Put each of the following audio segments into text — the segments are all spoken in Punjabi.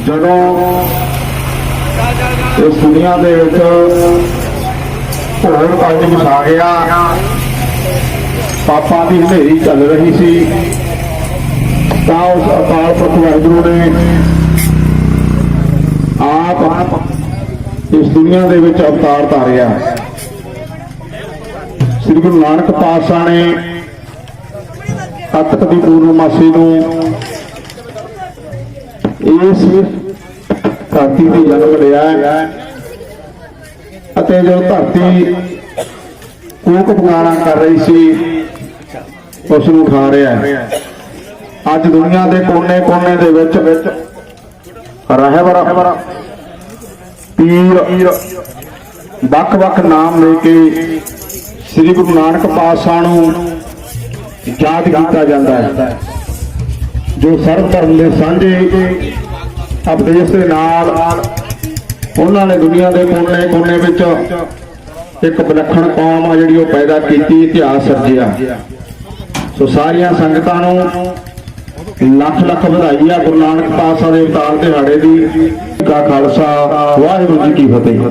ਜਦੋਂ इस दुनिया के घोर कलयुग छा गया, पापां की हनेरी चल रही सी, तां उस अकाल पुरख वाहिगुरू ने आप इस दुनिया के विच अवतार धारिया। श्री गुरु नानक पातशाह ने कत्तक की पूर्णमासी नूं इस धरती से जन्म लिया है। जो धरती कूक पुकारा कर रही सी उसनूं उठा रहा है। अज दुनिया के कोने कोने दे विच रहबर पीर वख-वख नाम लेके श्री गुरु नानक पातशाह नूं याद किया जाता है, जो सर्व धर्म के सांझे उपदेश के नाल उन्होंने दुनिया के कोने कोने विच एक विलक्षण कौम आ जिहड़ी पैदा की, इतिहास सर्जिया। सो सारिया संगतां नूं लख लख बधाई आ गुरु नानक पातशाह के अवतार दिहाड़े दी। का खालसा वाहिगुरू जी की फतेह।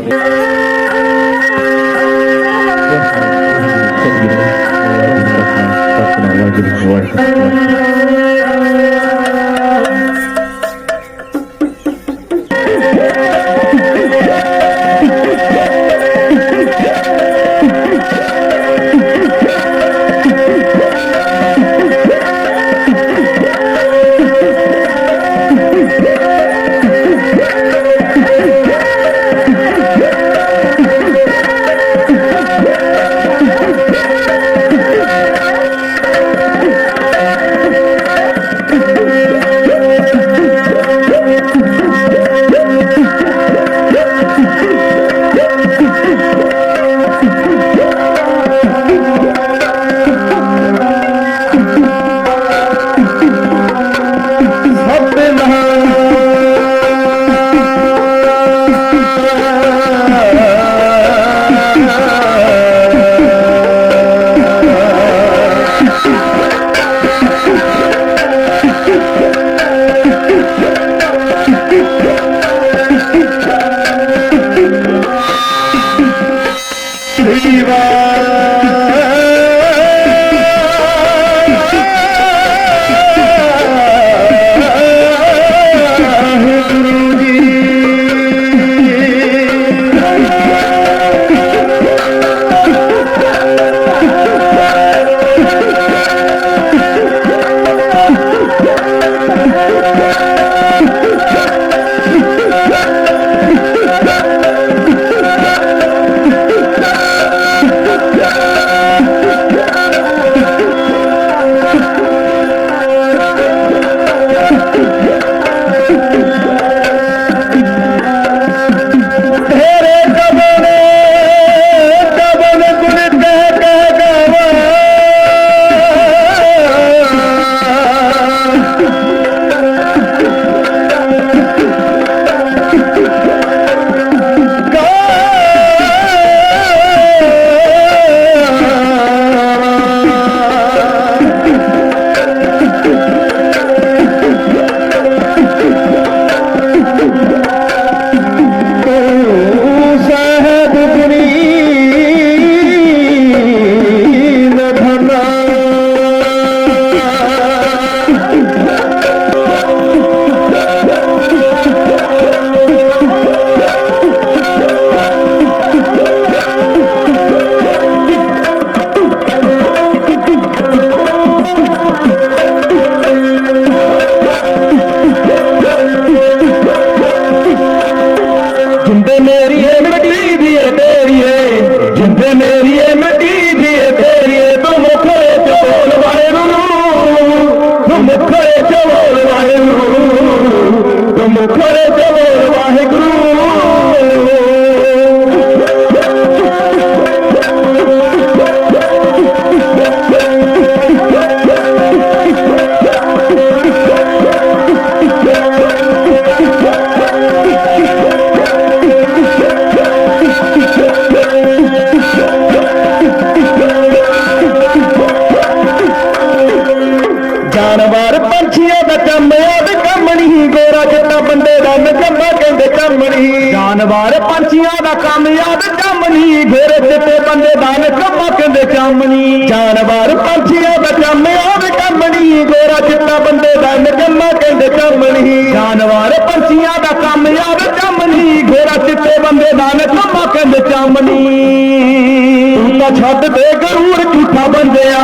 ਪੰਛੀਆਂ ਦਾ ਕਾਮਯਾਬ ਚਮਨੀ ਘੋੜੇ ਚਿੱਟੇ ਬੰਦੇ ਦਾ ਨਕਮਾ ਕਹਿੰਦੇ ਚਾਮਨੀ ਜਾਨਵਰ ਪੰਛੀਆਂ ਦਾ ਕਾਮਯਾਬ ਚਮਨੀ ਘੋੜਾ ਚਿੱਟਾ ਬੰਦੇ ਦਾ ਨਕਮਾ ਕਹਿੰਦੇ ਚਾਮਨੀ ਜਾਨਵਰ ਪੰਛੀਆਂ ਦਾ ਕਾਮਯਾਬ ਚਮਨੀ ਘੋੜਾ ਚਿੱਟੇ ਬੰਦੇ ਦਾ ਨਕਮਾ ਕਹਿੰਦੇ ਚਾਮਨੀ ਤੂੰ ਤਾਂ ਛੱਡ ਦੇ ਗਰੂਰ ਝੂਠਾ ਬੰਦਿਆ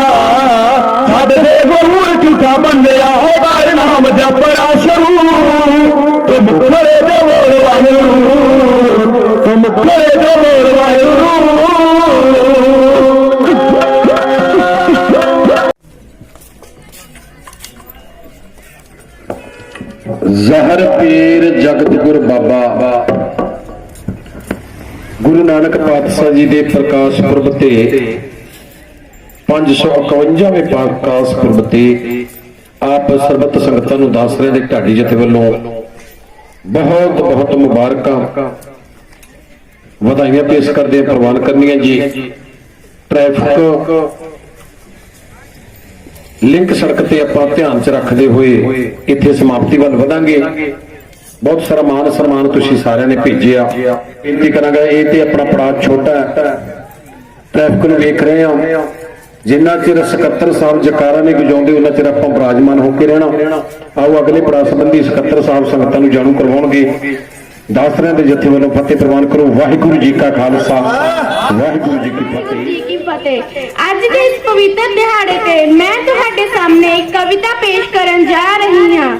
ਛੱਡ ਦੇ ਗਰੂਰ ਝੂਠਾ ਬੰਦਿਆ ਉਹਦਾ ਨਾਮ ਜਪਣਾ ਸ਼ੁਰੂ ਤੁਮ ਖੜੇ ਜੋ ਬੋਲ ਵਾਹਿਗੁਰੂ ਤੁਮ ਖੜੇ ਜੋ ਬੋਲ ਵਾਹਿਗੁਰੂ ਜ਼ਹਰ ਪੀਰ ਜਗਤ ਗੁਰ ਬਾਬਾ ਗੁਰੂ ਨਾਨਕ ਪਾਤਸ਼ਾਹ ਜੀ ਦੇ ਪ੍ਰਕਾਸ਼ ਪੁਰਬ ਤੇ 551ਵੇਂ ਪ੍ਰਕਾਸ਼ ਪੁਰਬ ਤੇ ਆਪ ਸਰਬੱਤ ਸੰਗਤਾਂ ਨੂੰ ਦੱਸ ਰਹੇ ਦੇ ਢਾਡੀ ਜਥੇ ਵੱਲੋਂ ਬਹੁਤ ਬਹੁਤ ਮੁਬਾਰਕਾਂ ਵਧਾਈਆਂ ਪੇਸ਼ ਕਰਦੇ ਆ ਪ੍ਰਵਾਨ ਕਰਨੀਆਂ ਜੀ। ਟ੍ਰੈਫਿਕ ਲਿੰਕ ਸੜਕ ਤੇ ਆਪਾਂ ਧਿਆਨ ਚ ਰੱਖਦੇ ਹੋਏ ਇੱਥੇ ਸਮਾਪਤੀ ਵੱਲ ਵਧਾਂਗੇ। ਬਹੁਤ ਸਾਰਾ ਮਾਨ ਸਨਮਾਨ ਤੁਸੀਂ ਸਾਰਿਆਂ ਨੇ ਭੇਜਿਆ। ਬੇਨਤੀ ਕਰਾਂਗਾ ਇਹ ਤੇ ਆਪਣਾ ਪੜਾਅ ਛੋਟਾ ਹੈ, ਟ੍ਰੈਫਿਕ ਨੂੰ ਵੇਖ ਰਹੇ ਹਾਂ। ਜਿੰਨਾ ਚਿਰ ਸਕੱਤਰ ਸਾਹਿਬ ਜਕਾਰਾ ਨਹੀਂ ਵਜਾਉਂਦੇ ਉਹਨਾਂ ਚਿਰ ਆਪਾਂ ਬਰਾਜਮਾਨ ਹੋ ਕੇ ਰਹਿਣਾ। ਆਓ ਅਗਲੇ ਪੜਾਅ ਸੰਬੰਧੀ ਸਕੱਤਰ ਸਾਹਿਬ ਸੰਗਤਾਂ ਨੂੰ ਜਾਣੂ ਕਰਵਾਉਣਗੇ। ਦਾਸਰਿਆਂ ਦੇ ਜਥੇ ਵੱਲੋਂ ਫਤਿਹ ਪ੍ਰਵਾਨ ਕਰੋ। ਵਾਹਿਗੁਰੂ ਜੀ ਕਾ ਖਾਲਸਾ ਵਾਹਿਗੁਰੂ ਜੀ ਕੀ ਫਤਿਹ। ਅੱਜ ਦੇ ਇਸ ਪਵਿੱਤਰ ਦਿਹਾੜੇ ਤੇ ਮੈਂ ਤੁਹਾਡੇ ਸਾਹਮਣੇ ਇੱਕ ਕਵਿਤਾ ਪੇਸ਼ ਕਰਨ ਜਾ ਰਹੀ ਹਾਂ।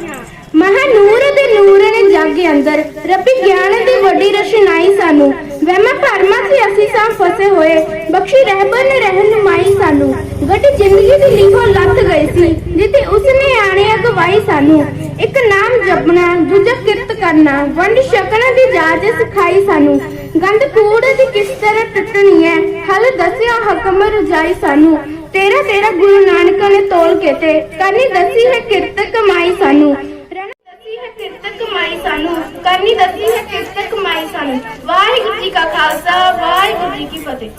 ਮਹਾਨੂਰ ਦੇ ਨੂਰ ਨੇ ਜੱਗ ਅੰਦਰ ਰੱਬੀ ਗਿਆਨ ਦੀ ਵੱਡੀ ਰਸ਼ਨਾਈ ਸਾਨੂੰ ਵਹਿਮਾਂ ਭਰਮਾਂ 'ਚ ਅਸੀਂ ਸਾਂ ਫਸੇ ਹੋਏ ਬਖਸ਼ੀ ਰਹਿਬਰ ਨੇ ਰਹਿਨੁਮਾਈ ਸਾਨੂੰ ਗੱਡੀ ਜ਼ਿੰਦਗੀ ਦੀ ਲਿਖੋ ਲੱਥ ਗਈ ਸੀ ਜਿੱਥੇ ਉਸਨੇ ਆਣੇ ਅਗਵਾਈ ਸਾਨੂੰ ਇੱਕ ਨਾਮ ਜਪਣਾ ਦੂਜਾ ਕਿਰਤ ਕਰਨਾ ਵੰਡ ਛਕਣਾ ਦੀ ਜਾਚ ਸਿਖਾਈ ਸਾਨੂੰ ਗੰਦ ਕੂੜ ਦੀ ਕਿਸ ਤਰ੍ਹਾਂ ਟੁੱਟਣੀ ਹੈ ਹਲ ਦੱਸਿਆ ਹਕਮ ਰਜਾਈ ਸਾਨੂੰ ਤੇਰਾ ਤੇਰਾ ਗੁਰੂ ਨਾਨਕ ਨੇ ਤੋਲ ਕੇ ਤੇ ਕਰਨੀ ਦੱਸੀ ਹੈ ਕਿਰਤ ਕਮਾਈ ਸਾਨੂੰ ਕਿਰਤ ਕਮਾਈ ਸਾਨੂੰ ਕਰਨੀ ਦੱਸੀ ਹੈ ਕਿਰਤ ਕਮਾਈ ਸਾਨੂੰ। ਵਾਹਿਗੁਰੂ ਜੀ ਕਾ ਖਾਲਸਾ ਵਾਹਿਗੁਰੂ ਜੀ ਕੀ ਫਤਿਹ।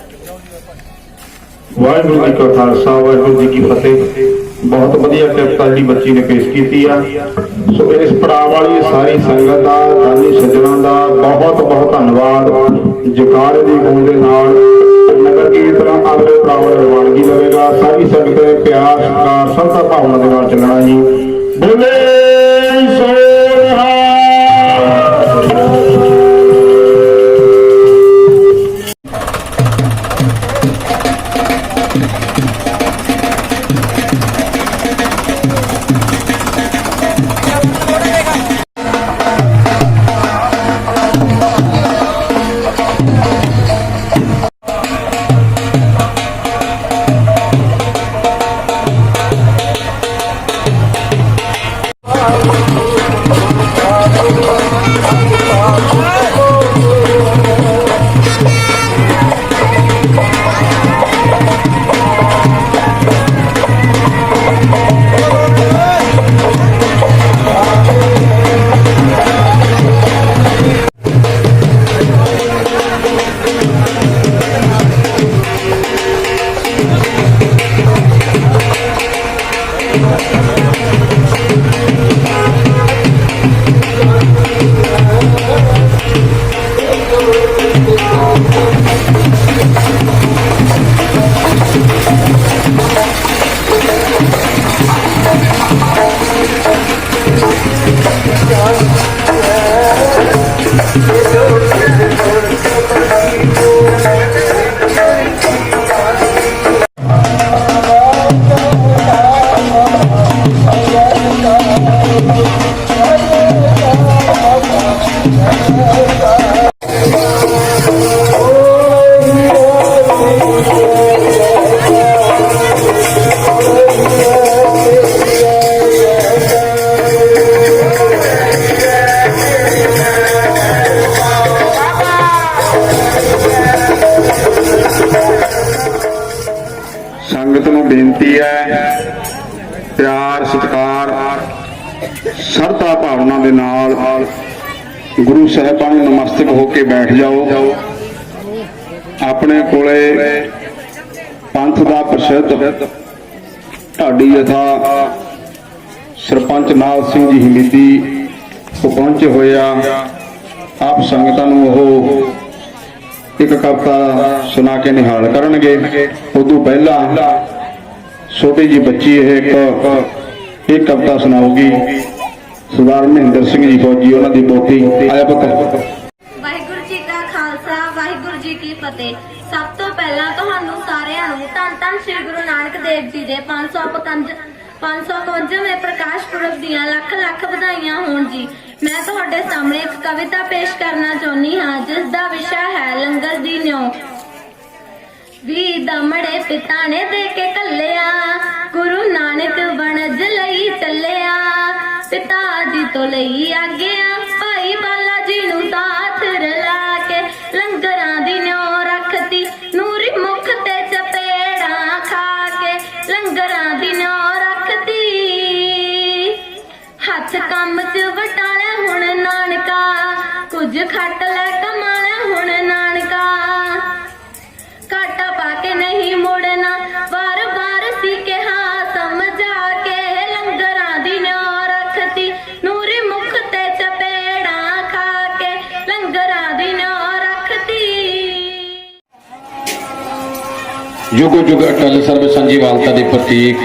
ਵਾਹਿਗੁਰੂ ਜੀ ਕਾ ਖਾਲਸਾ ਵਾਹਿਗੁਰੂ ਜੀ ਕੀ ਫਤਿਹ। ਬਹੁਤ ਵਧੀਆ ਕਵਿਤਾ ਜਿਹੜੀ ਬੱਚੀ ਨੇ ਪੇਸ਼ ਕੀਤੀ ਆ। ਸੋ ਇਸ ਪੜਾਅ ਵਾਲੀ ਸਾਰੀ ਸੰਗਤ ਦਾ ਦਾਨੀ ਸੱਜਣਾਂ ਦਾ ਬਹੁਤ ਬਹੁਤ ਧੰਨਵਾਦ। ਜਕਾਰੇ ਦੀ ਗੂੰਜ ਦੇ ਨਾਲ ਨਗਰ ਕੀਰਤਨ ਅਗਲੇ ਪੜਾਅ ਰਵਾਨਗੀ ਲਵੇਗਾ। ਸਾਰੀ ਸੰਗਤ ਦੇ ਪਿਆਰ ਸਤਿਕਾਰ ਸ਼ਰਧਾ ਭਾਵਨਾ ਦੇ ਨਾਲ ਚੱਲਣਾ ਜੀ। ਬੋਲੇ ਸੰਗਤ ਨੂੰ ਬੇਨਤੀ ਹੈ ਪਿਆਰ ਸਤਿਕਾਰ ਸ਼ਰਧਾ ਭਾਵਨਾ ਦੇ ਨਾਲ ਗੁਰੂ ਸਾਹਿਬਾਨ ਨੂੰ ਨਮਸਤਕ ਹੋ ਕੇ ਬੈਠ ਜਾਓ। ਆਪਣੇ ਕੋਲੇ ਪੰਥ ਦਾ ਪ੍ਰਸਿੱਧ ਢਾਡੀ ਜਥਾ ਸਰਪੰਚ ਨਾਲ ਸਿੰਘ ਜੀ ਹਮੀਦੀ ਪਹੁੰਚੇ ਹੋਏ ਆ। ਆਪ ਸੰਗਤਾਂ ਨੂੰ ਉਹ एक कविता सुना के निहाल करनगे। उदू पहला छोटी जी बच्ची एक कविता सुनाओगी। सरदार महेंद्र सिंह जी फौजी उन्होंने पोती। आया पुत्र। ਵਾਹਿਗੁਰੂ ਜੀ ਕਾ ਖਾਲਸਾ ਵਾਹਿਗੁਰੂ ਜੀ ਕੀ ਫਤਿਹ। ਸਭ ਤੋਂ ਪਹਿਲਾਂ ਤੁਹਾਨੂੰ ਸਾਰਿਆਂ ਨੂੰ ਧੰਨ ਧੰਨ ਸ੍ਰੀ ਗੁਰੂ ਨਾਨਕ ਦੇਵ ਜੀ ਦੇ 555ਵੇਂ ਪ੍ਰਕਾਸ਼ ਪੁਰਬ ਦੀਆਂ ਲੱਖ ਲੱਖ ਵਧਾਈਆਂ ਹੋਣ ਜੀ। ਮੈਂ ਤੁਹਾਡੇ ਸਾਹਮਣੇ ਇੱਕ ਕਵਿਤਾ ਪੇਸ਼ ਕਰਨਾ ਚਾਹੁੰਦੀ ਹਾਂ ਜਿਸ ਦਾ ਵਿਸ਼ਾ ਹੈ ਲੰਗਰ ਦੀ ਨਿਉ। ਵੀ ਦਮੜੇ ਪਿਤਾ ਨੇ ਦੇ ਕੇ ਕੱਲਿਆ ਗੁਰੂ ਨਾਨਕ ਵਣਜ ਲਈ ਚੱਲਿਆ। ਪਿਤਾ ਜੀ ਤੋਂ ਲਈ ਆਗਿਆ ਭਾਈ ਬਾਲਾ ਜੀ ਨੂੰ ਸਾਥ ਰਲਾ ਕੇ ਲੰਗਰਾਂ ਦੀ ਨਿਉ ਰੱਖਤੀ ਨੂਰੀ ਮੁਖ ਤੇ ਚਪੇੜਾਂ ਖਾ ਕੇ ਲੰਗਰਾਂ ਦੀ ਨਿਉ ਰੱਖਤੀ। ਹੱਥ ਕੰਮ ਚ ਵਟਾਣਾ ਹੁਣ ਨਾਨਕਾ ਕੁਝ ਖੱਟ ਲੈ ਕਮਾਣਾ ਹੁਣ ਨਾਨਕਾ। ਘਾਟਾ ਪਾ ਕੇ ਨਹੀਂ ਮੁੜਨਾ ਵਾਰ ਵਾਰ ਸੀ ਕਿਹਾ ਸਮਝਾ ਕੇ ਲੰਗਰਾਂ ਦੀ ਨਿਉ ਰੱਖਤੀ ਨੂਰੀ ਮੁਖ ਤੇ ਚਪੇੜਾਂ ਖਾ ਕੇ ਲੰਗਰਾਂ ਦੀ ਨਿਉ ਰੱਖਤੀ। युग युग अटल सर्व संजीवालता के प्रतीक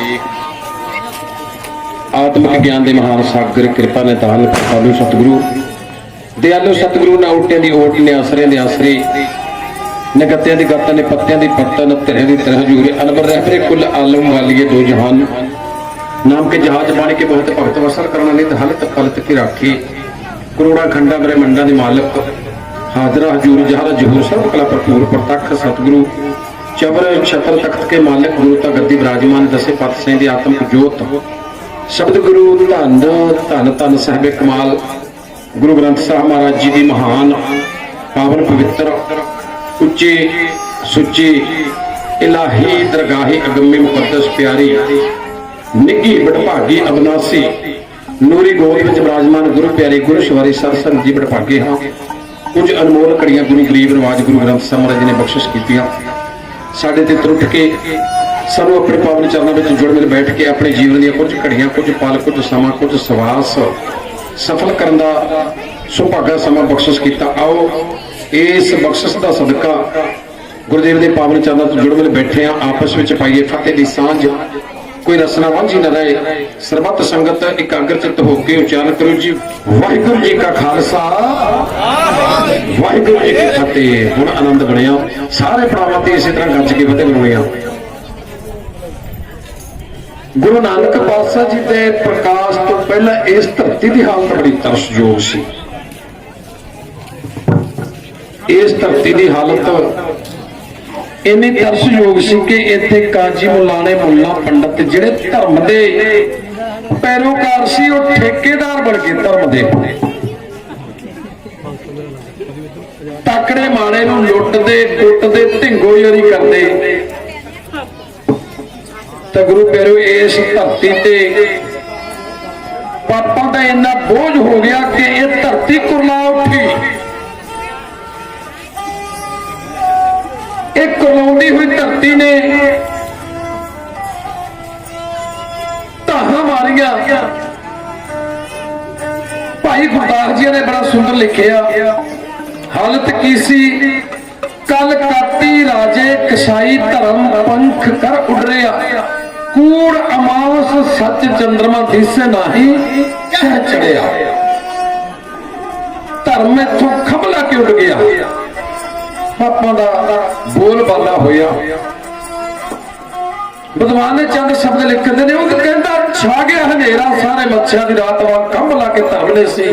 आत्मिक ज्ञान के महान सागर कृपा निधान कृपालु सतगुरु दयालु सतगुरु ना ओटियां दी ओट ने आसरियां दी आसरे नगत्तियां दी गत्त ने पत्तियां दी पत्तन तिरें दी तिरह हजूरे अनबर रहबरे कुल आलम वालिए दो जहान नाम के जहाज बाणी के बहुत भगत वसल करना नित हलत पलत की राखी करोड़ा खंडा ब्रह्मंडा दी मालिक हाजरा हजूर जहारा जहूर सब कला भरपूर प्रतख सतगुरु चबर छतर तख्त के मालिक गुरु ता गद्दी विराजमान दसे पातशाही दी आत्मक जोत शब्द गुरु धन धन धन साहिब कमाल गुरु ग्रंथ साहब महाराज जी दी महान पावन पवित्र उच्चे सुच्ची इलाही दरगाही अगम्य मुकद्दस प्यारी निगी बड़भागी अविनाशी नूरी गोद विच विराजमान गुरु प्यारे गुरु सवारी सरसन जी बड़भागे हाँ। कुछ अनमोल घड़ियां गुरु गरीब नवाज गुरु ग्रंथ साहब महाराज जी ने बख्शिश कीतियां साडे ते त्रुट के सानू अपने पावन चरणों में जुड़ मिल बैठ के अपने जीवन दी कुछ घड़ियां कुछ पल कुछ समा कुछ सवास सफल करन दा सुभागा समा बख्शिश कीता। आओ इस बख्शिश दा सदका गुरुदेव दे पावन चरणों में जुड़ मिल बैठे हैं आपस में पाइए फतेह दी सांझ कोई रसना वांझी न रहे सरबत संगत एकाग्रचित होकर उच्चारण करो जी वाहिगुरू जी का खालसा वाहिगुरू जी की फतेह। हुण आनंद बनिया सारे पड़ावां ते इसी तरह गज के फतेह बनोया। गुरु नानक पातशाह जी के प्रकाश तो पहला इस धरती की हालत बड़ी तरसयोग सी। इस धरती की हालत इन्नी तरसयोग सी कि इत्थे काजी मुलाने मुल्ला पंडित जिहड़े धर्म दे पैरोकार सी वो ठेकेदार बन गए धर्म दे। तकड़े माड़े नूं लुटदे कुटदे ढिंगोयरी करदे। तो गुरु प्यारो इस धरती ते पापां दा इन्ना बोझ हो गया कि यह धरती कुरला उठी। एक कुरलाउंदी हुई धरती ने धाहां मारिया। भाई गुरदास जी ने बड़ा सुंदर लिखिया हालत की सी कल काती राजे कसाई धर्म पंख कर उड़रिया कूड़ अमावस सच चंद्रमा दिसे नाही छह चढ़िया। धर्म इथों खबला के उड़ गया पापां दा बोल बाला होया। विद्वान ने चंद शब्द लिखते ने कहता छा गया हनेरा सारे मच्छिया की रात वांग कंब ला के धर्म ने सी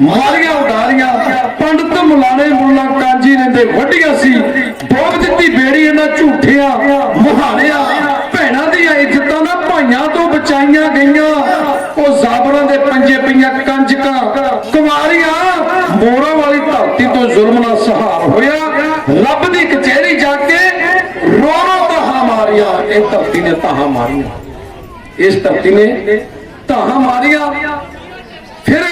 मारिया उडारिया पंडित मुलाने मुल्ला कांजी ने ते वड्डिया सी बोग दित्ती बेड़ी इन्हां झूठिया मुहारिया भैणां दियां इज्जतां ना भाइयां तो बचाईयां गईयां ओ जाबरां दे पंजे पईयां कंजकां कुमारियां मोरां वाली धरती तो जुल्म ना सहार होया रब दी कचहरी जाके रो रो ताहां मारिया। इस धरती ने ताहां मारिया इस धरती ने ताहां मारिया। फिर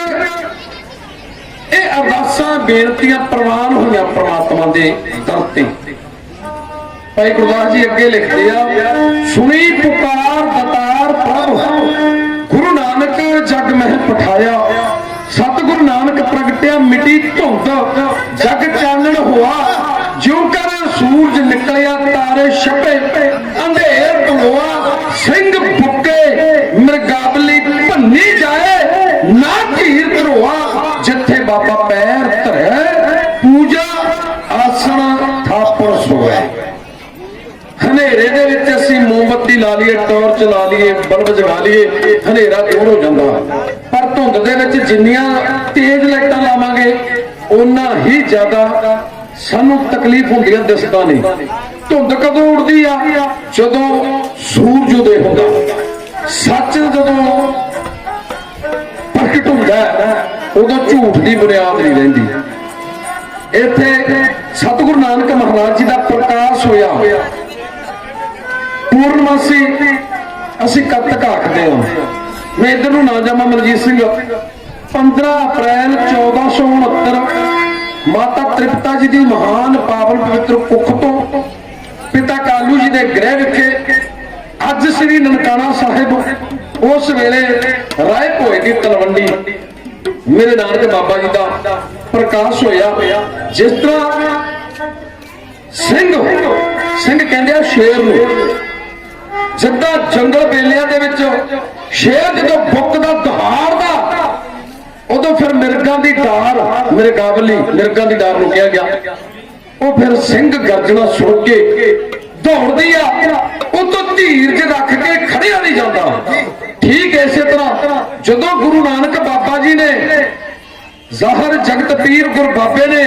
ये अरदासां बेनतियां प्रवान हुई परमात्मा दे दर ते। भाई गुरदास जी अगे लिखते हैं सुनी पुकार दतार प्रभ गुरु नानक जग मह पठाया सतगुरु नानक प्रगटिया मिटी धुंध जग चानण हुआ ਜਿਉਂ ਕਰ ਸੂਰਜ ਨਿਕਲਿਆ ਤਾਰੇ ਛਪੇ ਅੰਧੇਰ ਧੂਆ ਸਿੰਘ ਫੁੱਕੇ ਮਿਰਗਾਵਲੀ ਭੰਨੀ ਜਾਏ ਨਾ ਧੀਰ ਧਰੋਆ ਜਿੱਥੇ ਬਾਬਾ ਪੈਰ ਧਰੇ ਪੂਜਾ ਆਸਣ ਥਾਪੜ ਸੋਏ। ਹਨੇਰੇ ਦੇ ਵਿੱਚ ਅਸੀਂ ਮੋਮਬੱਤੀ ਲਾ ਲਈਏ, ਟਾਰਚ ਲਾ ਲਈਏ, ਬਲਬ ਜਗਾ ਲਈਏ, ਹਨੇਰਾ ਦੂਰ ਹੋ ਜਾਂਦਾ। ਪਰ ਧੁੰਦ ਦੇ ਵਿੱਚ ਜਿੰਨੀਆਂ ਤੇਜ਼ ਲਾਈਟਾਂ ਲਾਵਾਂਗੇ ਓਨਾ ਹੀ ਜ਼ਿਆਦਾ ਸਾਨੂੰ ਤਕਲੀਫ ਹੁੰਦੀ ਹੈ, ਦਿਸਦਾ ਨਹੀਂ। ਧੁੰਦ ਕਦੋਂ ਉੱਡਦੀ ਆ? ਜਦੋਂ ਸੂਰਜ ਉਦੇ ਹੁੰਦਾ, ਸੱਚ ਜਦੋਂ ਪ੍ਰਗਟ ਹੁੰਦਾ ਉਦੋਂ ਝੂਠ ਦੀ ਬੁਨਿਆਦ ਨਹੀਂ ਰਹਿੰਦੀ। ਇੱਥੇ ਸਤਿਗੁਰੂ ਨਾਨਕ ਮਹਾਰਾਜ ਜੀ ਦਾ ਪ੍ਰਕਾਸ਼ ਹੋਇਆ, ਪੂਰਨਮਾਸੀ ਅਸੀਂ ਕਦ ਤੱਕ ਆਖਦੇ ਹਾਂ। ਮੈਂ ਇੱਧਰ ਨੂੰ ਨਾ ਜਾਵਾਂ, ਮਨਜੀਤ ਸਿੰਘ 15 ਅਪ੍ਰੈਲ 1469 ਮਾਤਾ ਤ੍ਰਿਪਤਾ ਜੀ ਦੀ ਮਹਾਨ ਪਾਵਨ ਪਵਿੱਤਰ ਕੁੱਖ ਤੋਂ ਪਿਤਾ ਕਾਲੂ ਜੀ ਦੇ ਗ੍ਰਹਿ ਵਿਖੇ ਅੱਜ ਸ੍ਰੀ ਨਨਕਾਣਾ ਸਾਹਿਬ ਉਸ ਵੇਲੇ ਰਾਏ ਭੋਏ ਦੀ ਤਲਵੰਡੀ ਮੇਰੇ ਨਾਨਕ ਬਾਬਾ ਜੀ ਦਾ ਪ੍ਰਕਾਸ਼ ਹੋਇਆ। ਜਿਸ ਤਰ੍ਹਾਂ ਸਿੰਘ ਕਹਿੰਦੇ ਆ ਸ਼ੇਰ ਨੂੰ, ਜਿੱਦਾਂ ਜੰਗਲ ਬੇਲਿਆਂ ਦੇ ਵਿੱਚ ਸ਼ੇਰ ਜਦੋਂ ਬੁੱਕਦਾ ਦਹਾੜਦਾ ਉਦੋਂ ਫਿਰ ਮਿਰਗਾਂ ਦੀ ਡਾਰ, ਮਿਰਗਾਵਲੀ ਮਿਰਗਾਂ ਦੀ ਡਾਰ ਨੂੰ ਕਿਹਾ ਗਿਆ। ਉਹ ਫਿਰ ਸਿੰਘ ਗਰਜਣਾ ਸੁਣ ਕੇ ਦੌੜਦੀ ਆ, ਉਹ ਤੋਂ ਧੀਰਜ ਰੱਖ ਕੇ ਖੜਿਆ ਨਹੀਂ ਜਾਂਦਾ। ਠੀਕ ਇਸੇ ਤਰ੍ਹਾਂ ਜਦੋਂ ਗੁਰੂ ਨਾਨਕ ਬਾਬਾ ਜੀ ਨੇ ਜ਼ਾਹਰ ਜਗਤ ਪੀਰ ਗੁਰ ਬਾਬੇ ਨੇ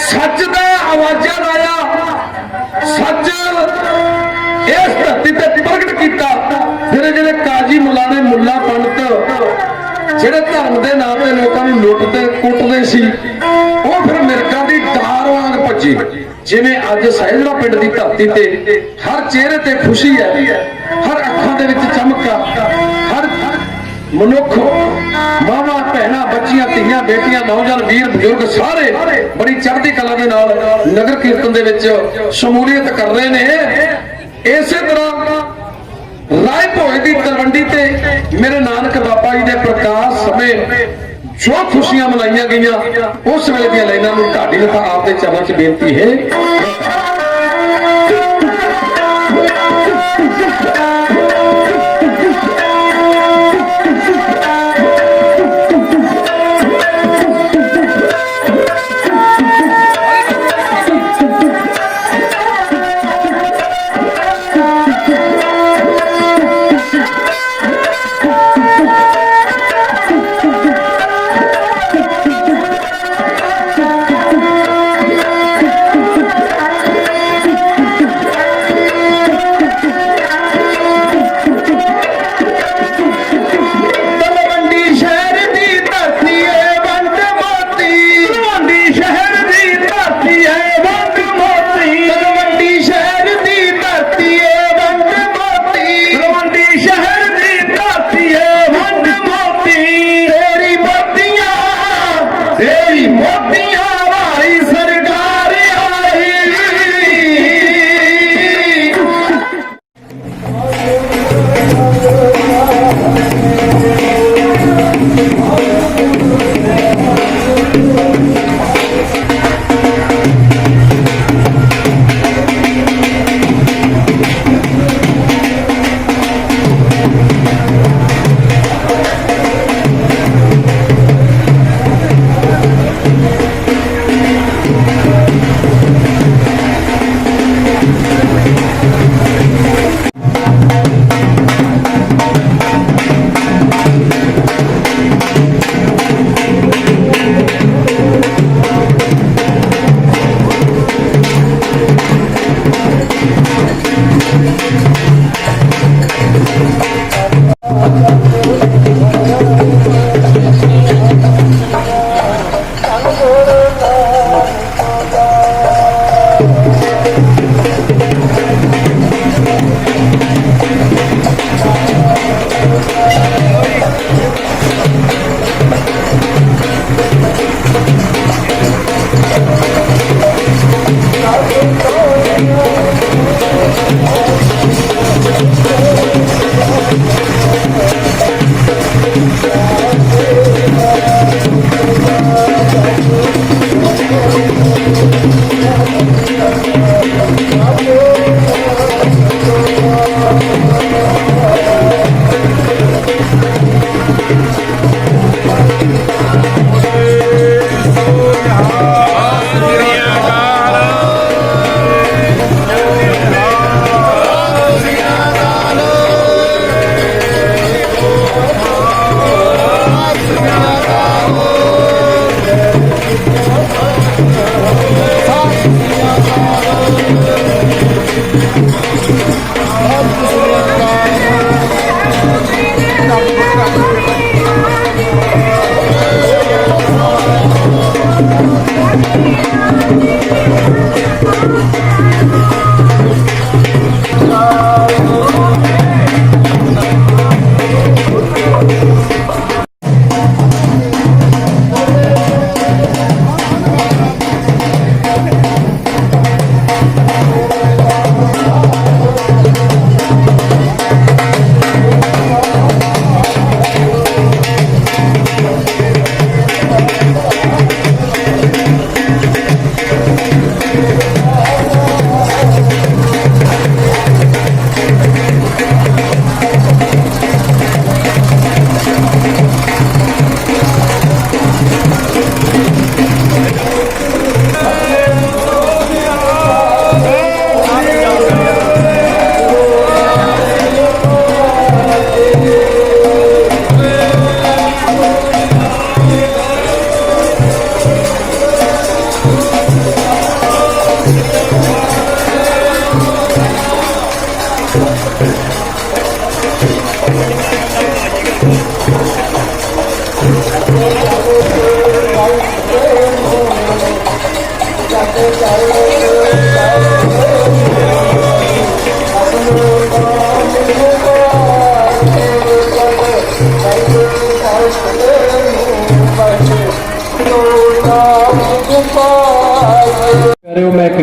ਸੱਚ ਦਾ ਆਵਾਜ਼ਾਂ ਲਾਇਆ, ਸੱਚ ਇਸ ਧਰਤੀ ਤੇ ਪ੍ਰਗਟ ਕੀਤਾ। ਫਿਰ ਜਿਹੜੇ ਕਾਜੀ ਮੁਲਾਣੇ ਮੁੱਲਾ ਪੰਡਤ ਜਿਹੜੇ ਧਰਮ ਦੇ ਨਾਮ ਤੇ ਲੋਕਾਂ ਨੂੰ ਲੁੱਟਦੇ ਕੁੱਟਦੇ ਸੀ, ਉਹ ਫਿਰ ਮਿਰਗਾਂ ਦੀ ਡਾਰ ਵਾਂਗ ਭੱਜੇ। ਜਿਵੇਂ ਅੱਜ ਸਹਿਜੜਾ ਪਿੰਡ ਦੀ ਧਰਤੀ ਤੇ ਹਰ ਚਿਹਰੇ ਤੇ ਖੁਸ਼ੀ ਹੈ, ਹਰ ਅੱਖਾਂ ਦੇ ਵਿੱਚ ਚਮਕ ਆ, ਹਰ ਮਨੁੱਖ ਮਾਵਾਂ ਭੈਣਾਂ ਬੱਚੀਆਂ ਧੀਆਂ ਬੇਟੀਆਂ ਨੌਜਵਾਨ ਵੀਰ ਬਜ਼ੁਰਗ ਸਾਰੇ ਬੜੀ ਚੜ੍ਹਦੀ ਕਲਾ ਦੇ ਨਾਲ ਨਗਰ ਕੀਰਤਨ ਦੇ ਵਿੱਚ ਸ਼ਮੂਲੀਅਤ ਕਰ ਰਹੇ ਨੇ। ਇਸੇ ਤਰ੍ਹਾਂ ਰਾਏ ਭੋਏ ਦੀ ਤਲਵੰਡੀ ਤੇ ਮੇਰੇ ਨਾਨਕ ਬਾਬਾ ਜੀ ਦੇ ਪ੍ਰਕਾਸ਼ ਸਮੇਂ ਜੋ ਖੁਸ਼ੀਆਂ ਮਨਾਈਆਂ ਗਈਆਂ, ਉਸ ਵੇਲੇ ਦੀਆਂ ਲਾਈਨਾਂ ਨੂੰ ਢਾਡੀ ਲਿਖਾ ਆਪ ਦੇ ਚਰਨਾਂ 'ਚ ਬੇਨਤੀ ਹੈ।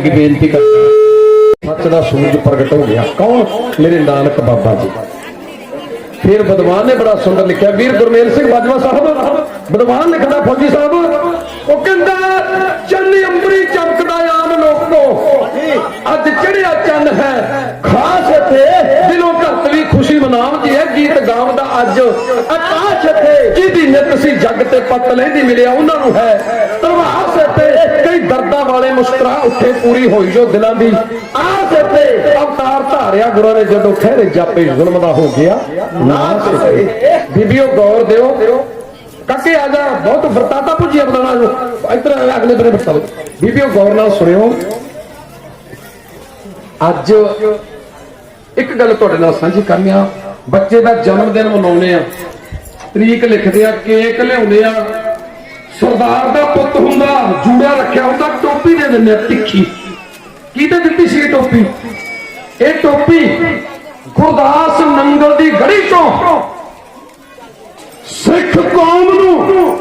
ਅੱਗੀ ਬੇਨਤੀ ਕਰ ਸੱਚ ਦਾ ਸੂਰਜ ਪ੍ਰਗਟ ਹੋ ਗਿਆ। ਕੌਣ? ਮੇਰੇ ਨਾਨਕ ਬਾਬਾ ਜੀ। ਫਿਰ ਵਿਦਵਾਨ ਨੇ ਬੜਾ ਸੁੰਦਰ ਲਿਖਿਆ, ਵੀਰ ਗੁਰਮੇਲ ਸਿੰਘ ਬਾਜਵਾ ਸਾਹਿਬ ਵਿਦਵਾਨ ਲਿਖਦਾ ਫੌਜੀ ਸਾਹਿਬ, ਉਹ ਕਹਿੰਦਾ ਚੰਨ ਅੰਬਰੀ ਚਮਕਦਾ ਆਮ ਲੋਕੋ, ਅੱਜ ਚੜਿਆ ਚੰਨ ਹੈ ਖਾਸ ਇੱਥੇ, ਦਿਲੋਂ ਘਰਤ ਵੀ ਖੁਸ਼ੀ ਮਨਾਵਦੀ ਹੈ, ਗੀਤ ਗਾਵਦਾ ਅੱਜ ਆਕਾਸ਼ ਇੱਥੇ, ਜਿਹਦੀ ਨਿਤ ਸੀ ਜੱਗ ਤੇ ਪੱਤ ਲੈਂਦੀ ਮਿਲਿਆ ਉਹਨਾਂ ਨੂੰ ਹੈ ਧਰਵਾਸ ਇੱਥੇ, ਕਈ ਦਰਦਾਂ ਵਾਲੇ ਮੁਸਕਰਾ ਉੱਠੇ, ਪੂਰੀ ਹੋਈ ਜੋ ਦਿਲਾਂ ਦੀ ਆਸ ਇੱਥੇ, ਅਵਤਾਰ ਧਾਰਿਆ ਗੁਰਾਂ ਨੇ ਜਦੋਂ ਖਹਿਰੇ ਜਾਪੇ ਜ਼ੁਲਮ ਦਾ ਹੋ ਗਿਆ ਨਾਸ ਇੱਥੇ। ਬੀਬੀਓ ਗੌਰ ਦਿਓ, ਕਾਕੇ ਆ ਜਾ, ਬਹੁਤ ਵਰਤਾਤਾ ਪੁੱਜਿਆ ਬਦਲਣਾ ਇੱਧਰ ਅਗਲੇ ਦਿਨ ਵਰਤਾ। ਬੀਬੀਓ ਗੌਰ ਨਾਲ ਸੁਣਿਓ, ਅੱਜ ਇੱਕ ਗੱਲ ਤੁਹਾਡੇ ਨਾਲ ਸਾਂਝੀ ਕਰਨੀ ਆ। ਬੱਚੇ ਦਾ ਜਨਮ ਦਿਨ ਮਨਾਉਣੇ ਆ, ਤਰੀਕ ਲਿਖਦੇ ਆ, ਕੇਕ ਲਿਆਉਂਦੇ ਆ, ਸਰਦਾਰ ਦਾ ਪੁੱਤ ਹੁੰਦਾ ਜੂੜਾ ਰੱਖਿਆ ਹੁੰਦਾ, ਟੋਪੀ ਦੇ ਦਿੰਦੇ ਆ ਤਿੱਖੀ। ਕਿਹਦੇ ਦਿੱਤੀ ਸੀ ਇਹ ਟੋਪੀ? ਇਹ ਟੋਪੀ ਗੁਰਦਾਸ ਨੰਗਲ ਦੀ ਗੜੀ ਤੋਂ ਸਿੱਖ ਕੌਮ ਨੂੰ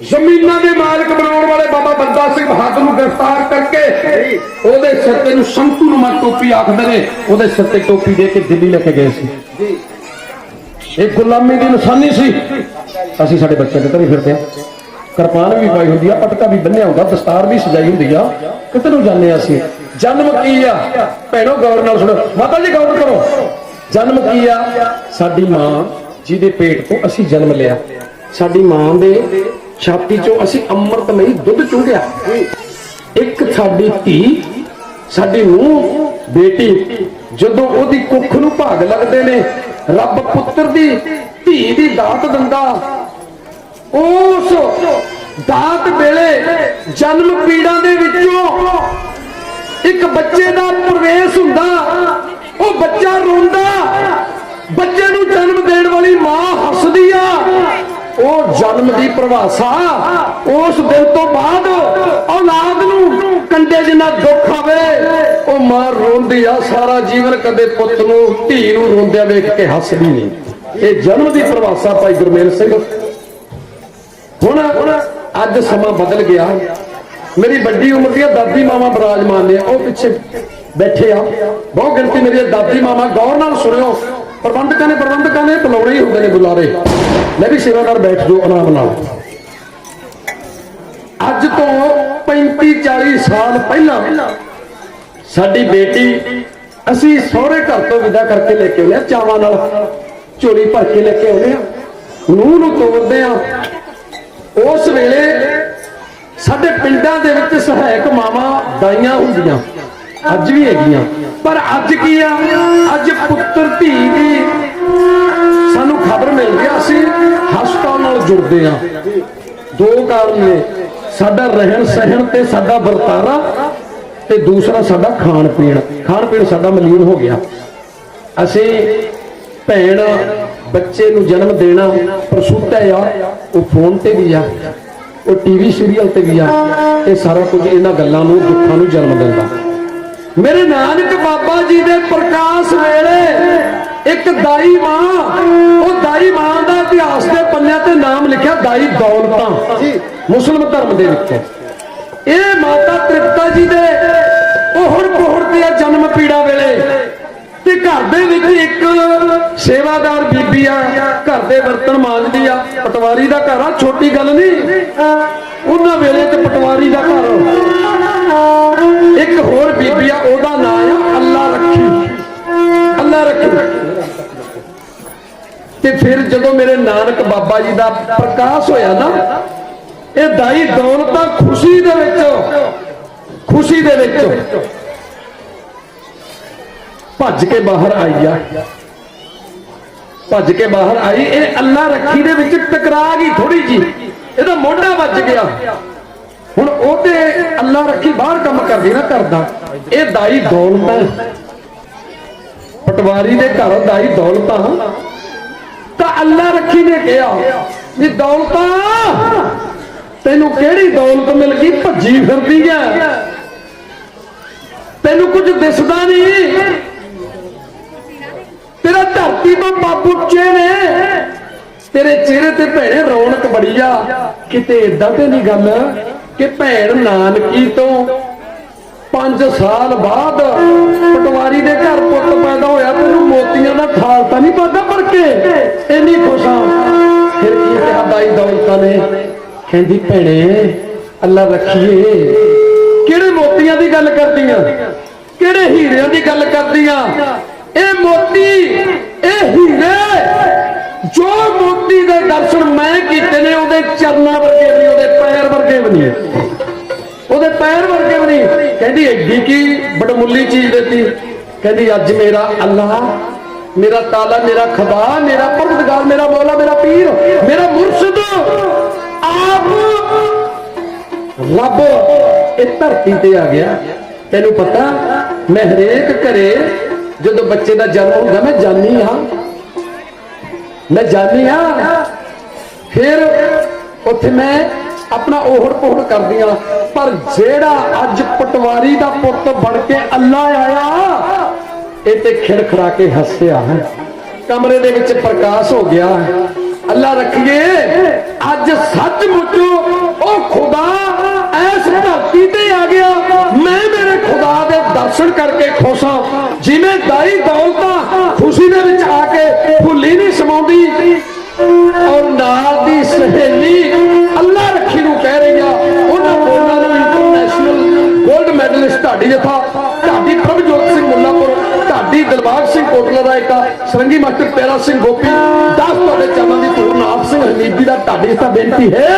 ਜ਼ਮੀਨਾਂ ਦੇ ਮਾਲਕ ਬਣਾਉਣ ਵਾਲੇ ਬਾਬਾ ਬੰਦਾ ਸਿੰਘ ਬਹਾਦਰ ਨੂੰ ਗ੍ਰਿਫਤਾਰ ਕਰਕੇ ਉਹਦੇ ਸਿਰ ਤੇ ਨੂੰ ਸੰਤੂ ਨੂੰ ਮਾ ਟੋਪੀ ਆਖਦੇ ਨੇ, ਉਹਦੇ ਸਿਰ ਤੇ ਟੋਪੀ ਦੇ ਕੇ ਦਿੱਲੀ ਲੈ ਕੇ ਗਏ ਸੀ। ਇਹ ਗੁਲਾਮੀ ਦੀ ਨਿਸ਼ਾਨੀ ਸੀ। ਅਸੀਂ ਸਾਡੇ ਬੱਚੇ ਦੇ ਘਰੇ ਫਿਰਦੇ ਆ, ਕਿਰਪਾਨ ਵੀ ਪਾਈ ਹੁੰਦੀ ਆ, ਪਟਕਾ ਵੀ ਬੰਨਿਆ ਹੁੰਦਾ, ਦਸਤਾਰ ਵੀ ਸਜਾਈ ਹੁੰਦੀ ਆ, ਕਿਤੇ ਨੂੰ ਜਾਂਦੇ ਆ ਅਸੀਂ। ਜਨਮ ਕੀ ਆ ਭੈਣੋ? ਗੌਰ ਨਾਲ ਸੁਣੋ, ਮਾਤਾ ਜੀ ਗੌਰ ਕਰੋ। ਜਨਮ ਕੀ ਆ? ਸਾਡੀ ਮਾਂ ਜਿਹਦੇ ਪੇਟ ਤੋਂ ਅਸੀਂ ਜਨਮ ਲਿਆ, ਸਾਡੀ ਮਾਂ ਦੇ ਛਾਤੀ ਚੋਂ ਅਸੀਂ ਅੰਮ੍ਰਿਤਮਈ ਦੁੱਧ ਚੁੰਘਿਆ। ਇੱਕ ਸਾਡੀ ਧੀ, ਸਾਡੀ ਨੂੰਹ ਬੇਟੀ, ਜਦੋਂ ਉਹਦੀ ਕੁੱਖ ਨੂੰ ਭਾਗ ਲੱਗਦੇ ਨੇ, ਰੱਬ ਪੁੱਤਰ ਦੀ ਧੀ ਦੀ ਦਾਤ ਦਿੰਦਾ। ਉਸ ਦਾਤ ਵੇਲੇ ਜਨਮ ਪੀੜਾਂ ਦੇ ਵਿੱਚੋਂ ਇੱਕ ਬੱਚੇ ਦਾ ਪ੍ਰਵੇਸ਼ ਹੁੰਦਾ, ਉਹ ਬੱਚਾ ਰੋਂਦਾ, ਬੱਚੇ ਨੂੰ ਜਨਮ ਦੇਣ ਵਾਲੀ ਮਾਂ ਹੱਸਦੀ ਆ। ਉਹ ਜਨਮ ਦੀ ਪ੍ਰਵਾਸਾ, ਉਸ ਦਿਨ ਤੋਂ ਬਾਅਦ ਔਲਾਦ ਨੂੰ ਕੰਡੇ ਜਿੰਨਾ ਦੁੱਖ ਆਵੇ, ਉਹ ਮਾਂ ਰੋਂਦੀ ਆ ਸਾਰਾ ਜੀਵਨ, ਕਦੇ ਪੁੱਤ ਨੂੰ ਧੀ ਨੂੰ ਰੋਂਦਿਆਂ ਵੇਖ ਕੇ ਹੱਸਦੀ ਨਹੀਂ। ਇਹ ਜਨਮ ਦੀ ਪ੍ਰਵਾਸਾ ਭਾਈ ਗੁਰਮੇਲ ਸਿੰਘ। ਹੁਣ ਅੱਜ ਸਮਾਂ ਬਦਲ ਗਿਆ, ਮੇਰੀ ਵੱਡੀ ਉਮਰ ਦੀਆਂ ਦਾਦੀ ਮਾਵਾਂ ਬਰਾਜਮਾਨ ਨੇ, ਉਹ ਪਿੱਛੇ ਬੈਠੇ ਆ, ਬਹੁਤ ਗਿਣਤੀ ਮੇਰੀਆਂ ਦਾਦੀ ਮਾਵਾਂ। ਗੌਰ ਨਾਲ ਸੁਣਿਓ, ਪ੍ਰਬੰਧਕਾਂ ਨੇ ਬੁਲਾਉਣੇ ਹੀ ਹੁੰਦੇ ਨੇ ਬੁਲਾਰੇ। ਮੈਂ ਵੀ ਸੇਵਾਦਾਰ ਬੈਠ ਜੋ ਆਰਾਮ ਨਾਲ। ਅੱਜ ਤੋਂ 35-40 ਸਾਲ ਪਹਿਲਾਂ ਸਾਡੀ ਬੇਟੀ ਅਸੀਂ ਸਹੁਰੇ ਘਰ ਤੋਂ ਵਿਦਾ ਕਰਕੇ ਲੈ ਕੇ ਆਉਂਦੇ ਆ, ਚਾਵਾਂ ਨਾਲ ਝੋਲੀ ਭਰ ਕੇ ਲੈ ਕੇ ਆਉਂਦੇ ਆ, ਨੂੰਹ ਨੂੰ ਤੋਰਦੇ ਆ। ਉਸ ਵੇਲੇ ਸਾਡੇ ਪਿੰਡਾਂ ਦੇ ਵਿੱਚ ਸਹਾਇਕ ਮਾਵਾਂ ਦਾਈਆਂ ਹੁੰਦੀਆਂ, ਅੱਜ ਵੀ ਹੈਗੀਆਂ, ਪਰ ਅੱਜ ਕੀ ਆ? ਅੱਜ ਪੁੱਤਰ ਧੀ ਦੀ ਸਾਨੂੰ ਖਬਰ ਮਿਲਦੀ ਆ, ਅਸੀਂ ਹਸਪਤਾਲ ਨਾਲ ਜੁੜਦੇ ਆ। ਦੋ ਕਾਰਨ ਨੇ, ਸਾਡਾ ਰਹਿਣ ਸਹਿਣ ਤੇ ਸਾਡਾ ਵਰਤਾਰਾ, ਤੇ ਦੂਸਰਾ ਸਾਡਾ ਖਾਣ ਪੀਣ ਸਾਡਾ ਮਲੀਨ ਹੋ ਗਿਆ। ਅਸੀਂ ਭੈਣ ਬੱਚੇ ਨੂੰ ਜਨਮ ਦੇਣਾ ਪ੍ਰਸੂਤਾ ਆ, ਉਹ ਫੋਨ ਤੇ ਵੀ ਆ, ਉਹ ਟੀਵੀ ਸੀਰੀਅਲ ਤੇ ਵੀ ਆ, ਇਹ ਸਾਰਾ ਕੁਝ ਇਹਨਾਂ ਗੱਲਾਂ ਨੂੰ, ਦੁੱਖਾਂ ਨੂੰ ਜਨਮ ਦਿੰਦਾ। ਮੇਰੇ ਨਾਨਕ ਬਾਬਾ ਜੀ ਦੇ ਪ੍ਰਕਾਸ਼ ਵੇਲੇ ਇੱਕ ਦਾਈ ਮਾਂ, ਉਹ ਦਾਈ ਮਾਂ ਦਾ ਇਤਿਹਾਸ ਦੇ ਪੰਨਿਆਂ ਤੇ ਨਾਮ ਲਿਖਿਆ ਦਾਈ ਦੌਲਤਾਂ, ਮੁਸਲਮ ਧਰਮ ਦੇ ਵਿੱਚ। ਇਹ ਮਾਤਾ ਤ੍ਰਿਪਤਾ ਜੀ ਦੇ ਉਹ ਹੁਣ ਪਹੁੰਚਦੇ ਆ ਜਨਮ ਪੀੜਾ ਵੇਲੇ, ਤੇ ਘਰ ਦੇ ਵਿੱਚ ਇੱਕ ਸੇਵਾਦਾਰ ਬੀਬੀ ਆ, ਘਰ ਦੇ ਬਰਤਨ ਮਾਂਜਦੀ ਆ। ਪਟਵਾਰੀ ਦਾ ਘਰ ਆ, ਛੋਟੀ ਗੱਲ ਨਹੀਂ, ਉਹਨਾਂ ਵੇਲੇ ਤੇ ਪਟਵਾਰੀ ਦਾ ਘਰ। ਇੱਕ ਹੋਰ ਬੀਬੀ ਆ, ਉਹਦਾ ਨਾਮ ਆ ਅੱਲਾ ਰੱਖੀ। ਤੇ ਫਿਰ ਜਦੋਂ ਮੇਰੇ ਨਾਨਕ ਬਾਬਾ ਜੀ ਦਾ ਪ੍ਰਕਾਸ਼ ਹੋਇਆ ਨਾ, ਇਹ ਦਾਈ ਦੌਲਤਾਂ ਖੁਸ਼ੀ ਦੇ ਵਿੱਚ ਭੱਜ ਕੇ ਬਾਹਰ ਆਈ। ਇਹ ਅੱਲਾ ਰੱਖੀ ਦੇ ਵਿੱਚ ਟਕਰਾ ਗਈ ਥੋੜੀ ਜੀ, ਇਹਦਾ ਮੋਢਾ ਵੱਜ ਗਿਆ। ਹੁਣ ਉਹ ਤੇ ਅੱਲਾ ਰੱਖੀ ਬਾਹਰ ਕੰਮ ਕਰਦੀ ਨਾ ਕਰਦਾ, ਇਹ ਦਾਈ ਦੌਲਤਾਂ, ਪਟਵਾਰੀ ਦੇ ਘਰ ਦਾਈ ਦੌਲਤਾਂ। ਤਾਂ ਅੱਲਾ ਰੱਖੀ ਨੇ ਕਿਹਾ ਵੀ ਦੌਲਤਾਂ, ਤੈਨੂੰ ਕਿਹੜੀ ਦੌਲਤ ਮਿਲ ਗਈ, ਭੱਜੀ ਫਿਰਦੀ ਐ, ਤੈਨੂੰ ਕੁਝ ਦਿਸਦਾ ਨਹੀਂ, ਤੇਰਾ ਧਰਤੀ ਤੋਂ ਬਾਬੂ ਉੱਚੇ ਨੇ, ਤੇਰੇ ਚਿਹਰੇ ਤੇ ਭੈਣੇ ਰੌਣਕ ਬੜੀ ਆ। ਕਿਤੇ ਏਦਾਂ ਤੇ ਨਹੀਂ ਗੱਲ ਕਿ ਭੈਣ ਨਾਨਕੀ ਤੋਂ 5 साल बाद पटवारी दे घर पुत पैदा होया, तेन मोतियां का थाल तो नहीं पाता भर के, इन्नी खुश हाँ। फिर की कहा दाई दौलता ने, कहती भैने अल्लाह रखिए, किहड़े मोतियां की गल करदियां, किहड़े हीरियां की गल करदियां, ए मोती ए हीरे जो मोती दे दर्शन मैं कीते ने, ओदे चरना वर्गे भी, ओदे पैर वर्गे भी नहीं, ओदे पैर वर्गे भी नहीं। कहती एडी की बड़मुल्ली चीज देती, कहती अज मेरा अल्लाह, मेरा ताला, मेरा खुदा, मेरा परवरदिगार, मेरा मौला, मेरा पीर, मेरा मुर्शिद आप रब इस धरती ते आ गया। तेनू पता मैं हरेक घरे जो बच्चे का जन्म होगा मैं जानी हाँ, मैं जानी हाँ, फिर उथे मैं अपना ओहड़ पोहड़ कर दिया। पर जेड़ा अज पटवारी का पुत बन के अल्लाह आया, ये ते खिड़खड़ा के हसिया है, कमरे दे विच प्रकाश हो गया। अल्लाह रखिए अज सचमुच ओ खुदा ऐस धरती ते आ गया। मैं मेरे खुदा दे दर्शन करके खुश हाँ, जिवें दाई दौलत खुशी दे विच आके भुली नहीं समाउंदी, और नाल दी सहेली अल्लाह रखी नूं कह रही है, उन्हां बोलना नूं इंटरनेशनल गोल्ड मैडलिस्ट ढाडी जथा, ढाडी प्रभजोत सिंह मुल्लापुर, ढाडी दिलबाग सिंह कोटला दा एका, सरंगी मास्टर प्यारा सिंह गोपी, 10 तुहाडे चरणों दी धूड़, नाथ सिंह हनीफी दा ढाडी दा बेनती है।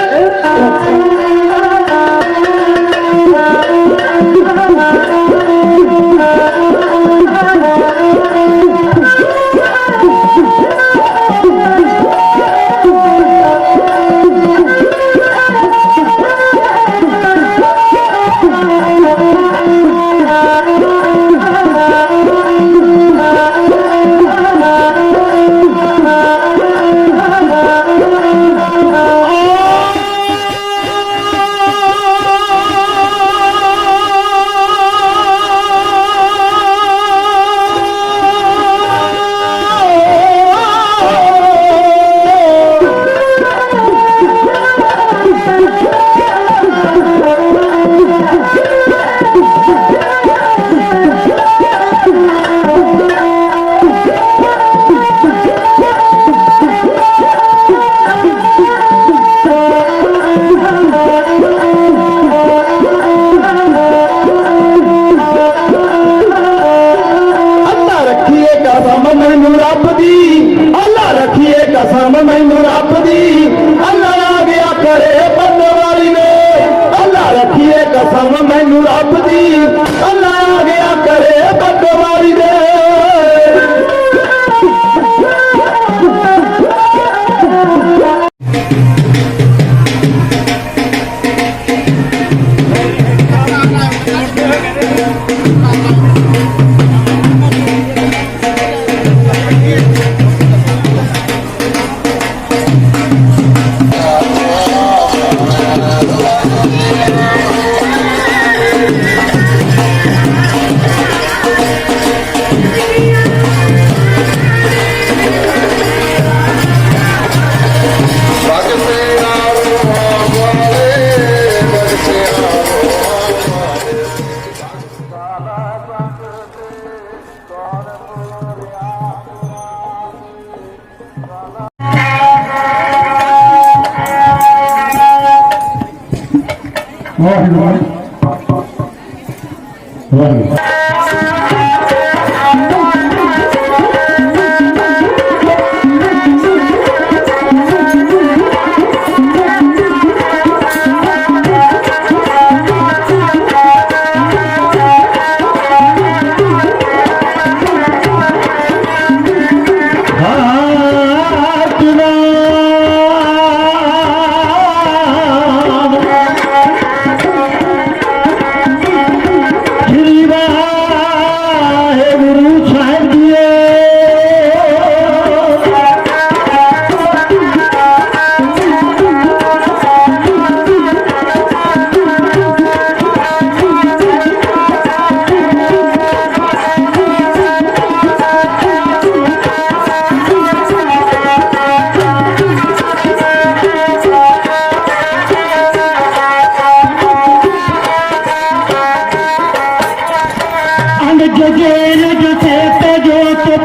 श्री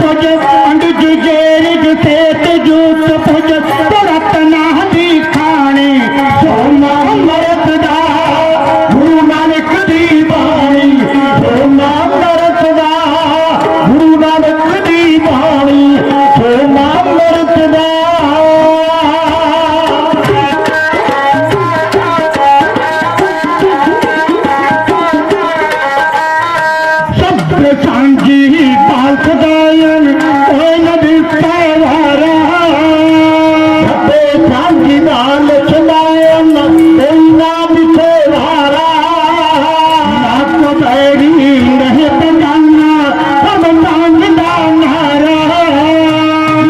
पुज अंडज जेरज सेत जूत पुज रतना दी खानी सोना मरतदा गुरु नानक दी बाणी सोना मरतदा गुरु नानक दी बाणी सोना मरतदा सांझी पालख दायन नदी पावारा सांझी दाल चलायन ना बिछेवारा नाक बैरी नहीं बगाना सब सांझ दानारा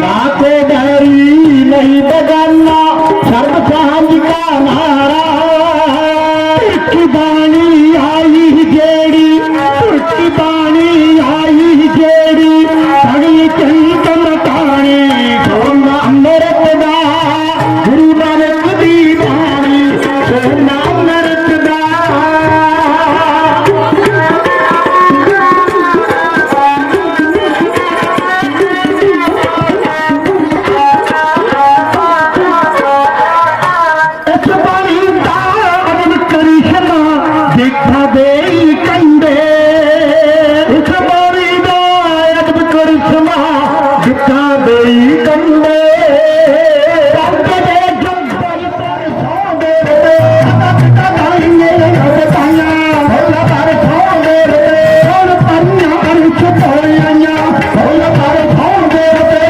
नाक बैरी नहीं बगाना सर्व सांझ का नारा की बाणी आई जेड़ी की बाणी आई जेड़ी अगली चंद मतानी सोना मरतदा गुरु नानक दी बाणी सोना मरतदा इस बाणी दा अमन करिश्मा देखा दे कंडे इस बाणी दा अदब करिश्मा देखा दे कंडे रब दे जंगल पर सौंदे रे अदब दाइने बताया भोला पर सौंदे रे और पन्ना अर्श पोयाया भोला पर सौंदे रे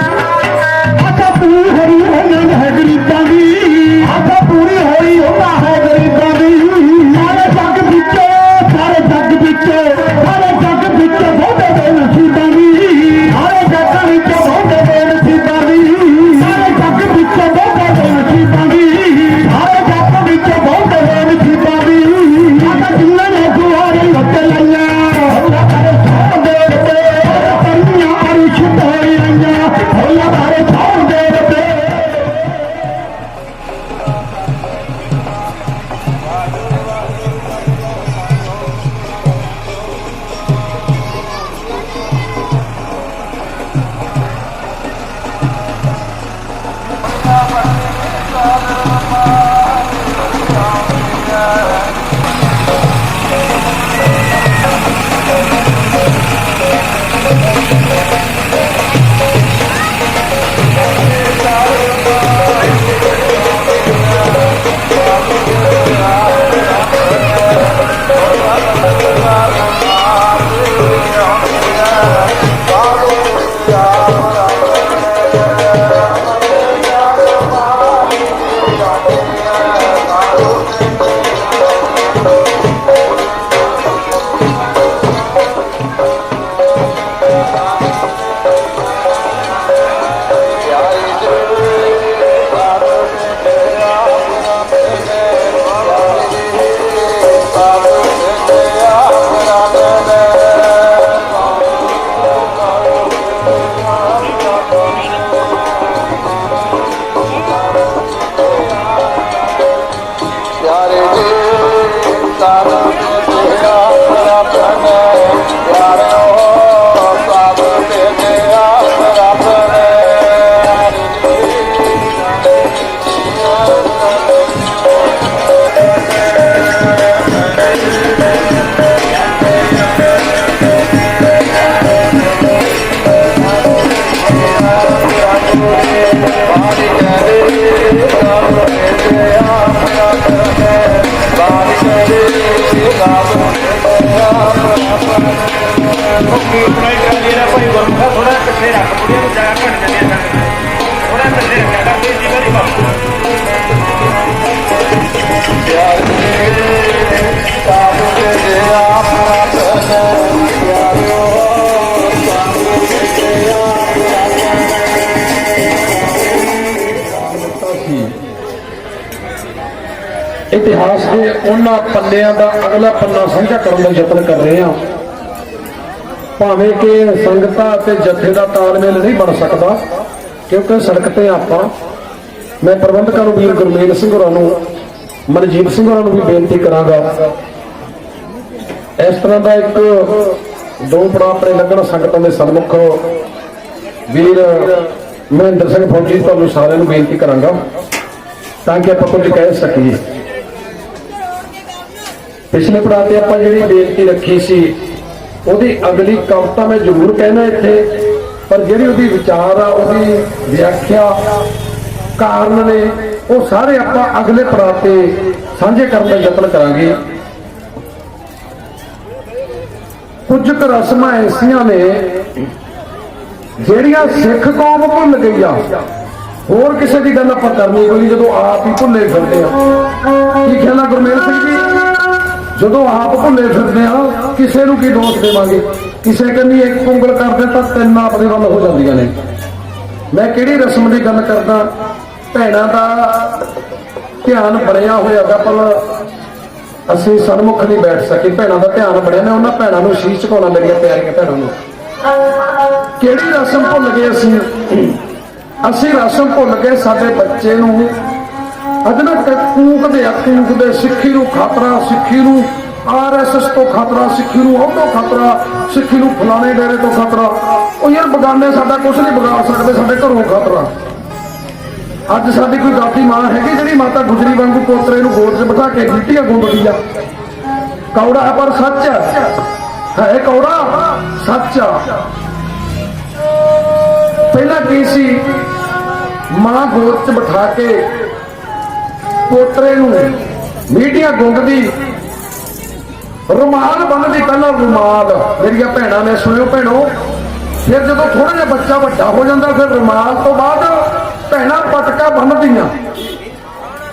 आशा पूरी होई होना है गरीबां दी आशा पूरी होई होना है गरीबां दी सारे जग विच बहुते बेनसीबां दी सारे जग विच बहुते बेनसीबां दी सारे जग विच बहुते बेनसीबां दी सारे जग विच बहुते बेनसीबां दी आशा जिन्ना ने दुआरे उत्ते लाइया भोला करे सौंदे रे पन्ना अर्श पोयाया भोला करे सौंदे रे इतिहास के उन्होंने पन्निया का अगला पन्ना साझा करने का यत्न कर रहे हैं। ਭਾਵੇਂ ਕਿ ਸੰਗਤਾਂ ਅਤੇ ਜਥੇ ਦਾ ਤਾਲਮੇਲ ਨਹੀਂ ਬਣ ਸਕਦਾ, ਕਿਉਂਕਿ ਸੜਕ ਤੇ ਆਪਾਂ ਮੈਂ ਪ੍ਰਬੰਧਕਾਂ ਨੂੰ ਵੀਰ ਗੁਰਮੇਲ ਸਿੰਘ ਹੋਰਾਂ ਨੂੰ, ਮਨਜੀਤ ਸਿੰਘ ਹੋਰਾਂ ਨੂੰ ਵੀ ਬੇਨਤੀ ਕਰਾਂਗਾ, ਇਸ ਤਰ੍ਹਾਂ ਦਾ ਇੱਕ ਦੋ ਪੜਾਅ ਆਪਣੇ ਲੱਗਣ ਸੰਗਤਾਂ ਦੇ ਸਨਮੁਖ ਵੀਰ ਮਹਿੰਦਰ ਸਿੰਘ ਫੌਜੀ ਤੁਹਾਨੂੰ ਸਾਰਿਆਂ ਨੂੰ ਬੇਨਤੀ ਕਰਾਂਗਾ ਤਾਂ ਕਿ ਆਪਾਂ ਕੁਝ ਕਹਿ ਸਕੀਏ। ਪਿਛਲੇ ਪੜਾਅ ਤੇ ਆਪਾਂ ਜਿਹੜੀ ਬੇਨਤੀ ਰੱਖੀ ਸੀ ਉਹਦੀ ਅਗਲੀ ਕਵਿਤਾ ਮੈਂ ਜ਼ਰੂਰ ਕਹਿਣਾ ਇੱਥੇ, ਪਰ ਜਿਹੜੀ ਉਹਦੀ ਵਿਚਾਰ ਆ, ਉਹਦੀ ਵਿਆਖਿਆ, ਕਾਰਨ ਨੇ, ਉਹ ਸਾਰੇ ਆਪਾਂ ਅਗਲੇ ਪੜਾਅ ਤੇ ਸਾਂਝੇ ਕਰਨ ਦਾ ਯਤਨ ਕਰਾਂਗੇ। ਕੁਝ ਕੁ ਰਸਮਾਂ ਐਸੀਆਂ ਨੇ ਜਿਹੜੀਆਂ ਸਿੱਖ ਕੌਮ ਭੁੱਲ ਗਈ ਆ, ਹੋਰ ਕਿਸੇ ਦੀ ਗੱਲ ਆਪਾਂ ਕਰਨੀ ਕੋਈ, ਜਦੋਂ ਆਪ ਹੀ ਭੁੱਲੇ ਫਿਰਦੇ ਆ। ਕੀ ਖਿਆਲ ਆ ਗੁਰਮੇਲ ਸਿੰਘ ਜੀ? ਜਦੋਂ ਆਪ ਭੁੱਲੇ ਫਿਰਦੇ ਆ ਕਿਸੇ ਨੂੰ ਕੀ ਦੋਸ਼ ਦੇਵਾਂਗੇ? ਕਿਸੇ ਕੰਨੀ ਇੱਕ ਉਂਗਲ ਕਰਦੇ ਤਾਂ ਤਿੰਨ ਆਪਣੇ ਵੱਲ ਹੋ ਜਾਂਦੀਆਂ ਨੇ। ਮੈਂ ਕਿਹੜੀ ਰਸਮ ਦੀ ਗੱਲ ਕਰਦਾ? ਭੈਣਾਂ ਦਾ ਧਿਆਨ ਬਣਿਆ ਹੋਇਆ ਗਾ, ਪਰ ਅਸੀਂ ਸਨਮੁਖ ਨਹੀਂ ਬੈਠ ਸਕੇ। ਭੈਣਾਂ ਦਾ ਧਿਆਨ ਬਣਿਆ ਨੇ, ਉਹਨਾਂ ਭੈਣਾਂ ਨੂੰ ਸ਼ੀਸ਼ ਝੁਕਾਉਣਾ ਮੇਰੀਆਂ ਪਿਆਰੀਆਂ ਭੈਣਾਂ ਨੂੰ। ਕਿਹੜੀ ਰਸਮ ਭੁੱਲ ਗਏ ਅਸੀਂ? ਅਸੀਂ ਰਸਮ ਭੁੱਲ ਗਏ ਸਾਡੇ ਬੱਚੇ ਨੂੰ ਅੱਜ ਨਾ ਕੂਕਦੇ ਆ, ਕੂਕਦੇ ਸਿੱਖੀ ਨੂੰ ਖਤਰਾ, ਸਿੱਖੀ ਨੂੰ RSS ਤੋਂ ਖਤਰਾ, ਸਿੱਖੀ ਨੂੰ ਉਹ ਤੋਂ ਖਤਰਾ, ਸਿੱਖੀ ਨੂੰ ਫਲਾਣੇ ਡੇਰੇ ਤੋਂ ਖਤਰਾ। ਉਹ ਯਾਰ ਬਗਾਨੇ ਸਾਡਾ ਕੁਝ ਨਹੀਂ ਵਿਗਾੜ ਸਕਦੇ, ਸਾਡੇ ਘਰੋਂ ਖਤਰਾ। ਅੱਜ ਸਾਡੀ ਕੋਈ ਦਾਦੀ ਮਾਂ ਹੈਗੀ ਜਿਹੜੀ ਮਾਤਾ ਗੁਜਰੀ ਵਾਂਗੂ ਪੋਤਰੇ ਨੂੰ ਗੋਦ 'ਚ ਬਿਠਾ ਕੇ ਗੀਟੀਆਂ ਗੁੰਦਦੀ ਆ? ਕੌੜਾ ਹੈ ਪਰ ਸੱਚ ਹੈ, ਕੌੜਾ ਸੱਚ ਆ। ਪਹਿਲਾਂ ਕੀ ਸੀ? ਮਾਂ ਗੋਦ 'ਚ ਬਿਠਾ ਕੇ ਪੋਤਰੇ ਨੂੰ ਮੀਟੀਆਂ ਗੁੰਦਦੀ, ਰੁਮਾਲ ਬੰਨ੍ਹਦੀ, ਪਹਿਲਾਂ ਰੁਮਾਲ। ਮੇਰੀਆਂ ਭੈਣਾਂ ਨੇ ਸੁਣਿਓ ਭੈਣੋ, ਫਿਰ ਜਦੋਂ ਥੋੜਾ ਜਿਹਾ ਬੱਚਾ ਵੱਡਾ ਹੋ ਜਾਂਦਾ ਫਿਰ ਰੁਮਾਲ ਤੋਂ ਬਾਅਦ ਭੈਣਾਂ ਪਟਕਾ ਬੰਨ੍ਹਦੀਆਂ।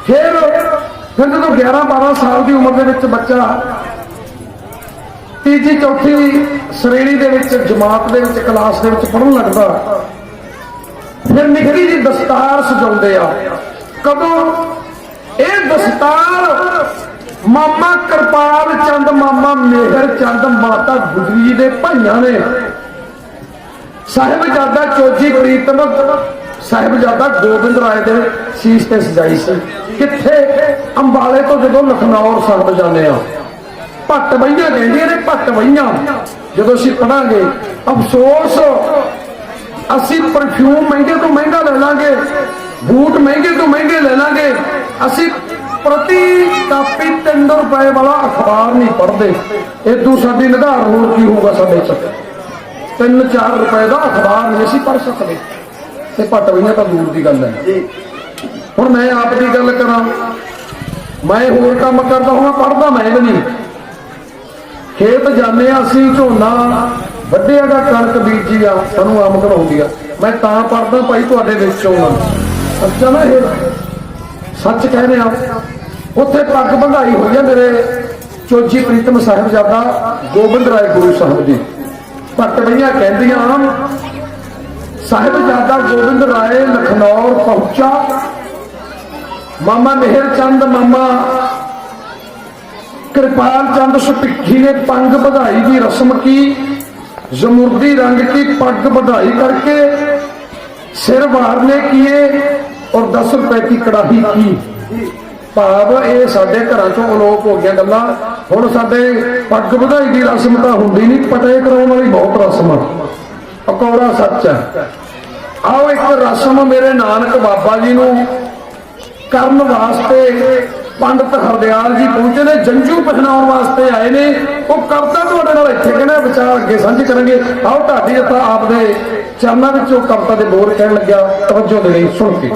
ਫਿਰ ਜਦੋਂ 11-12 ਸਾਲ ਦੀ ਉਮਰ ਦੇ ਵਿੱਚ ਬੱਚਾ ਤੀਜੀ ਚੌਥੀ ਸ਼੍ਰੇਣੀ ਦੇ ਵਿੱਚ, ਜਮਾਤ ਦੇ ਵਿੱਚ, ਕਲਾਸ ਦੇ ਵਿੱਚ ਪੜ੍ਹਨ ਲੱਗਦਾ, ਫਿਰ ਨਿੱਘੀ ਜੀ ਦਸਤਾਰ ਸਜਾਉਂਦੇ ਆ। ਕਦੋਂ? ਇਹ ਦਸਤਾਰ ਮਾਮਾ ਕਿਰਪਾਲ ਚੰਦ, ਮਾਮਾ ਮੇਹਰ ਚੰਦ, ਮਾਤਾ ਗੁਜਰੀ ਦੇ ਭਾਈਆਂ ਨੇ ਸਾਹਿਬਜ਼ਾਦਾ ਚੋਜੀ ਪ੍ਰੀਤਮ, ਸਾਹਿਬਜ਼ਾਦਾ ਗੋਬਿੰਦ ਰਾਏ ਦੇ ਸੀਸ ਤੇ ਸਜਾਈ ਸੀ। ਕਿੱਥੇ? ਅੰਬਾਲੇ ਤੋਂ ਜਦੋਂ ਲਖਨੌਰ ਸੰਗਤ ਜਾਂਦੇ ਆ, ਭੱਟ ਵਈਆਂ ਕਹਿੰਦੀਆਂ ਨੇ, ਭੱਟ ਵਈਆਂ। ਜਦੋਂ ਅਸੀਂ ਪੜਾਂਗੇ, ਅਫਸੋਸ ਅਸੀਂ ਪਰਫਿਊਮ ਮਹਿੰਗੇ ਤੋਂ ਮਹਿੰਗਾ ਲੈ ਲਾਂਗੇ, ਬੂਟ ਮਹਿੰਗੇ ਤੋਂ ਮਹਿੰਗੇ ਲੈ ਲਾਂਗੇ, ਅਸੀਂ ਪ੍ਰਤੀ ਕਾਪੀ 3 ਰੁਪਏ ਵਾਲਾ ਅਖਬਾਰ ਨਹੀਂ ਪੜ੍ਹਦੇ। ਇਦੋਂ ਸਾਡੀ ਨਿਧਾਰ ਹੋਰ ਕੀ ਹੋਊਗਾ? ਸਾਡੇ ਚ 3-4 ਰੁਪਏ ਦਾ ਅਖਬਾਰ ਨਹੀਂ ਅਸੀਂ ਪੜ੍ਹ ਸਕਦੇ, ਤੇ ਭੱਟ ਵਈਆਂ ਤਾਂ ਦੂਰ ਦੀ ਗੱਲ ਹੈ। ਹੁਣ ਮੈਂ ਆਪ ਦੀ ਗੱਲ ਕਰਾਂ, ਮੈਂ ਹੋਰ ਕੰਮ ਕਰਦਾ ਹਾਂ, ਪੜ੍ਹਦਾ ਮੈਂ ਵੀ ਨਹੀਂ। ਖੇਤ ਜਾਂਦੇ ਆ ਅਸੀਂ, ਝੋਨਾ ਵੱਢਿਆ ਗਾ, ਕਣਕ ਬੀਜੀ ਆ, ਸਾਨੂੰ ਆਮਦਨ ਆਉਂਦੀ ਆ, ਮੈਂ ਤਾਂ ਪੜ੍ਹਦਾ ਭਾਈ ਤੁਹਾਡੇ ਵਿੱਚ ਆਉਣਾ। ਅੱਛਾ ਨਾ, ਇਹ ਸੱਚ ਕਹਿੰਦੇ ਆ। ਉੱਥੇ ਪੱਗ ਬੰਧਾਈ ਹੋਈ ਆ ਮੇਰੇ ਚੋਜੀ ਪ੍ਰੀਤਮ ਸਾਹਿਬਜ਼ਾਦਾ ਗੋਬਿੰਦ ਰਾਏ ਗੁਰੂ ਸਾਹਿਬ ਜੀ। ਭੱਟ ਵਈਆਂ ਕਹਿੰਦੀਆਂ ਸਾਹਿਬਜ਼ਾਦਾ ਗੋਬਿੰਦ ਰਾਏ ਲਖਨੌਰ ਪਹੁੰਚਾ, ਮਾਮਾ ਮੇਹਰ ਚੰਦ, ਮਾਮਾ कृपाल चंद सुपिक्खी ने पंग बधाई की रस्म की, जमुर्दी रंग की पग बधाई करके सिर वारने किए और 10 रुपए की कड़ाही की। भाव ये साडे घरां चों अलोप हो गया गल्लां। हुण साडे पग बधाई की रस्म तां हुंदी नहीं, पटे कराउण वाली बहुत रस्म, पकौड़ा सच है। आओ एक रस्म मेरे नानक बाबा जी नूं करन वास्ते पंडित हरदयाल जी पहुंचे ने, जंजू पहनाउण वास्ते आए ने। वो कविता तुहाडे नाल इत्थे कहने विचार अगे साझे करेंगे। आओ ढाडी अता आपदे चरनां विच वो कविता दे बोल कहण लग्या, तवज्जो दे लई सुण के।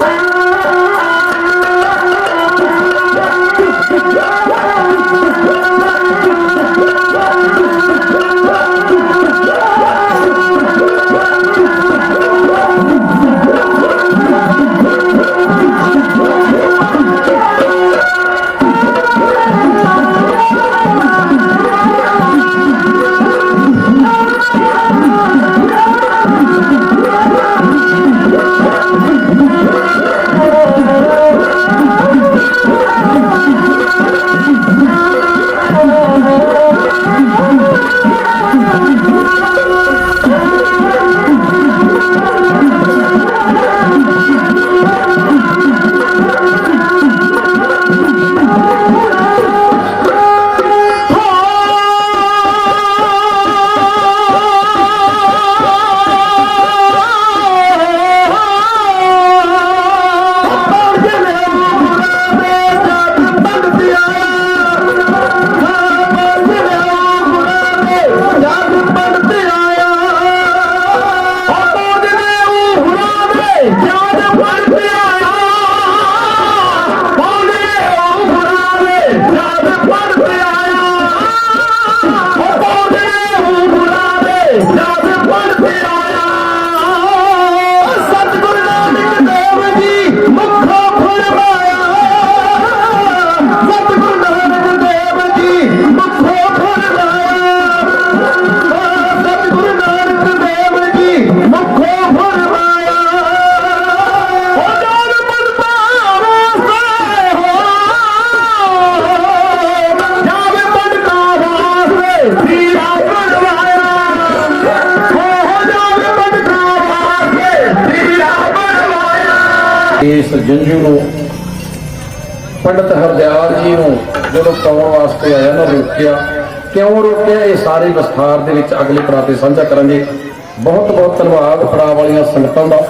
ਇਸ ਜੰਜੂ ਨੂੰ ਪੰਡਤ ਹਰਦਿਆਲ ਜੀ ਨੂੰ ਜਦੋਂ ਪਾਉਣ ਵਾਸਤੇ ਆਇਆ ਨਾ ਰੋਕਿਆ, ਕਿਉਂ ਰੋਕਿਆ, ਇਹ ਸਾਰੇ ਵਿਸਥਾਰ ਦੇ ਵਿੱਚ ਅਗਲੇ ਪੜਾਅ ਤੇ ਸਾਂਝਾ ਕਰਾਂਗੇ। ਬਹੁਤ ਬਹੁਤ ਧੰਨਵਾਦ ਪੜਾਅ ਵਾਲੀਆਂ ਸੰਗਤਾਂ ਦਾ।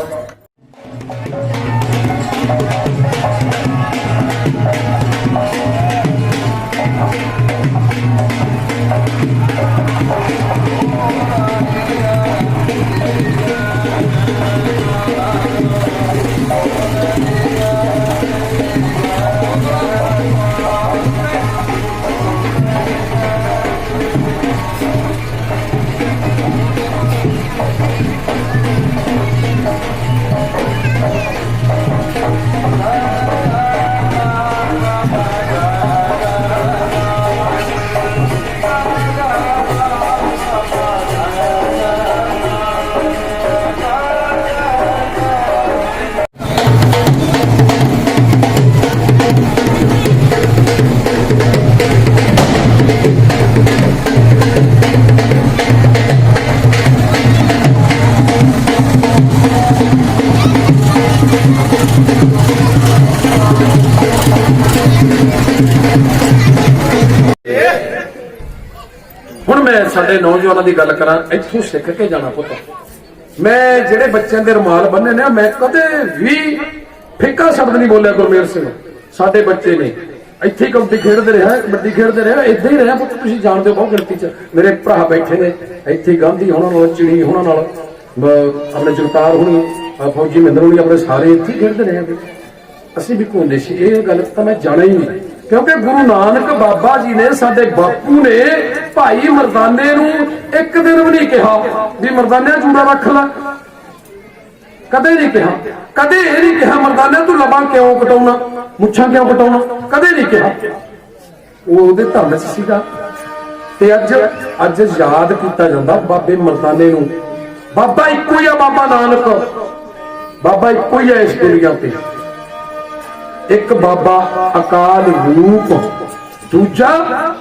ਹੁਣ ਮੈਂ ਸਾਡੇ ਨੌਜਵਾਨਾਂ ਦੀ ਗੱਲ ਕਰਾਂ, ਇੱਥੋਂ ਸਿੱਖ ਕੇ ਜਾਣਾ ਪੁੱਤ। ਮੈਂ ਜਿਹੜੇ ਬੱਚਿਆਂ ਦੇ ਰੁਮਾਲ ਬੰਨੇ ਨੇ, ਮੈਂ ਕਦੇ ਵੀ ਫਿੱਕਾ ਸ਼ਬਦ ਨਹੀਂ ਬੋਲਿਆ। ਗੁਰਮੇਲ ਸਿੰਘ ਸਾਡੇ ਬੱਚੇ ਨੇ, ਇੱਥੇ ਕਬੱਡੀ ਖੇਡਦੇ ਰਿਹਾ, ਕਬੱਡੀ ਖੇਡਦੇ ਰਿਹਾ, ਏਦਾਂ ਹੀ ਰਿਹਾ ਪੁੱਤ। ਤੁਸੀਂ ਜਾਣਦੇ ਹੋ ਬਹੁਤ ਗਿਣਤੀ ਚ ਮੇਰੇ ਭਰਾ ਬੈਠੇ ਨੇ ਇੱਥੇ, ਗਾਂਧੀ ਹੋਣਾ ਨਾਲ, ਚਿੜੀ ਹੋਣਾ ਨਾਲ, ਆਪਣੇ ਜਗਤਾਰ ਹੋਣੀ, ਫੌਜੀ ਮਹਿੰਦਰ ਹੋਣੀ, ਆਪਣੇ ਸਾਰੇ ਇੱਥੇ ਖੇਡਦੇ ਰਹੇ। ਅਸੀਂ ਵੀ ਘੁੰਮਦੇ ਸੀ। ਇਹ ਗੱਲ ਤਾਂ ਮੈਂ ਜਾਣਾ ਹੀ ਨਹੀਂ, ਕਿਉਂਕਿ ਗੁਰੂ ਨਾਨਕ ਬਾਬਾ ਜੀ ਨੇ, ਸਾਡੇ ਬਾਪੂ ਨੇ ਭਾਈ ਮਰਦਾਨੇ ਨੂੰ ਇੱਕ ਦਿਨ ਵੀ ਨਹੀਂ ਕਿਹਾ ਵੀ ਮਰਦਾਨਿਆਂ ਜੂੜਾ ਰੱਖ ਲੈ। ਕਦੇ ਨਹੀਂ ਕਿਹਾ, ਕਦੇ ਇਹ ਨਹੀਂ ਕਿਹਾ ਮਰਦਾਨਿਆਂ ਤੂੰ ਲਬਾਂ ਕਿਉਂ ਕਟਾਉਣਾ, ਮੁੱਛਾਂ ਕਿਉਂ ਕਟਾਉਣਾ, ਕਦੇ ਨਹੀਂ ਕਿਹਾ। ਉਹ ਉਹਦੇ ਧਰਮ 'ਚ ਸੀਗਾ। ਤੇ ਅੱਜ ਯਾਦ ਕੀਤਾ ਜਾਂਦਾ ਬਾਬੇ ਮਰਦਾਨੇ ਨੂੰ। ਬਾਬਾ ਇੱਕੋ ਹੀ ਆ, ਬਾਬਾ ਨਾਨਕ, ਬਾਬਾ ਇੱਕੋ ਹੀ ਆ ਇਸ ਦੁਨੀਆ ਤੇ। ਇੱਕ ਬਾਬਾ ਅਕਾਲ ਰੂਪ, ਦੂਜਾ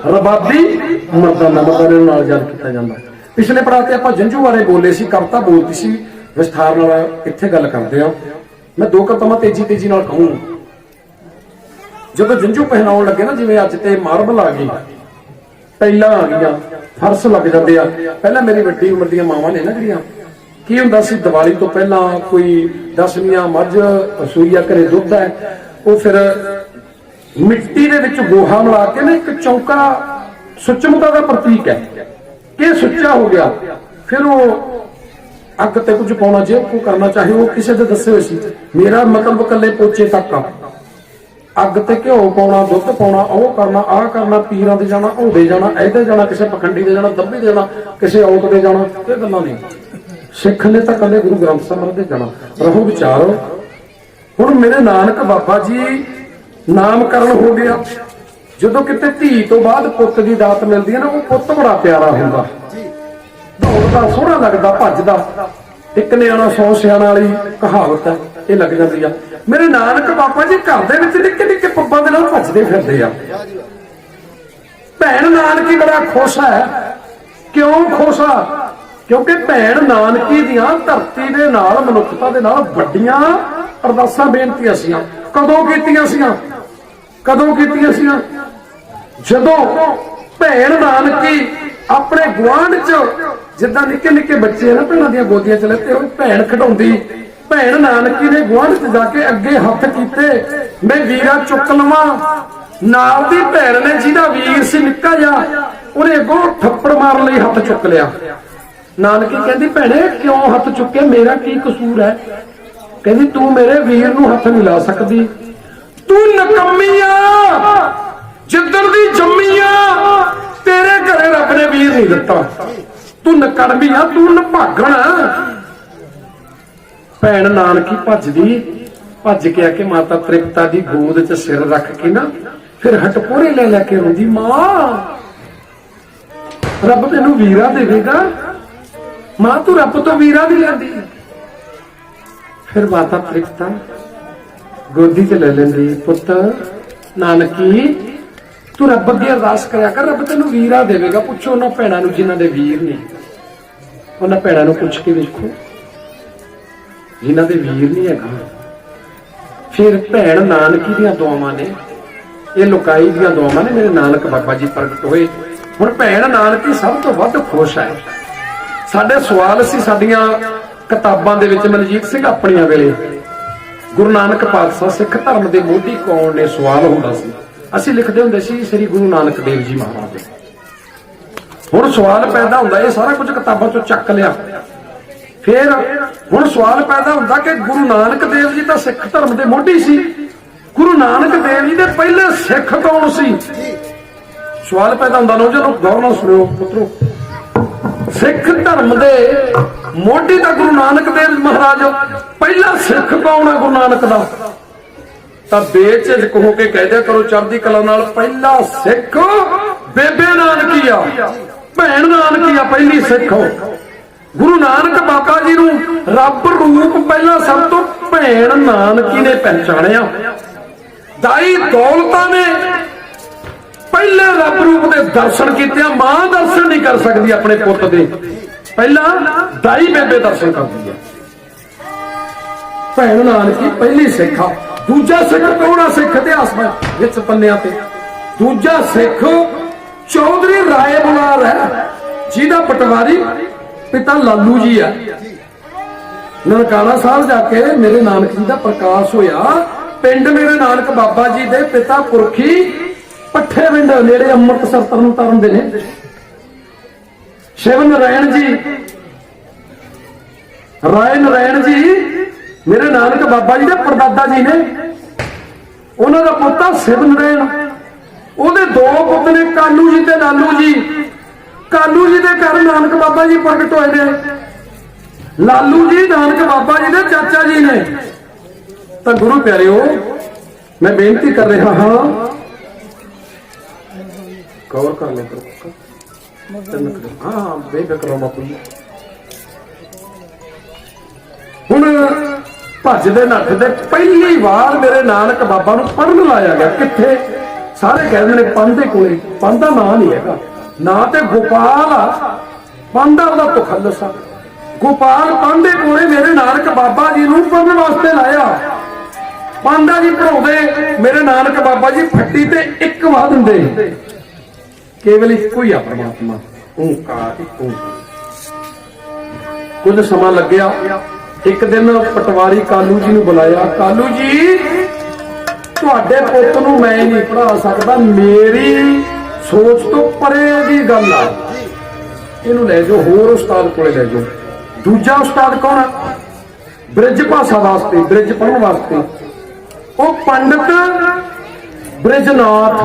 ਰਬਾਬੀ ਮਰਦਾਨਾ। ਮਰਦਾਨੇ ਨੂੰ ਨਾਲ ਯਾਦ ਕੀਤਾ ਜਾਂਦਾ। ਪਿਛਲੇ ਪੜਾਅ ਤੇ ਆਪਾਂ ਜੰਜੂ ਬਾਰੇ ਬੋਲੇ ਸੀ, ਕਵਿਤਾ ਬੋਲਦੀ ਸੀ, ਵਿਸਥਾਰ ਨਾਲ ਇੱਥੇ ਗੱਲ ਕਰਦੇ ਆ। ਮੈਂ ਦੋ ਕਵਿਤਾਵਾਂ ਤੇਜ਼ੀ ਨਾਲ ਕਹੂੰ। ਜਦੋਂ ਜੰਜੂ ਪਹਿਨਾਉਣ ਲੱਗੇ ਨਾ, ਜਿਵੇਂ ਅੱਜ ਤੇ ਮਾਰਬਲ ਆ ਗਈ, ਟਾਈਲਾਂ ਆ ਗਈਆਂ, ਫਰਸ਼ ਲੱਗ ਜਾਂਦੇ ਆ। ਪਹਿਲਾਂ ਮੇਰੀ ਵੱਡੀ ਉਮਰ ਦੀਆਂ ਮਾਵਾਂ ਨੇ ਨਾ ਜਿਹੜੀਆਂ, ਕੀ ਹੁੰਦਾ ਸੀ ਦੀਵਾਲੀ ਤੋਂ ਪਹਿਲਾਂ ਕੋਈ ਦਸਵੀਆਂ ਮੱਝ ਸੂਈਆ ਘਰੇ ਦੁੱਧ ਹੈ, ਉਹ ਫਿਰ ਮਿੱਟੀ ਦੇ ਵਿੱਚ ਗੋਹਾ ਮਿਲਾ ਕੇ ਨਾ ਇੱਕ ਚੌਂਕਾ, ਸੁੱਚਮਤਾ ਦਾ ਪ੍ਰਤੀਕ ਹੈ ਕਿ ਸੁੱਚਾ ਹੋ ਗਿਆ। ਫਿਰ ਉਹ ਅੱਗ ਤੇ ਕੁਝ ਪਾਉਣਾ, ਜੇ ਉਹ ਕਰਨਾ ਚਾਹੇ ਉਹ ਕਿਸੇ ਦੇ ਦੱਸੇ ਹੋਏ ਸੀ। ਮੇਰਾ ਮਤਲਬ ਇਕੱਲੇ ਪੋਚੇ ਤੱਕ ਆ। ਅੱਗ ਤੇ ਘਿਓ ਪਾਉਣਾ, ਦੁੱਧ ਪਾਉਣਾ, ਉਹ ਕਰਨਾ, ਆਹ ਕਰਨਾ, ਪੀਰਾਂ ਦੇ ਜਾਣਾ, ਉਹਦੇ ਜਾਣਾ, ਇਹਦੇ ਜਾਣਾ, ਕਿਸੇ ਪਖੰਡੀ ਦੇ ਜਾਣਾ, ਦੱਬੀ ਦੇ ਜਾਣਾ, ਕਿਸੇ ਔਤ ਦੇ ਜਾਣਾ, ਇਹ ਗੱਲਾਂ ਨਹੀਂ। ਸਿੱਖ ਨੇ ਤਾਂ ਕੱਲੇ ਗੁਰੂ ਗ੍ਰੰਥ ਸਾਹਿਬ ਦੇ ਜਾਣਾ। ਰਹੋ ਵਿਚਾਰੋ। ਹੁਣ ਮੇਰੇ ਨਾਨਕ ਬਾਬਾ ਜੀ ਨਾਮਕਰਨ ਹੋ ਗਿਆ। ਜਦੋਂ ਕਿਤੇ ਧੀ ਤੋਂ ਬਾਅਦ ਪੁੱਤ ਦੀ ਦਾਤ ਮਿਲਦੀ ਹੈ ਨਾ, ਉਹ ਪੁੱਤ ਬੜਾ ਪਿਆਰਾ ਹੁੰਦਾ, ਦੌੜਦਾ, ਸੋਹਣਾ ਲੱਗਦਾ, ਭੱਜਦਾ। ਇੱਕ ਨਿਆਣਾ 100 ਸਿਆਣਾ ਵਾਲੀ ਕਹਾਵਤ ਹੈ, ਇਹ ਲੱਗ ਜਾਂਦੀ ਆ। ਮੇਰੇ ਨਾਨਕ ਬਾਬਾ ਜੀ ਘਰ ਦੇ ਵਿੱਚ ਨਿੱਕੇ ਨਿੱਕੇ ਪੱਬਾਂ ਦੇ ਨਾਲ ਭੱਜਦੇ ਫਿਰਦੇ ਆ। ਭੈਣ ਨਾਨਕੀ ਬੜਾ ਖੁਸ਼ ਹੈ। ਕਿਉਂ ਖੁਸ਼ ਆ? ਕਿਉਂਕਿ ਭੈਣ ਨਾਨਕੀ ਦੀਆਂ ਧਰਤੀ ਦੇ ਨਾਲ, ਮਨੁੱਖਤਾ ਦੇ ਨਾਲ ਵੱਡੀਆਂ ਅਰਦਾਸਾਂ ਬੇਨਤੀਆਂ ਸੀਆਂ। ਕਦੋਂ ਕੀਤੀਆਂ ਸੀਆਂ? ਕਦੋਂ ਕੀਤੀਆਂ ਸੀਆਂ? ਜਦੋਂ ਭੈਣ ਨਾਨਕੀ ਆਪਣੇ ਗੁਆਂਢ 'ਚ, ਜਿੱਦਾਂ ਨਿੱਕੇ ਨਿੱਕੇ ਬੱਚੇ ਨਾ ਭੈਣਾਂ ਦੀਆਂ ਗੋਦੀਆਂ 'ਚ ਲੈਤੇ, ਉਹ ਭੈਣ ਖਿਡਾਉਂਦੀ। ਭੈਣ ਨਾਨਕੀ ਨੇ ਗੁਆਂਢ 'ਚ ਜਾ ਕੇ ਅੱਗੇ ਹੱਥ ਕੀਤੇ, ਮੈਂ ਵੀਰਾ ਚੁੱਕ ਲਵਾਂ। ਨਾਲ ਦੀ ਭੈਣ ਨੇ, ਜਿਹਦਾ ਵੀਰ ਸੀ ਨਿੱਕਾ ਜਿਹਾ, ਉਹਨੇ ਅੱਗੋਂ ਥੱਪੜ ਮਾਰਨ ਲਈ ਹੱਥ ਚੁੱਕ ਲਿਆ। ਨਾਨਕੀ ਕਹਿੰਦੀ, ਭੈਣੇ ਕਿਉਂ ਹੱਥ ਚੁੱਕਿਆ, ਮੇਰਾ ਕੀ ਕਸੂਰ ਹੈ? ਕਹਿੰਦੀ, ਤੂੰ ਮੇਰੇ ਵੀਰ ਨੂੰ ਹੱਥ ਨਹੀਂ ਲਾ ਸਕਦੀ, ਤੂੰ ਨਕੰਮੀ ਆ, ਜਿੱਦਣ ਦੀ ਜੰਮੀ ਆ ਤੇਰੇ ਘਰੇ ਰੱਬ ਨੇ ਵੀਰ ਨਹੀਂ ਦਿੱਤਾ, ਤੂੰ ਨਕੜਮੀ ਆ, ਤੂੰ ਨਭਾਗਣ। ਭੈਣ ਨਾਨਕੀ ਭੱਜ ਕੇ ਆ ਕੇ ਮਾਤਾ ਤ੍ਰਿਪਤਾ ਦੀ ਗੋਦ 'ਚ ਸਿਰ ਰੱਖ ਕੇ ਨਾ, ਫਿਰ ਹਟਪੋਰੇ ਲੈ ਕੇ ਰੋਂਦੀ, ਮਾਂ ਰੱਬ ਤੈਨੂੰ ਵੀਰਾ ਦੇਵੇਗਾ, ਮਾਂ ਤੂੰ ਰੱਬ ਤੋਂ ਵੀਰਾ ਵੀ ਲੈਂਦੀ। ਫਿਰ ਮਾਤਾ ਤ੍ਰਿਪਤਾ ਗੋਦੀ 'ਚ ਲੈ ਲੈਂਦੀ, ਪੁੱਤ ਨਾਨਕੀ ਤੂੰ ਰੱਬ ਅੱਗੇ ਅਰਦਾਸ ਕਰਿਆ ਕਰ, ਰੱਬ ਤੈਨੂੰ ਵੀਰਾ ਦੇਵੇਗਾ। ਪੁੱਛੋ ਉਹਨਾਂ ਭੈਣਾਂ ਨੂੰ ਜਿਨ੍ਹਾਂ ਦੇ ਵੀਰ ਨਹੀਂ, ਉਹਨਾਂ ਭੈਣਾਂ ਨੂੰ ਪੁੱਛ ਕੇ ਵੇਖੋ ਜਿਨ੍ਹਾਂ ਦੇ ਵੀਰ ਨਹੀਂ ਹੈਗਾ। ਫਿਰ ਭੈਣ ਨਾਨਕੀ ਦੀਆਂ ਦੁਆਵਾਂ ਨੇ, ਇਹ ਲੁਕਾਈ ਦੀਆਂ ਦੁਆਵਾਂ ਨੇ। ਮੇਰੇ ਨਾਨਕ ਬਾਬਾ ਜੀ ਪ੍ਰਗਟ ਹੋਏ। ਹੁਣ ਭੈਣ ਨਾਨਕੀ ਸਭ ਤੋਂ ਵੱਧ ਖੁਸ਼ ਹੈ। ਸਾਡੇ ਸਵਾਲ ਸੀ ਸਾਡੀਆਂ ਕਿਤਾਬਾਂ ਦੇ ਵਿੱਚ, ਮਨਜੀਤ ਸਿੰਘ ਆਪਣੀਆਂ ਵੇਲੇ ਗੁਰੂ ਨਾਨਕ ਪਾਤਸ਼ਾਹ ਸਿੱਖ ਧਰਮ ਦੇ ਮੋਢੀ ਕੌਣ ਨੇ ਸਵਾਲ ਹੁੰਦਾ ਸੀ। ਅਸੀਂ ਲਿਖਦੇ ਹੁੰਦੇ ਸੀ ਸ੍ਰੀ ਗੁਰੂ ਨਾਨਕ ਦੇਵ ਜੀ ਮਹਾਰਾਜ। ਹੁਣ ਸਵਾਲ ਪੈਦਾ ਹੁੰਦਾ, ਇਹ ਸਾਰਾ ਕੁਝ ਕਿਤਾਬਾਂ ਚੋਂ ਚੱਕ ਲਿਆ। ਫਿਰ ਹੁਣ ਸਵਾਲ ਪੈਦਾ ਹੁੰਦਾ ਕਿ ਗੁਰੂ ਨਾਨਕ ਦੇਵ ਜੀ ਤਾਂ ਸਿੱਖ ਧਰਮ ਦੇ ਮੋਢੀ ਸੀ, ਗੁਰੂ ਨਾਨਕ ਦੇਵ ਜੀ ਦੇ ਪਹਿਲੇ ਸਿੱਖ ਕੌਣ ਸੀ? ਸਵਾਲ ਪੈਦਾ ਹੁੰਦਾ। ਨੌਜਵਾਨੋ ਗੌਰ ਨਾਲ ਸੁਣਿਓ ਪੁੱਤਰੋ, ਸਿੱਖ ਧਰਮ ਦੇ ਮੋਢੀ ਤਾਂ ਗੁਰੂ ਨਾਨਕ ਦੇਵ ਮਹਾਰਾਜ, ਪਹਿਲਾ ਸਿੱਖ ਕੌਣ ਹੈ ਗੁਰੂ ਨਾਨਕ ਦਾ? ਤਾਂ ਬੇਝਿਜਕ ਹੋ ਕੇ ਕਹਿ ਦਿਆ ਕਰੋ ਚੜ੍ਹਦੀ ਕਲਾ ਨਾਲ, ਪਹਿਲਾ ਸਿੱਖ ਬੇਬੇ ਨਾਨਕੀ ਆ, ਭੈਣ ਨਾਨਕੀ ਆ ਪਹਿਲੀ ਸਿੱਖ। ਗੁਰੂ ਨਾਨਕ ਬਾਬਾ ਜੀ ਨੂੰ ਰੱਬ ਰੂਪ ਪਹਿਲਾਂ ਸਭ ਤੋਂ ਭੈਣ ਨਾਨਕੀ ਨੇ ਪਹਿਚਾਣਿਆ। ਦਾਈ ਦੌਲਤਾਂ ਨੇ ਪਹਿਲੇ ਰੱਬ ਰੂਪ ਦੇ ਦਰਸ਼ਨ ਕੀਤੇ। ਮਾਂ ਦਰਸ਼ਨ ਨਹੀਂ ਕਰ ਸਕਦੀ ਆਪਣੇ ਪੁੱਤ ਦੇ, ਪਹਿਲਾਂ ਦਾਈ ਬੇਬੇ ਦਰਸ਼ਨ ਕਰਦੀ ਹੈ। ਭੈਣ ਨਾਨਕੀ ਪਹਿਲੀ ਸਿੱਖ ਆ। ਦੂਜਾ ਸਿੱਖ ਕੌਣ ਆ ਸਿੱਖ ਇਤਿਹਾਸ ਵਿੱਚ ਪੰਨਿਆਂ ਤੇ? ਦੂਜਾ ਸਿੱਖ ਚੌਧਰੀ ਰਾਏ ਬੁਲਾਰ ਹੈ, ਜਿਹਦਾ ਪਟਵਾਰੀ ਪਿਤਾ ਲਾਲੂ ਜੀ ਆ। ਨਨਕਾਣਾ ਸਾਹਿਬ ਜਾ ਕੇ ਮੇਰੇ ਨਾਨਕ ਜੀ ਦਾ ਪ੍ਰਕਾਸ਼ ਹੋਇਆ। ਪਿੰਡ ਮੇਰੇ ਨਾਨਕ ਬਾਬਾ ਜੀ ਦੇ ਪਿਤਾ ਪੁਰਖੀ ਪੱਠੇ ਪਿੰਡ ਨੇੜੇ ਅੰਮ੍ਰਿਤਸਰ ਤਰਨਤਾਰਨ ਦੇ ਨੇ। ਸ਼ਿਵ ਨਾਰਾਇਣ ਜੀ, ਰਾਏ ਨਾਰਾਇਣ ਜੀ ਮੇਰੇ ਨਾਨਕ ਬਾਬਾ ਜੀ ਦੇ ਪੜਦਾਦਾ ਜੀ ਨੇ। ਉਹਨਾਂ ਦਾ ਪੁੱਤ ਸ਼ਿਵ ਨਾਰਾਇਣ, ਉਹਦੇ ਦੋ ਪੁੱਤ ਨੇ ਕਾਲੂ ਜੀ ਤੇ ਲਾਲੂ ਜੀ। ਕਾਲੂ ਜੀ ਦੇ ਘਰ ਨਾਨਕ ਬਾਬਾ ਜੀ ਪ੍ਰਗਟ ਹੋਏ ਨੇ। ਲਾਲੂ ਜੀ ਨਾਨਕ ਬਾਬਾ ਜੀ ਦੇ ਚਾਚਾ ਜੀ ਨੇ। ਤਾਂ ਗੁਰੂ ਪਿਆਰਿਓ, ਮੈਂ ਬੇਨਤੀ ਕਰ ਰਿਹਾ ਹਾਂ, ਗੌਰ ਕਰ ਲਓ। ਹਾਂ ਬੇਫਿਕਰ ਰਹੋ ਬਾਪੂ ਜੀ। ਹੁਣ ਭੱਜਦੇ ਨੱਠਦੇ ਪਹਿਲੀ ਵਾਰ ਮੇਰੇ ਨਾਨਕ ਬਾਬਾ ਨੂੰ ਪੜ੍ਹਨ ਲਾਇਆ ਗਿਆ। ਕਿੱਥੇ? ਸਾਰੇ ਕਹਿੰਦੇ ਨੇ ਪੰਧ ਦੇ ਕੋਲੇ। ਪੰਧ ਦਾ ਨਾਂ ਨਹੀਂ ਹੈਗਾ, ਨਾਂ ਤੇ ਗੋਪਾਲ ਆ। ਪੰਧ ਦਾ ਉਹਦਾ ਤੁਖਲਸ ਆ। ਗੋਪਾਲ ਪੰਧ ਦੇ ਕੋਲੇ ਮੇਰੇ ਨਾਨਕ ਬਾਬਾ ਜੀ ਨੂੰ ਪੜ੍ਹਨ ਵਾਸਤੇ ਲਾਇਆ। ਪਾਂਡਾ ਜੀ ਪੜਾਉਂਦੇ ਮੇਰੇ ਨਾਨਕ ਬਾਬਾ ਜੀ ਫੱਟੀ ਤੇ ਇੱਕ ਵਾਰ ਦਿੰਦੇ, ਕੇਵਲ ਇੱਕੋ ਹੀ ਆ ਪਰਮਾਤਮਾ, ਓਂਕਾਰ ਇੱਕੋ। ਕੁਝ ਸਮਾਂ ਲੱਗਿਆ। ਇੱਕ ਦਿਨ ਪਟਵਾਰੀ ਕਾਲੂ ਜੀ ਨੂੰ ਬੁਲਾਇਆ। ਕਾਲੂ ਜੀ, ਤੁਹਾਡੇ ਪੁੱਤ ਨੂੰ ਮੈਂ ਨਹੀਂ ਪੜ੍ਹਾ ਸਕਦਾ, ਮੇਰੀ ਸੋਚ ਤੋਂ ਪਰੇ ਦੀ ਗੱਲ ਆ, ਇਹਨੂੰ ਲੈ ਜਾਓ ਹੋਰ ਉਸਤਾਦ ਕੋਲੇ ਲੈ ਜਾਓ। ਦੂਜਾ ਉਸਤਾਦ ਕੌਣ ਆ? ਬ੍ਰਿਜ ਭਾਸ਼ਾ ਵਾਸਤੇ, ਬ੍ਰਿਜ ਪੜ੍ਹਨ ਵਾਸਤੇ ਉਹ ਪੰਡਿਤ ਬ੍ਰਿਜਨਾਥ।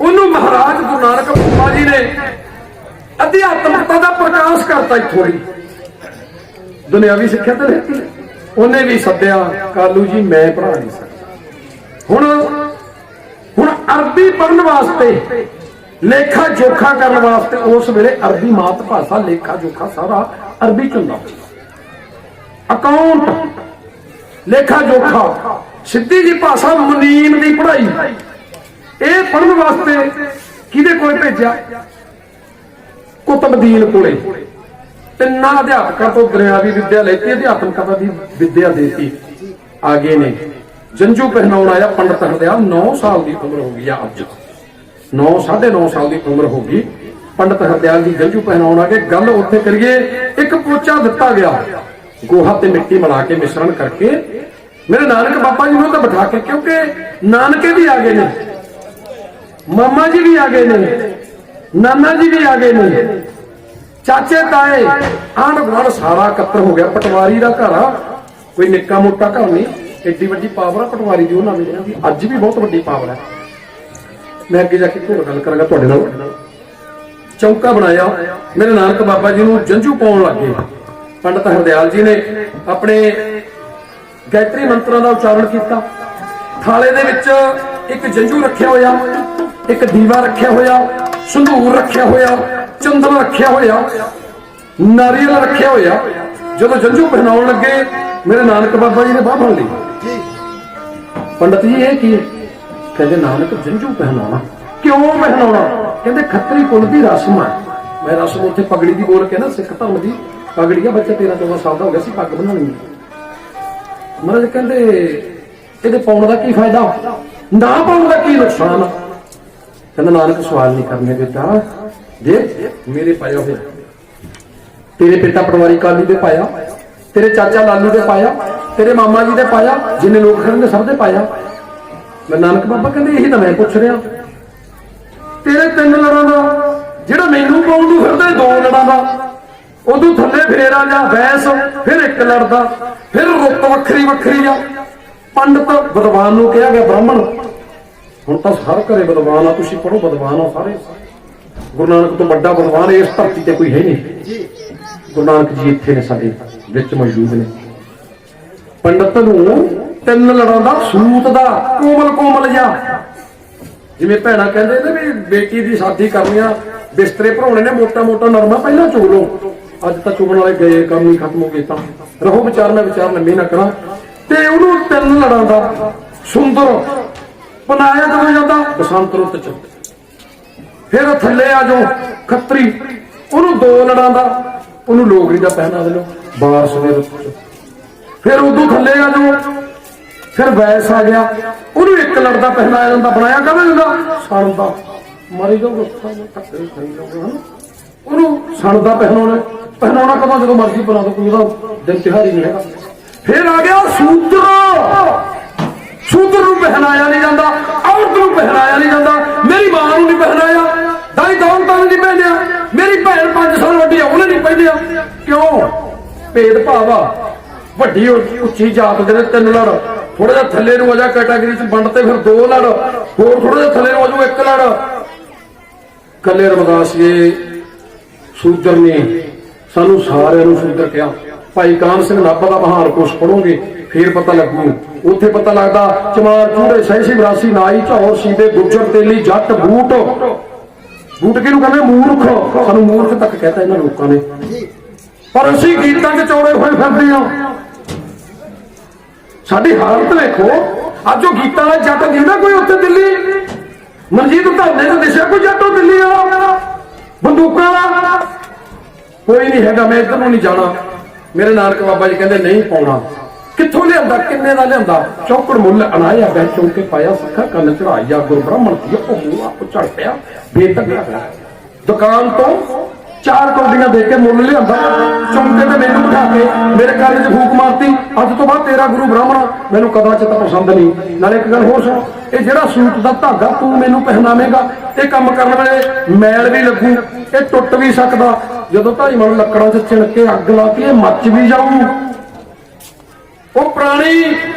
ਉਹਨੂੰ ਮਹਾਰਾਜ ਗੁਰੂ ਨਾਨਕ ਬਾਬਾ ਜੀ ਨੇ ਅਧਿਆਤਮਕਤਾ ਦਾ ਪ੍ਰਕਾਸ਼ ਕਰਤਾ। ਥੋੜੀ ਦੁਨਿਆਵੀ ਸਿੱਖਿਆ ਤਾਂ ਲੈਤੀ, ਉਹਨੇ ਵੀ ਸੱਦਿਆ। ਕਾਲੂ ਜੀ ਮੈਂ ਪੜ੍ਹਾ ਨਹੀਂ ਸਕਦਾ। ਹੁਣ ਅਰਬੀ ਪੜ੍ਹਨ ਵਾਸਤੇ, ਲੇਖਾ ਜੋਖਾ ਕਰਨ ਵਾਸਤੇ, ਉਸ ਵੇਲੇ ਅਰਬੀ ਮਾਤ ਭਾਸ਼ਾ, ਲੇਖਾ ਜੋਖਾ ਸਾਰਾ ਅਰਬੀ ਚ ਹੁੰਦਾ। ਅਕਾਊਂਟ, ਲੇਖਾ ਜੋਖਾ, ਸਿੱਧੀ ਜੀ ਭਾਸ਼ਾ ਮੁਨੀਮ ਦੀ ਪੜ੍ਹਾਈ, ਇਹ ਪੜ੍ਹਨ ਵਾਸਤੇ ਕਿਹਦੇ ਕੋਲ ਭੇਜਿਆ? ਕੁਤਬਦੀਨ ਕੋਲੇ। ਤਿੰਨਾਂ ਅਧਿਆਪਕਾਂ ਤੋਂ ਦੁਨਿਆਵੀ ਵਿੱਦਿਆ ਲੈਤੀ, ਅਧਿਆਤਮਕਤਾ ਦੀ ਵਿੱਦਿਆ ਦੇਤੀ। ਆਗੇ ਨੇ ਜੰਝੂ ਪਹਿਨਾਉਣ ਆਇਆ ਪੰਡਤ ਹਰਦਿਆਲ। 9 ਸਾਲ ਦੀ ਉਮਰ ਹੋ ਗਈ ਆ ਅੱਜ, 9.5 ਸਾਲ ਦੀ ਉਮਰ ਹੋ ਗਈ। ਪੰਡਤ ਹਰਦਿਆਲ ਜੀ ਜੰਝੂ ਪਹਿਨਾਉਣ ਆ ਕੇ ਗੱਲ ਉੱਥੇ ਕਰੀਏ। ਇੱਕ ਪੋਚਾ ਦਿੱਤਾ ਗਿਆ, ਗੋਹਾ ਤੇ ਮਿੱਟੀ ਮਿਲਾ ਕੇ ਮਿਸ਼ਰਣ ਕਰਕੇ ਮੇਰੇ ਨਾਨਕ ਬਾਬਾ ਜੀ ਨੂੰ ਤਾਂ ਬਿਠਾ ਕੇ, ਕਿਉਂਕਿ ਨਾਨਕੇ ਵੀ ਆ ਗਏ ਨੇ, ਮਾਮਾ ਜੀ ਵੀ ਆ ਗਏ ਨੇ, ਨਾਨਾ ਜੀ ਵੀ ਆ ਗਏ ਨੇ, ਚਾਚੇ ਤਾਏ ਆਂਢ ਗੁਆਂਢ ਸਾਰਾ ਇਕੱਤਰ ਹੋ ਗਿਆ। ਪਟਵਾਰੀ ਦਾ ਘਰ ਆ, ਕੋਈ ਨਿੱਕਾ ਮੋਟਾ ਘਰ ਨਹੀਂ, ਏਡੀ ਵੱਡੀ ਪਾਵਰ ਆ ਪਟਵਾਰੀ ਦੀ ਉਹਨਾਂ ਦੀ, ਅੱਜ ਵੀ ਬਹੁਤ ਵੱਡੀ ਪਾਵਰ ਹੈ। ਮੈਂ ਅੱਗੇ ਜਾ ਕੇ ਹੋਰ ਗੱਲ ਕਰਾਂਗਾ ਤੁਹਾਡੇ ਨਾਲ। ਚੌਂਕਾ ਬਣਾਇਆ, ਮੇਰੇ ਨਾਨਕ ਬਾਬਾ ਜੀ ਨੂੰ ਜੰਝੂ ਪਾਉਣ ਲੱਗੇ। ਪੰਡਤ ਹਰਦਿਆਲ ਜੀ ਨੇ ਆਪਣੇ ਗਾਇਤਰੀ ਮੰਤਰਾਂ ਦਾ ਉਚਾਰਨ ਕੀਤਾ। ਥਾਲੇ ਦੇ ਵਿੱਚ ਇੱਕ ਜੰਝੂ ਰੱਖਿਆ ਹੋਇਆ, ਇੱਕ ਦੀਵਾ ਰੱਖਿਆ ਹੋਇਆ, ਸੰਧੂਰ ਰੱਖਿਆ ਹੋਇਆ, ਚੰਦਨ ਰੱਖਿਆ ਹੋਇਆ, ਨਾਰੀਅਲ ਰੱਖਿਆ ਹੋਇਆ। ਜਦੋਂ ਜੰਝੂ ਪਹਿਨਾਉਣ ਲੱਗੇ ਮੇਰੇ ਨਾਨਕ ਬਾਬਾ ਜੀ ਨੇ ਬਾਹ ਫੜ ਲਈ। ਪੰਡਤ ਜੀ ਇਹ ਕੀ? ਕਹਿੰਦੇ ਨਾਨਕ ਜੰਝੂ ਪਹਿਨਾਉਣਾ। ਕਿਉਂ ਪਹਿਨਾਉਣਾ? ਕਹਿੰਦੇ ਖੱਤਰੀ ਕੁਲ ਦੀ ਰਸਮ ਹੈ। ਮੈਂ ਰਸਮ ਉੱਥੇ ਪਗੜੀ ਦੀ ਬੋਲ ਕੇ ਨਾ, ਸਿੱਖ ਧਰਮ ਦੀ ਪਗੜੀ ਆ, ਬੱਚਾ 13-14 ਸਾਲ ਦਾ ਹੋ ਗਿਆ ਸੀ, ਪੱਗ ਬਣਾਉਣੀ। ਮਹਾਰਾਜ ਕਹਿੰਦੇ ਇਹਦੇ ਪਾਉਣ ਦਾ ਕੀ ਫਾਇਦਾ, ਨਾ ਪਾਉਣ ਦਾ ਕੀ ਨੁਕਸਾਨ। ਕਹਿੰਦਾ ਨਾਨਕ ਸਵਾਲ ਨਹੀਂ ਕਰਨੇ ਬੇਟਾ, ਦੇਖ ਮੇਰੇ ਪਾਇਆ ਹੋਇਆ, ਤੇਰੇ ਪਿਤਾ ਪਟਵਾਰੀ ਕਾਲੀ ਦੇ ਪਾਇਆ, ਤੇਰੇ ਚਾਚਾ ਲਾਲੂ ਦੇ ਪਾਇਆ, ਤੇਰੇ ਮਾਮਾ ਜੀ ਦੇ ਪਾਇਆ, ਜਿੰਨੇ ਲੋਕ ਖੜੇ ਨੇ ਸਭ ਦੇ ਪਾਇਆ। ਮੈਂ ਨਾਨਕ ਬਾਬਾ ਕਹਿੰਦੇ ਇਹੀ ਤਾਂ ਮੈਂ ਪੁੱਛ ਰਿਹਾ, ਤੇਰੇ 3 ਲੜਾਂ ਦਾ ਜਿਹੜਾ ਮੈਨੂੰ ਪਾਉਣ ਨੂੰ ਫਿਰਦਾ 2 ਲੜਾਂ ਦਾ, ਉਦੋਂ ਥੱਲੇ ਫੇਰ ਆ ਜਾ ਬੈਸ, ਫਿਰ 1 ਲੜਦਾ, ਫਿਰ ਰੁੱਤ ਵੱਖਰੀ ਵੱਖਰੀ ਆ। ਪੰਡਤ ਵਿਦਵਾਨ ਨੂੰ ਕਿਹਾ ਗਿਆ ਬ੍ਰਾਹਮਣ, ਹੁਣ ਤਾਂ ਹਰ ਘਰੇ ਵਿਦਵਾਨ ਆ, ਤੁਸੀਂ ਪੜੋ ਵਿਦਵਾਨ ਆ ਸਾਰੇ, ਗੁਰੂ ਨਾਨਕ ਤੋਂ ਵੱਡਾ ਵਿਦਵਾਨ ਇਸ ਧਰਤੀ ਤੇ ਕੋਈ ਹੈ ਨਹੀਂ। ਗੁਰੂ ਨਾਨਕ ਜੀ ਇੱਥੇ ਨੇ ਸਾਡੇ ਵਿੱਚ ਮੌਜੂਦ ਨੇ। ਪੰਡਤ ਨੂੰ 3 ਲੜਾਂ ਦਾ ਸੂਤ ਦਾ ਕੋਮਲ ਕੋਮਲ ਜਾ, ਜਿਵੇਂ ਭੈਣਾਂ ਕਹਿੰਦੇ ਨੇ ਵੀ ਬੇਟੀ ਦੀ ਸ਼ਾਦੀ ਕਰਨੀ ਆ, ਬਿਸਤਰੇ ਭਰਾਉਣੇ ਨੇ, ਮੋਟਾ ਮੋਟਾ ਨਰਮਾ ਪਹਿਲਾਂ ਚੁਗ ਲਓ। ਅੱਜ ਤਾਂ ਚੁਗਣ ਵਾਲੇ ਗਏ, ਕੰਮ ਹੀ ਖਤਮ ਹੋ ਗਏ, ਤਾਂ ਰਹੋ ਵਿਚਾਰ, ਮੈਂ ਵਿਚਾਰ ਲੰਮੀ ਨਾ ਕਰਾਂ। ਤੇ ਉਹਨੂੰ 3 ਲੜਾਂ ਦਾ ਸੁੰਦਰ ਬਣਾਇਆ ਜਦੋਂ ਜਾਂਦਾ ਬਸੰਤ ਰੁੱਤ ਚ। ਫਿਰ ਥੱਲੇ ਆ ਜਾਓ ਖੱਤਰੀ, ਉਹਨੂੰ 2 ਲੜਾਂ ਦਾ, ਉਹਨੂੰ ਲੋਗਰੀ ਦਾ ਪਹਿਨਾ ਦੇ ਲਓ ਬਾਰਸ ਦੇ ਰੁੱਤ ਚ। ਫਿਰ ਉਦੋਂ ਥੱਲੇ ਆ ਜਾਓ, ਫਿਰ ਵੈਸ ਆ ਗਿਆ, ਉਹਨੂੰ 1 ਲੜ ਦਾ ਪਹਿਨਾਇਆ ਜਾਂਦਾ। ਬਣਾਇਆ ਕਦੇ ਜਾਂਦਾ ਸਣ ਦਾ, ਮਾਰੀ ਜਾਓ ਰੁੱਖਾਂ ਨੂੰ ਧੱਕੇ ਖਾਈ ਜਾਓਗੇ, ਹਨਾ। ਉਹਨੂੰ ਸਣ ਦਾ ਪਹਿਨਾਉਣਾ ਕਦੋਂ ਜਦੋਂ ਮਰਜ਼ੀ ਬਣਾ ਦੋ, ਕੋਈ ਉਹਦਾ ਦਿਨ ਤਿਉਹਾਰ ਨਹੀਂ ਹੈਗਾ। ਫਿਰ ਆ ਗਿਆ ਸੂਤਰ, ਸੂਤਰ ਨੂੰ ਪਹਿਨਾਇਆ ਨਹੀਂ ਜਾਂਦਾ, ਔਰਤ ਨੂੰ ਪਹਿਨਾਇਆ ਨਹੀਂ ਜਾਂਦਾ, ਮੇਰੀ ਮਾਂ ਨੂੰ ਨਹੀਂ ਪਹਿਨਾਇਆ, ਦਾਈ ਦੌਲਤਾਂ ਨੂੰ ਨਹੀਂ ਪਹਿਨਿਆ, ਮੇਰੀ ਭੈਣ 5 ਸਾਲ ਵੱਡੀ ਆ ਉਹਨੇ ਨਹੀਂ ਪਹਿਨਿਆ। ਕਿਉਂ? ਭੇਦ ਭਾਵ ਆ। ਵੱਡੀ ਉੱਚੀ ਜਾਤ ਦੇ 3 ਲੜ, ਥੋੜਾ ਜਿਹਾ ਥੱਲੇ ਨੂੰ ਆ ਜਾ ਕੈਟਾਗਰੀ ਚ ਵੰਡ ਤੇ ਫਿਰ 2 ਲੜ, ਹੋਰ ਥੋੜਾ ਜਿਹਾ ਥੱਲੇ ਨੂੰ ਆ ਜਾਊ 1 ਲੜ। ਕੱਲੇ ਰਮਦਾਸ ਜੀ ਸੂਦਰ ਨੇ ਸਾਨੂੰ ਸਾਰਿਆਂ ਨੂੰ ਸੂਦਰ ਕਿਹਾ। ਭਾਈ ਕਾਨ ਸਿੰਘ ਨਾਭਾ ਦਾ ਮਹਾਨ ਕੋਸ਼ ਪੜੋਗੇ ਫੇਰ ਪਤਾ ਲੱਗੂ, ਉੱਥੇ ਪਤਾ ਲੱਗਦਾ ਚਮਾਰ ਚੂੜੇ ਸਹਿਸੀ ਵਿਰਾਸੀ ਨਾਈ ਝੌਰ ਸੀਦੇ ਗੁੱਜਰ ਤੇਲੀ ਜੱਟ ਬੂਟ, ਬੂਟ ਕਿਹਨੂੰ ਕਹਿੰਦੇ ਮੂਰਖ, ਸਾਨੂੰ ਮੂਰਖ ਤੱਕ ਕਹਿਤਾ ਇਹਨਾਂ ਲੋਕਾਂ ਨੇ। ਪਰ ਅਸੀਂ ਗੀਤਾਂ 'ਚ ਚੌੜੇ ਹੋਏ ਫਿਰਦੇ ਹਾਂ। ਸਾਡੀ ਹਾਲਤ ਵੇਖੋ, ਅੱਜ ਉਹ ਗੀਤਾਂ ਵਾਲਾ ਜੱਟ ਦਿੰਦਾ ਕੋਈ ਉੱਥੇ ਦਿੱਲੀ, ਮਨਜੀਤ ਧਰਨੇ 'ਚ ਦਿਸਿਆ ਕੋਈ ਜੱਟ ਉਹ ਦਿੱਲੀ ਵਾਲਾ ਬੰਦੂਕਾਂ ਵਾਲਾ ਕੋਈ ਨਹੀਂ ਹੈਗਾ। ਮੈਂ ਇੱਧਰ ਨੂੰ ਨਹੀਂ ਜਾਣਾ। ਮੇਰੇ ਨਾਨਕ ਬਾਬਾ ਜੀ ਕਹਿੰਦੇ ਨਹੀਂ ਪਾਉਣਾ। ਕਿੱਥੋਂ ਲਿਆਂਦਾ, ਕਿੰਨੇ ਦਾ ਲਿਆਂਦਾ? ਚੌਕੜ ਮੁੱਲ ਅਣਾਇਆ ਬੈ ਚੌਂਕੇ ਪਾਇਆ, ਸੱਖਾ ਕੰਨ ਚੜਾਇਆ, ਗੁਰ ਬ੍ਰਾਹਮਣ ਦੀ ਉਹ ਮੂੰਹ ਆਪ ਝੜ ਪਿਆ ਬੇਤਕਾ। ਦੁਕਾਨ ਤੋਂ 4 ਕੌਡੀਆਂ ਦੇ ਕੇ ਮੁੱਲ ਲਿਆਂਦਾ, ਚੌਂਕੇ ਤੇ ਮੈਨੂੰ ਬਿਠਾ ਕੇ ਮੇਰੇ ਕੰਨ 'ਚ ਫੂਕ ਮਾਰਤੀ, ਅੱਜ ਤੋਂ ਬਾਅਦ ਤੇਰਾ ਗੁਰੂ ਬ੍ਰਾਹਮਣ ਮੈਨੂੰ ਕਦਾਚਿਤ ਪਸੰਦ ਨਹੀਂ। ਨਾਲੇ ਇੱਕ ਗੱਲ ਹੋਰ ਸੁਣ, ਇਹ ਜਿਹੜਾ ਸੂਟ ਦਾ ਧਾਗਾ ਤੂੰ ਮੈਨੂੰ ਪਹਿਨਾਵੇਂਗਾ, ਇਹ ਕੰਮ ਕਰਨ ਵੇਲੇ ਮੈਲ ਵੀ ਲੱਗੂ, ਇਹ ਟੁੱਟ ਵੀ ਸਕਦਾ। ਜਦੋਂ 2.5 ਮਣ ਲੱਕੜਾਂ 'ਚ ਚਿਣ ਕੇ ਅੱਗ ਲਾਤੀ, ਇਹ ਮੱਚ ਵੀ ਜਾਊ। ਉਹ ਪ੍ਰਾਣੀ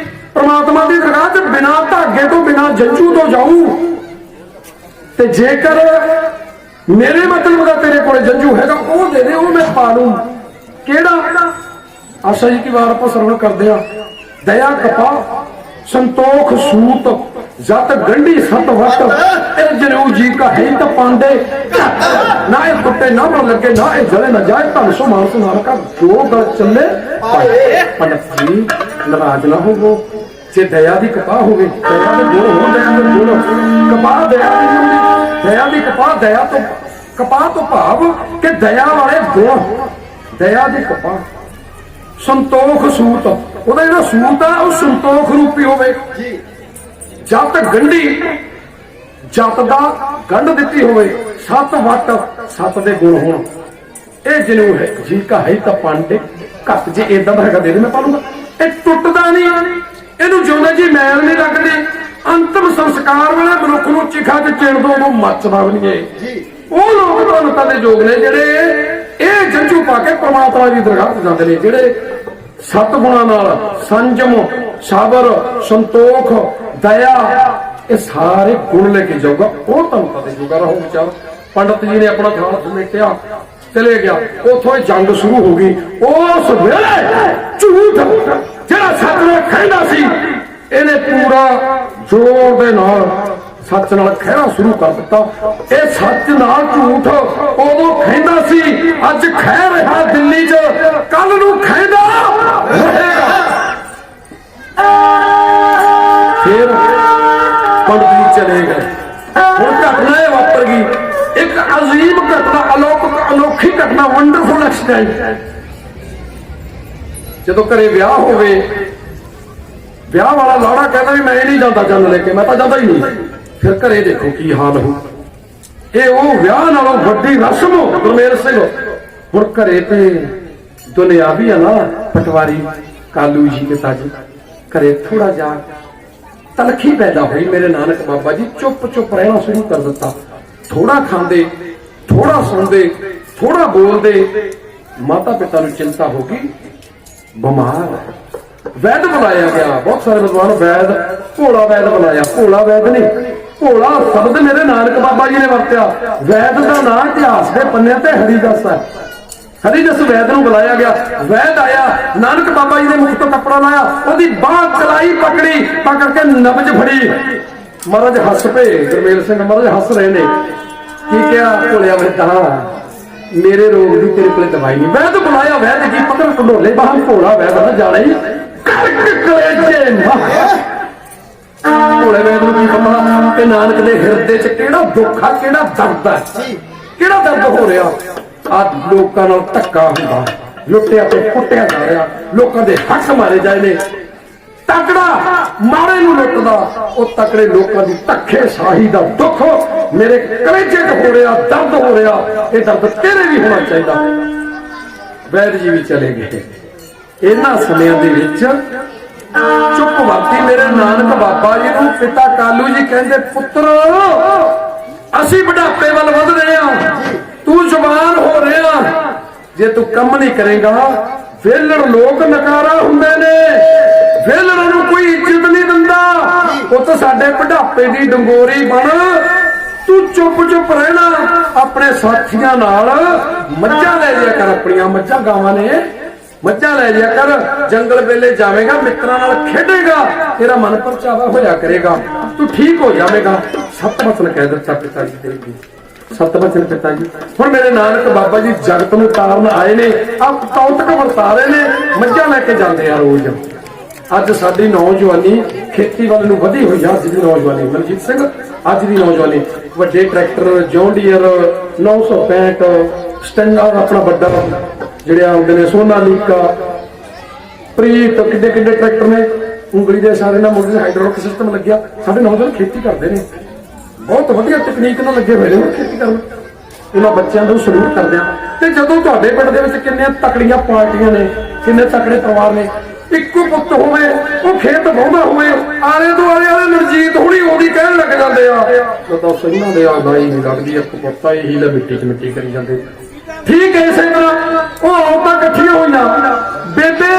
ਪ੍ਰਮਾਤਮਾ ਦੀ ਦਰਗਾਹ 'ਚ ਬਿਨਾਂ ਧਾਗੇ ਤੋਂ, ਬਿਨਾਂ ਜੰਝੂ ਤੋਂ ਜਾਊ। ਤੇ ਜੇਕਰ ਮੇਰੇ ਮਤਲਬ ਦਾ ਤੇਰੇ ਕੋਲ ਜੰਝੂ ਹੈਗਾ, ਉਹ ਦੇ ਦੇ, ਉਹ ਮੈਂ ਪਾ ਲੂੰ। ਕਿਹੜਾ? ਆਸ਼ਾ ਜੀ ਕੀ ਵਾਰ ਆਪਾਂ ਸਰਵਣ ਕਰਦੇ ਆ। ਦਇਆ ਕਪਾ ਸੰਤੋਖ ਸੂਤ ਜਤ ਗੰਢੀ ਸਤ ਵਟ, ਇਹ ਜਨੂ ਜੀ ਕਾ ਹੈ ਤਾਂ ਪਾਂਡੇ, ਨਾ ਇਹ ਟੁੱਟੇ ਨਾ ਮਰ ਲੱਗੇ, ਨਾ ਇਹ ਜਲੇ ਨਾ ਜਾਏ, ਧਨ ਸੋ ਮਾਨਸ ਨਾਨਕਾ ਜੋ ਗਲ ਚੱਲੇ। ਪੰਡਤ ਜੀ ਨਾਰਾਜ਼ ਨਾ ਹੋਵੋ, ਜੇ ਦਇਆ ਦੀ ਕਪਾਹ ਹੋਵੇ, ਦਇਆ ਦੇ ਗੁਣ ਹੋਣ, ਦਇਆ ਦੇ ਗੁਣ ਕਪਾਹ ਦਇਆ ਦੀ ਹੁੰਦੀ, ਦਇਆ ਦੀ ਕਪਾਹ, ਦਇਆ ਤੋਂ ਕਪਾਹ ਤੋਂ ਭਾਵ ਕਿ ਦਇਆ ਵਾਲੇ ਗੁਣ, ਦਇਆ ਦੀ ਕਪਾਹ। ਸੰਤੋਖ ਸੂਤ, ਉਹਦਾ ਜਿਹੜਾ ਸੂਤ ਆ ਉਹ ਸੰਤੋਖ ਰੂਪੀ ਹੋਵੇ। ਜਤ ਗੰਢੀ, ਜਤ ਦਾ ਗੰਢ ਦਿੱਤੀ ਹੋਵੇ, 7 ਵੱਟ 7 ਦੇ ਗੁਣ ਹੋਣ। ਇਹ ਜਨੂ ਹੈ ਜੀ ਕਾ ਹੈ ਤਾਂ ਪਾਂਡੇ, ਘੱਟ ਜੇ ਏਦਾਂ ਦਾ ਹੈਗਾ ਦੇ ਦੇ ਮੈਂ ਪਾ ਲੂੰਗਾ। ਇਹ ਟੁੱਟਦਾ ਨਹੀਂ, ਇਹਨੂੰ ਜਿਉਂਦੇ ਜੀ ਮੈਲ ਨਹੀਂ ਲੱਗਦੀ। ਅੰਤਮ ਸੰਸਕਾਰ ਵੇਲੇ ਮਨੁੱਖ ਨੂੰ ਚਿਖਾ ਚ ਚਿਣ ਦੋ, ਉਹਨੂੰ ਮੱਚਦਾ ਵੀ ਨਹੀਂ। ਉਹ ਲੋਕ ਧਨਤਾ ਦੇ ਯੋਗ ਨੇ ਜਿਹੜੇ ਇਹ ਜੰਝੂ ਪਾ ਕੇ ਪ੍ਰਮਾਤਮਾ ਦੀ ਦਰਗਾਹ ਤੇ ਜਾਂਦੇ ਨੇ, ਜਿਹੜੇ 7 ਗੁਣਾਂ ਨਾਲ ਸੰਜਮ, ਸਬਰ, ਸੰਤੋਖ, ਦਇਆ, ਇਹ ਸਾਰੇ ਗੁਣ ਲੈ ਕੇ ਜਾਊਗਾ, ਉਹ ਧਨਤਾ ਦੇ ਯੋਗਾ ਰਹੋ ਵਿਚਾਰ। ਪੰਡਤ ਜੀ ਨੇ ਆਪਣਾ ਥਾਲ ਸਮੇਟਿਆ, ਚਲੇ ਗਿਆ। ਉਥੋਂ ਜੰਗ ਸ਼ੁਰੂ ਹੋ ਗਈ। ਉਸ ਵੇਲੇ ਝੂਠ ਜਿਹੜਾ ਸੱਚ ਨਾਲ ਖਹਿੰਦਾ ਸੀ, ਇਹਨੇ ਪੂਰਾ ਜ਼ੋਰ ਦੇ ਨਾਲ ਸੱਚ ਨਾਲ ਖਹਿਰਾ ਸ਼ੁਰੂ ਕਰ ਦਿੱਤਾ। ਇਹ ਸੱਚ ਨਾਲ ਝੂਠ ਉਦੋਂ ਖਹਿੰਦਾ ਸੀ, ਅੱਜ ਖਹਿ ਰਿਹਾ ਦਿੱਲੀ 'ਚ, ਕੱਲ ਨੂੰ ਖਹਿੰਦਾ ਰਹੇਗਾ। ਫਿਰ ਪੰਡਤ ਜੀ ਚਲੇ ਗਏ। ਹੁਣ ਘਟਨਾ ਇਹ ਵਾਪਰ ਗਈ, ਇੱਕ ਅਜ਼ੀਮ ਘਟਨਾ, ਅਲੌਕਿਕ ਅਨੋਖੀ ਘਟਨਾ, ਵੰਡਰਫੁਲ ਐਕਸੀਡੈਂਟ। ਜਦੋਂ ਘਰੇ ਵਿਆਹ ਹੋਵੇ, ਵਿਆਹ ਵਾਲਾ ਲਾੜਾ ਕਹਿੰਦਾ ਵੀ ਮੈਂ ਨਹੀਂ ਜਾਂਦਾ ਚੰਨ ਲੈ ਕੇ, ਮੈਂ ਤਾਂ ਜਾਂਦਾ ਹੀ ਨਹੀਂ। ਫਿਰ ਘਰੇ ਦੇਖੋ ਕੀ ਹਾਲ ਹੋ। ਇਹ ਉਹ ਵਿਆਹ ਨਾਲੋਂ ਵੱਡੀ ਰਸਮ ਹੋ ਗੁਰਮੇਲ ਸਿੰਘ। ਹੁਣ ਘਰੇ ਤੇ ਦੁਨਿਆਵੀ ਆ ਨਾ ਪਟਵਾਰੀ ਕਾਲੂ ਜੀ ਕੇ ਤਾਜੀ, ਘਰੇ ਥੋੜਾ ਜਾ ਤਲਖੀ ਪੈਦਾ ਹੋਈ। ਮੇਰੇ ਨਾਨਕ ਬਾਬਾ ਜੀ ਚੁੱਪ ਚੁੱਪ ਰਹਿਣਾ ਸ਼ੁਰੂ ਕਰ ਦਿੱਤਾ। ਥੋੜਾ ਖਾਂਦੇ, ਥੋੜਾ ਸੁਣਦੇ, ਥੋੜਾ ਬੋਲਦੇ। ਮਾਤਾ ਪਿਤਾ ਨੂੰ ਚਿੰਤਾ ਹੋ ਗਈ, ਬਿਮਾਰ ਹੈ। ਵੈਦ ਬੁਲਾਇਆ ਗਿਆ, ਬਹੁਤ ਸਾਰੇ ਵਿਦਵਾਨ ਵੈਦ, ਭੋਲਾ ਵੈਦ ਬੁਲਾਇਆ। ਭੋਲਾ ਵੈਦ ਨਹੀਂ, ਭੋਲਾ ਸ਼ਬਦ ਮੇਰੇ ਨਾਨਕ ਬਾਬਾ ਜੀ ਨੇ ਵਰਤਿਆ। ਵੈਦ ਦਾ ਨਾਂ ਇਤਿਹਾਸ ਦੇ ਪੰਨਿਆਂ ਤੇ ਹਰੀਦਸ ਹੈ। ਹਰੀਦਸ ਵੈਦ ਨੂੰ ਬੁਲਾਇਆ ਗਿਆ। ਵੈਦ ਆਇਆ, ਨਾਨਕ ਬਾਬਾ ਜੀ ਦੇ ਮੁਖ ਤੋਂ ਕੱਪੜਾ ਲਾਇਆ, ਉਹਦੀ ਬਾਹ ਕਲਾਈ ਪਕੜੀ, ਪਕੜ ਕੇ ਨਬਜ ਫੜੀ। ਮਹਾਰਾਜ ਹੱਸ ਪਏ। ਗੁਰਮੇਲ ਸਿੰਘ ਮਹਾਰਾਜ ਹੱਸ ਰਹੇ ਨੇ। ਕੀ ਕਿਹਾ? ਭੋਲਿਆ ਵੈਦਾ, ਮੇਰੇ ਰੋਗ ਦੀ ਤੇਰੇ ਕੋਲ ਦਵਾਈ ਨਹੀਂ। ਵੈਦ ਬੁਲਾਇਆ, ਵੈਦ ਕੀ ਪਕੜ ਢੋਲੇ ਬਾਹਰ। ਭੋਲਾ ਵੈਦ ਨਾ ਜਾਣਾ ਹੀ ਭੋਲੇ ਵੈਦ ਨੂੰ ਕੀ ਪਤਾ ਕਿ ਨਾਨਕ ਦੇ ਹਿਰਦੇ 'ਚ ਕਿਹੜਾ ਦੁੱਖ ਆ, ਕਿਹੜਾ ਦਰਦ ਹੈ, ਕਿਹੜਾ ਦਰਦ ਹੋ ਰਿਹਾ। ਆ ਲੋਕਾਂ ਨਾਲ ਧੱਕਾ ਹੁੰਦਾ, ਲੁੱਟਿਆ ਤੇ ਕੁੱਟਿਆ ਜਾ ਰਿਹਾ, ਲੋਕਾਂ ਦੇ ਹੱਕ ਮਾਰੇ ਜਾਏ ਨੇ। ਤਕੜਾ ਮਾਰੇ ਨੂੰ ਲੁੱਟਦਾ, ਉਹ ਤਕੜੇ ਲੋਕਾਂ ਦੀ ਧੱਕੇ ਸ਼ਾਹੀ ਦਾ ਦੁੱਖ ਮੇਰੇ ਕਲੇਜੇ 'ਚ ਹੋ ਰਿਹਾ, ਦਰਦ ਹੋ ਰਿਹਾ। ਇਹ ਦਰਦ ਤੇਰੇ ਵੀ ਹੋਣਾ ਚਾਹੀਦਾ। ਵੈਦ ਜੀ ਵੀ ਚਲੇ ਗਏ। ਇਹਨਾਂ ਸਮਿਆਂ ਦੇ ਵਿੱਚ ਚੁੱਪ ਵਰਤੀ ਮੇਰੇ ਨਾਨਕ ਬਾਬਾ ਜੀ ਨੂੰ। ਪਿਤਾ ਕਾਲੂ ਜੀ ਕਹਿੰਦੇ, ਪੁੱਤਰ ਅਸੀਂ ਬੁਢਾਪੇ ਵੱਲ ਵਧ ਰਹੇ ਹਾਂ, ਤੂੰ ਜਵਾਨ ਹੋ ਰਿਹਾ। ਜੇ ਤੂੰ ਕੰਮ ਨਹੀਂ ਕਰੇਗਾ, ਵੇਲੜ ਲੋਕ ਨਕਾਰਾ ਹੁੰਦੇ ਨੇ, ਵੇਲੜਾਂ ਨੂੰ ਕੋਈ ਇੱਜ਼ਤ ਨਹੀਂ ਦਿੰਦਾ। ਉਹ ਤਾਂ ਸਾਡੇ ਬੁਢਾਪੇ ਦੀ ਡੰਗੋਰੀ ਬਣ, ਤੂੰ ਚੁੱਪ ਚੁੱਪ ਰਹਿਣਾ। ਆਪਣੇ ਸਾਥੀਆਂ ਨਾਲ ਮੱਝਾਂ ਲੈ ਜਾਇਆ ਕਰ, ਆਪਣੀਆਂ ਮੱਝਾਂ ਗਾਵਾਂ ਨੇ, ਮੱਝਾਂ ਲੈ ਜਾਇਆ ਕਰ। ਜੰਗਲ ਵੇਲੇ ਜਾਵੇਗਾ, ਮਿੱਤਰਾਂ ਨਾਲ ਖੇਡੇਗਾ, ਤੇਰਾ ਮਨ ਪਰਚਾਵਾ ਹੋਇਆ ਕਰੇਗਾ, ਤੂੰ ਠੀਕ ਹੋ ਜਾਵੇਗਾ। ਸੱਤ ਵਚਨ ਕਹਿ ਦਿੱਤਾ ਪਿਤਾ ਜੀ ਦੇ। ਸੱਤ ਵਚਨ ਪਿਤਾ ਜੀ। ਹੁਣ ਮੇਰੇ ਨਾਨਕ ਬਾਬਾ ਜੀ ਜਗਤ ਨੂੰ ਤਾਰਨ ਆਏ ਨੇ, ਆਪ ਕੌਤਕ ਵਰਤਾ ਰਹੇ ਨੇ। ਮੱਝਾਂ ਲੈ ਕੇ ਜਾਂਦੇ ਆ ਰੋਜ਼। ਅੱਜ ਸਾਡੀ ਨੌਜਵਾਨੀ ਖੇਤੀ ਵੱਲ ਨੂੰ ਵਧੀ ਹੋਈ ਆ। ਅੱਜ ਦੀ ਨੌਜਵਾਨੀ ਮਨਜੀਤ ਸਿੰਘ, ਅੱਜ ਦੀ ਨੌਜਵਾਨੀ ਵੱਡੇ ਟਰੈਕਟਰ, ਜੌਨ ਡੀਅਰ 965 ਸਟੈਂਡਰ, ਆਪਣਾ ਵੱਡਾ ਜਿਹੜੇ ਆਉਂਦੇ ਨੇ ਸੋਨਾਲੀਕਾ, ਪ੍ਰੀਤ, ਕਿੱਡੇ ਕਿੱਡੇ ਟਰੈਕਟਰ ਨੇ। ਉਂਗਲੀ ਦੇ ਇਸ਼ਾਰੇ ਨਾਲ ਮੁੰਡੇ ਹਾਈਡ੍ਰੋਲਿਕ ਸਿਸਟਮ ਲੱਗਿਆ। ਸਾਡੇ ਨੌਜਵਾਨ ਖੇਤੀ ਕਰਦੇ ਨੇ, ਬਹੁਤ ਵਧੀਆ ਤਕਨੀਕ ਨਾਲ ਲੱਗੇ ਹੋਏ ਨੇ ਖੇਤੀ ਕਰਨ। ਇਹਨਾਂ ਬੱਚਿਆਂ ਨੂੰ ਸਲੂਟ ਕਰਦੇ ਆ। ਤੇ ਜਦੋਂ ਤੁਹਾਡੇ ਪਿੰਡ ਦੇ ਵਿੱਚ ਕਿੰਨੀਆਂ ਤਕੜੀਆਂ ਪਾਰਟੀਆਂ ਨੇ, ਕਿੰਨੇ ਤਕੜੇ ਪਰਿਵਾਰ ਨੇ, ਇੱਕੋ ਪੁੱਤ ਹੋਵੇ, ਉਹ ਖੇਤ ਵਾਹੁੰਦਾ ਹੋਵੇ, ਆਲੇ ਦੁਆਲੇ ਵਾਲੇ ਨਰਜੀਤ ਹੁਣੀ ਉਹਦੀ ਕਹਿਣ ਲੱਗ ਜਾਂਦੇ ਆ, ਜਦੋਂ ਸਿੰਘਾਂ ਦੇ ਆ ਗਾਈ ਨਹੀਂ ਲੱਗਦੀ, ਇੱਕ ਪੁੱਤਾ ਇਹੀ ਲੈ ਮਿੱਟੀ 'ਚ ਮਿੱਟੀ ਕਰੀ ਜਾਂਦੇ। ਠੀਕ ਹੈ, ਇਸੇ ਤਰ੍ਹਾਂ ਉਹ ਔਰਤਾਂ ਇਕੱਠੀਆਂ ਹੋਈਆਂ, ਬੇਬੇ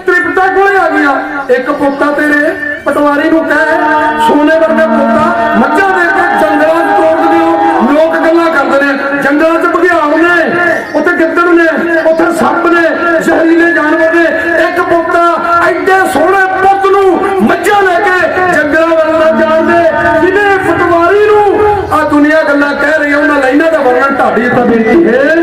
ਤ੍ਰਿਪਤਾ ਕੋਲੇ ਆ ਗਈਆਂ। ਇੱਕ ਪੁੱਤਾ ਤੇਰੇ ਪਟਵਾਰੀ ਨੂੰ ਕਹਿ, ਸੋਨੇ ਵਰਗਾ ਪੁੱਤਾ ਮੱਝਾਂ ਦੇ ਕੇ ਜੰਗਲਾਂ 'ਚ ਤੋੜ ਦਿਓ। ਲੋਕ ਗੱਲਾਂ ਕਰਦੇ ਨੇ, ਜੰਗਲਾਂ 'ਚ ਬਘਿਆੜ ਨੇ, ਉੱਥੇ ਗਿੱਦੜ ਨੇ, ਉੱਥੇ ਸੱਪ ਨੇ, ਜ਼ਹਿਰੀਲੇ ਜਾਨਵਰ ਨੇ। ਇੱਕ ਪੁੱਤਾ ਐਡੇ ਸੋਹਣੇ ਪੁੱਤ ਨੂੰ ਮੱਝਾਂ ਲੈ ਕੇ ਜੰਗਲਾਂ ਵੱਲ ਨਾ ਜਾਣਦੇ, ਜਿਹਨੇ ਪਟਵਾਰੀ ਨੂੰ ਆ ਦੁਨੀਆ ਗੱਲਾਂ ਕਹਿ ਰਹੀ, ਉਹਨਾਂ ਲਈ ਇਹਨਾਂ ਦਾ ਵਰਣਨ ਢਾਡੀ ਤਾਂ ਬੇਨਤੀ ਹੈ।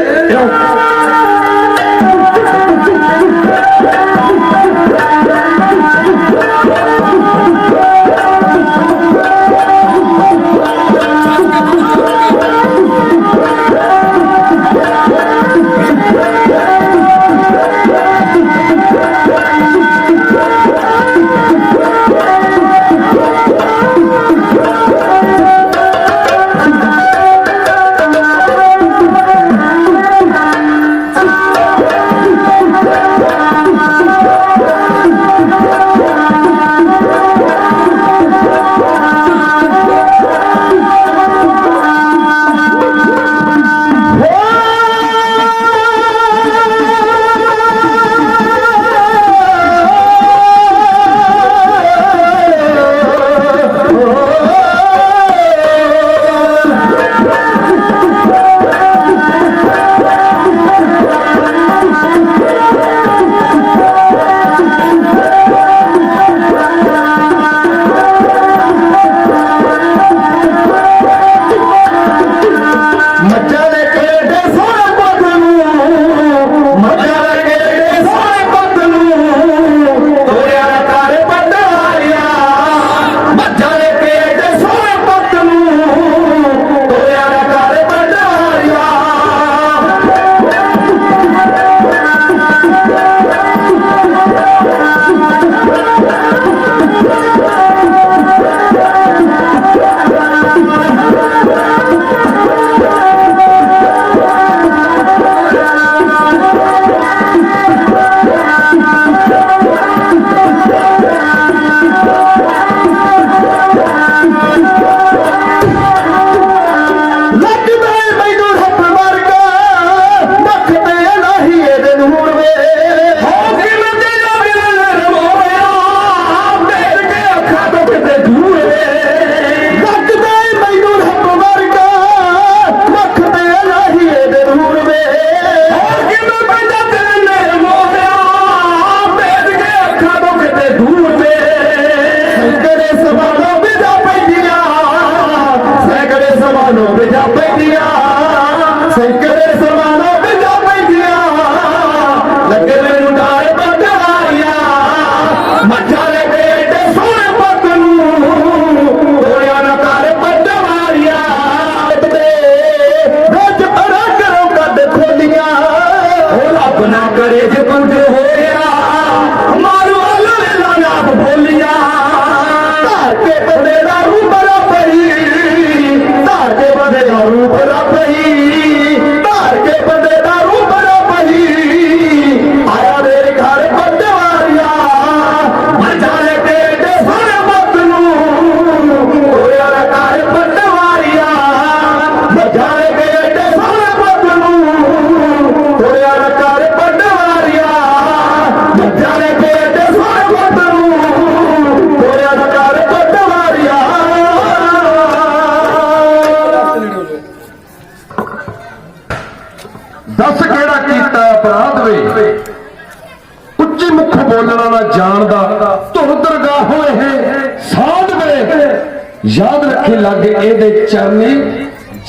याद रखे लागे एदे चरने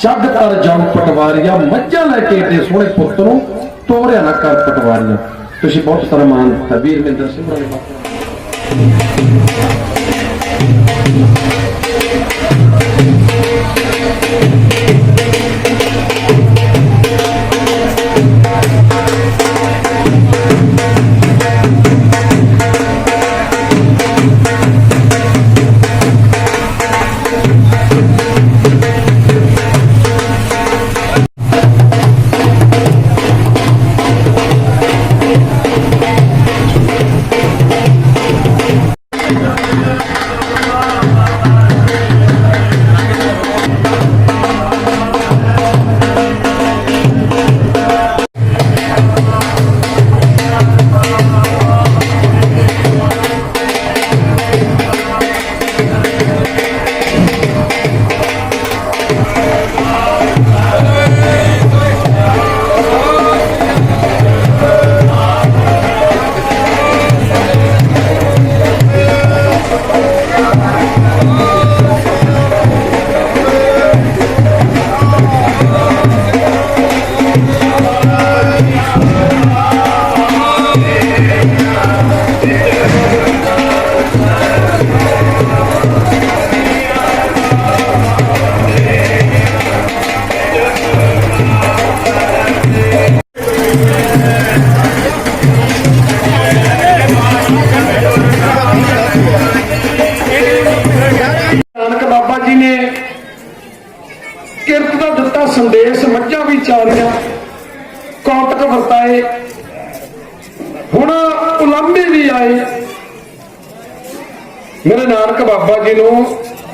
जग तर जाऊ पटवारिया मज्जा लैके एडे सोहने पुत्त नूं ਤੋਰਿਆ ਨਾ ਕਰ ਪਟਵਾਰੀਆਂ। ਤੁਸੀਂ ਬਹੁਤ ਸਾਰਾ ਮਾਣ ਦਿੱਤਾ ਵੀਰ ਮਿੰਦਰ ਸਿੰਘ ਹੋਰਾਂ ਨੇ। संदेश मज्जा भी चारिया कौतक वरताए हुण उलांभे भी आए। मेरे नानक बाबा जी नूं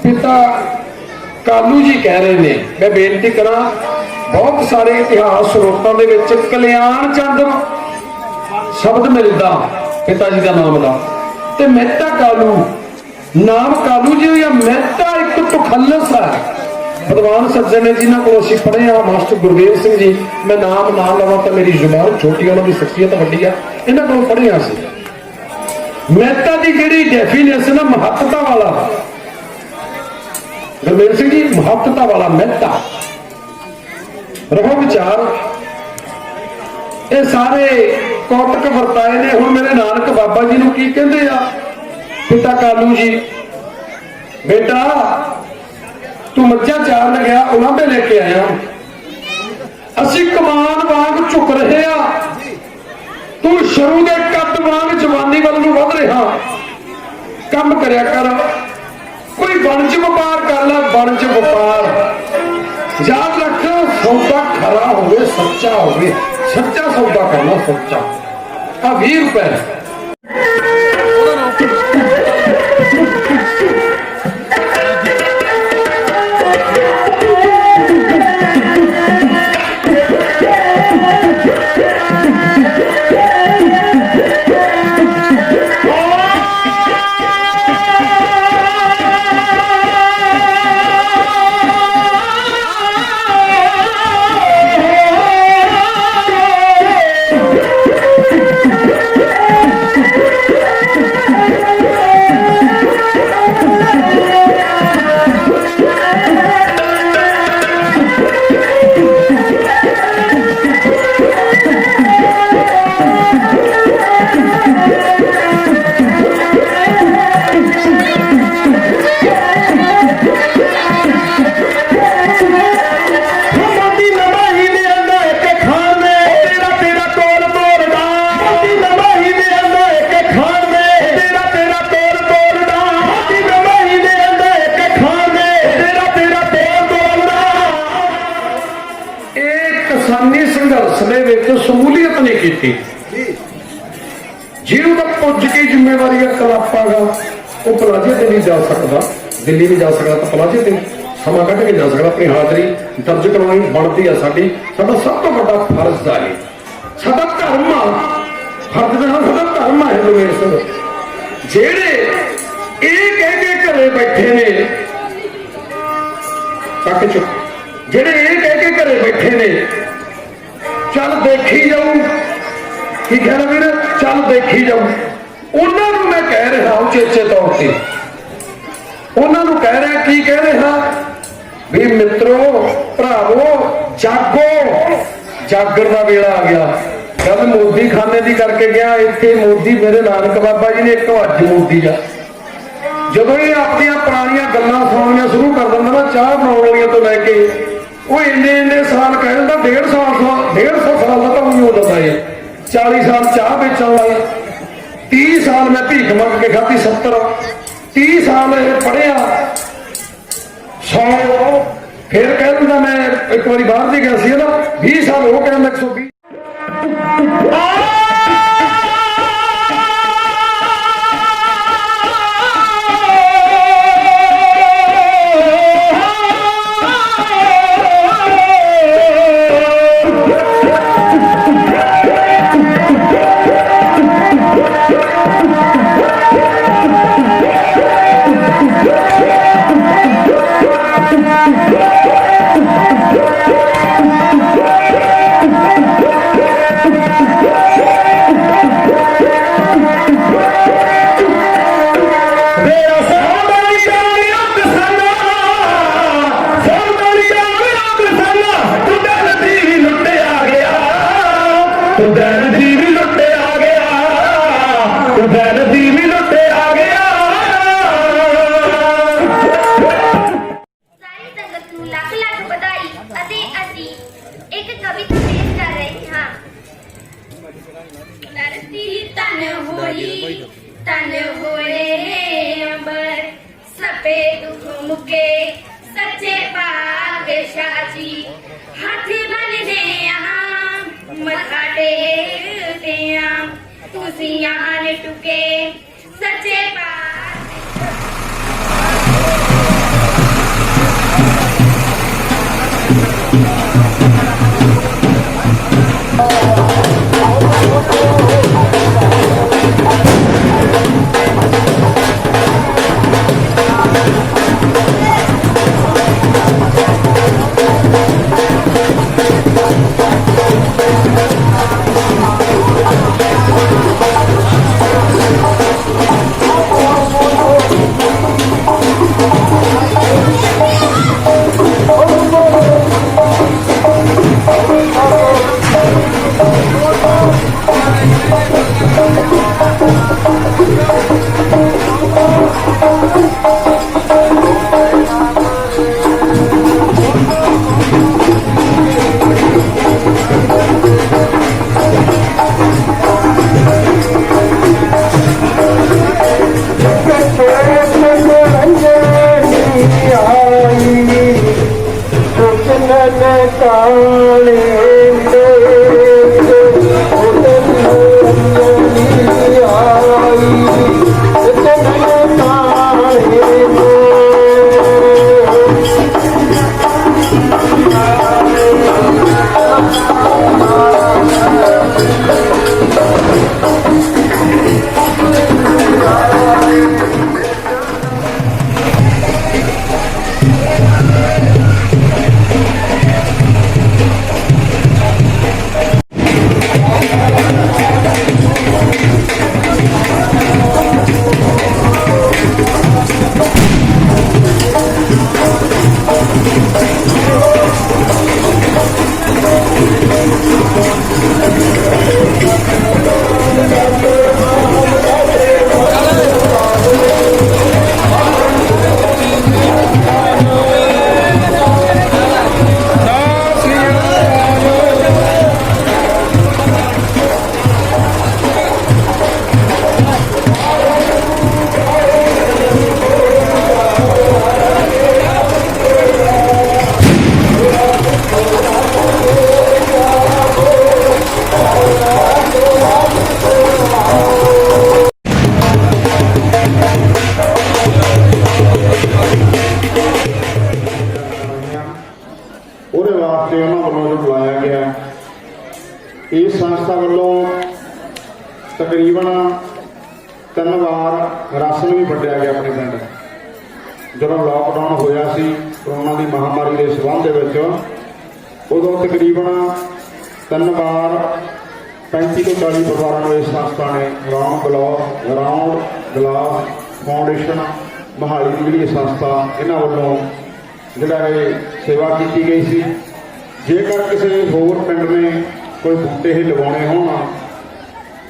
पिता कालू जी कह रहे ने। मैं बेनती करा बहुत सारे इतिहास स्रोतां दे विच कल्याण चंद शब्द मिलदा पिता जी का नाम दा ते मेहता कालू नाम कालू जी या मेहता एक तुखल्लस है। विद्वान सज्जन ने जिन्होंने को असीं पढ़े हाँ मास्टर गुरदेव सिंह जी मैं नाम ना लवां तो मेरी जुबान छोटी उन्होंने शख्सियत वड्डी है इन्होंने को पढ़े हाँ। मेहता की जिहड़ी डेफिनेशन है महत्ता वाला गुरदेव सिंह जी महत्ता वाला मेहता रहो विचार ये सारे कौतक वरताए ने। हुण मेरे नानक बाबा जी नूं की कहंदे आ पिता कालू जी बेटा तू मज्जा चारन गया उलांभे लेके आया असी कमान वांग झुक रहे आ तू शरू दे कद वांग जवानी वाल नूं वध रहा कम करया कर कोई वणज व्यापार कर ला वणज व्यापार याद रख सौदा खरा होवे सच्चा होवे सच्चा सौदा करना सच्चा आ 20 रुपए शमूलीयत नहीं की जिन्हों तक पुज की जिम्मेवारी है कलापा का वो पलाजे से नहीं जा सकता दिल्ली नहीं जा सकता तो पलाजे से समा कट के जा सकता अपनी हाजरी दर्ज करवानी बनती है साडी साडा सब तो बड़ा फर्ज है साडा धर्म आ फर्ज दे नाल साडा धर्म है गुरमेल सिंह जेड़े ये कह के घरे बैठे ने तक चुप जेड़े ये कह के घरे बैठे ने चल देखी जाऊं की कहना वीर चल देखी जाऊं उन्होंने मैं कह रहा उचेचे तौर पर ਉਹਨਾਂ ਨੂੰ ਕਹਿ ਰਿਹਾ, ਕੀ ਕਹਿ ਰਿਹਾ ਵੀ ਮਿੱਤਰੋ ਭਰਾਵੋ ਜਾਗੋ, ਜਾਗਰ ਦਾ ਵੇਲਾ ਆ ਗਿਆ। ਗੱਲ ਮੋਦੀ ਖਾਨੇ ਦੀ ਕਰਕੇ ਗਿਆ। ਇੱਥੇ ਮੋਦੀ ਮੇਰੇ ਨਾਨਕ ਬਾਬਾ ਜੀ ਨੇ ਇੱਕ ਅੱਜ ਮੋਦੀ ਦਾ ਜਦੋਂ ਇਹ ਆਪਣੀਆਂ ਪੁਰਾਣੀਆਂ ਗੱਲਾਂ ਸੁਣਾਉਣੀਆਂ ਸ਼ੁਰੂ ਕਰ ਦਿੰਦਾ ਨਾ, ਚਾਹ ਬਣਾਉਣ ਵਾਲੀਆਂ ਤੋਂ ਲੈ ਕੇ ਉਹ ਇੰਨੇ ਸਾਲ ਕਹਿ ਦਿੰਦਾ, 150 ਸਾਲ ਦਾ ਤਾਂ ਉਹੀ ਹੋ ਜਾਂਦਾ ਹੈ। 40 ਸਾਲ ਚਾਹ ਵੇਚਣ ਵਾਲਾ, 30 ਸਾਲ ਮੈਂ ਭੀਖ ਮੰਗ ਕੇ ਖਾਧੀ, 30 ਸਾਲ ਇਹ ਪੜਿਆ 100, ਫਿਰ ਕਹਿ ਦਿੰਦਾ ਮੈਂ ਇੱਕ ਵਾਰੀ ਬਾਹਰ ਦੀ ਗਿਆ ਸੀ ਨਾ, 20 ਸਾਲ ਉਹ ਕਹਿੰਦਾ 120। ਸਾਰੀ ਸੰਗਤ ਨੂੰ ਲੱਖ ਲੱਖ ਵਧਾਈ ਅਤੇ ਅਸੀਂ ਇੱਕ ਕਵਿਤਾ ਪੇਸ਼ ਕਰ ਰਹੇ ਹਾਂ। ਧਰਤੀ ਤਨ ਹੋਏ ਅੰਬਰ ਸਫੇਦ ਘੁੰਮਕੇ ਸੱਚੇ ਪਾਤਸ਼ਾਹ ਜੀ ਹੱਥ ਬੰਨਦੇ ਆਂ ਮੱਥਾ ਟੇਕਦੇ ਆਂ ਤੁਸੀਂ ਆਣ ਟੁਕੇ ਸੱਚੇ ਉਹਦੇ ਵਾਸਤੇ ਉਹਨਾਂ ਵੱਲੋਂ ਜੋ ਬੁਲਾਇਆ ਗਿਆ, ਇਸ ਸੰਸਥਾ ਵੱਲੋਂ ਤਕਰੀਬਨ 3 ਵਾਰ ਰਾਸ਼ਨ ਵੀ ਵੰਡਿਆ ਗਿਆ ਆਪਣੇ ਪਿੰਡ। ਜਦੋਂ ਲਾਕਡਾਊਨ ਹੋਇਆ ਸੀ ਕਰੋਨਾ ਦੀ ਮਹਾਮਾਰੀ ਦੇ ਸੰਬੰਧ ਦੇ ਵਿੱਚ, ਉਦੋਂ ਤਕਰੀਬਨ 3 ਵਾਰ 35 ਤੋਂ 40 ਪਰਿਵਾਰਾਂ ਨੂੰ ਇਸ ਸੰਸਥਾ ਨੇ ਰਾਉਂਡ ਗਲਾਸ ਫਾਊਂਡੇਸ਼ਨ ਮਹਾਲੀ ਦੀ ਜਿਹੜੀ ਇਹ ਸੰਸਥਾ ਇਹਨਾਂ ਵੱਲੋਂ ਜਿਹੜਾ ਇਹ ਸੇਵਾ ਕੀਤੀ ਗਈ ਸੀ। ਜੇਕਰ ਕਿਸੇ ਹੋਰ ਪਿੰਡ ਨੇ ਕੋਈ ਬੂਟੇ ਇਹ ਲਗਾਉਣੇ ਹੋਣ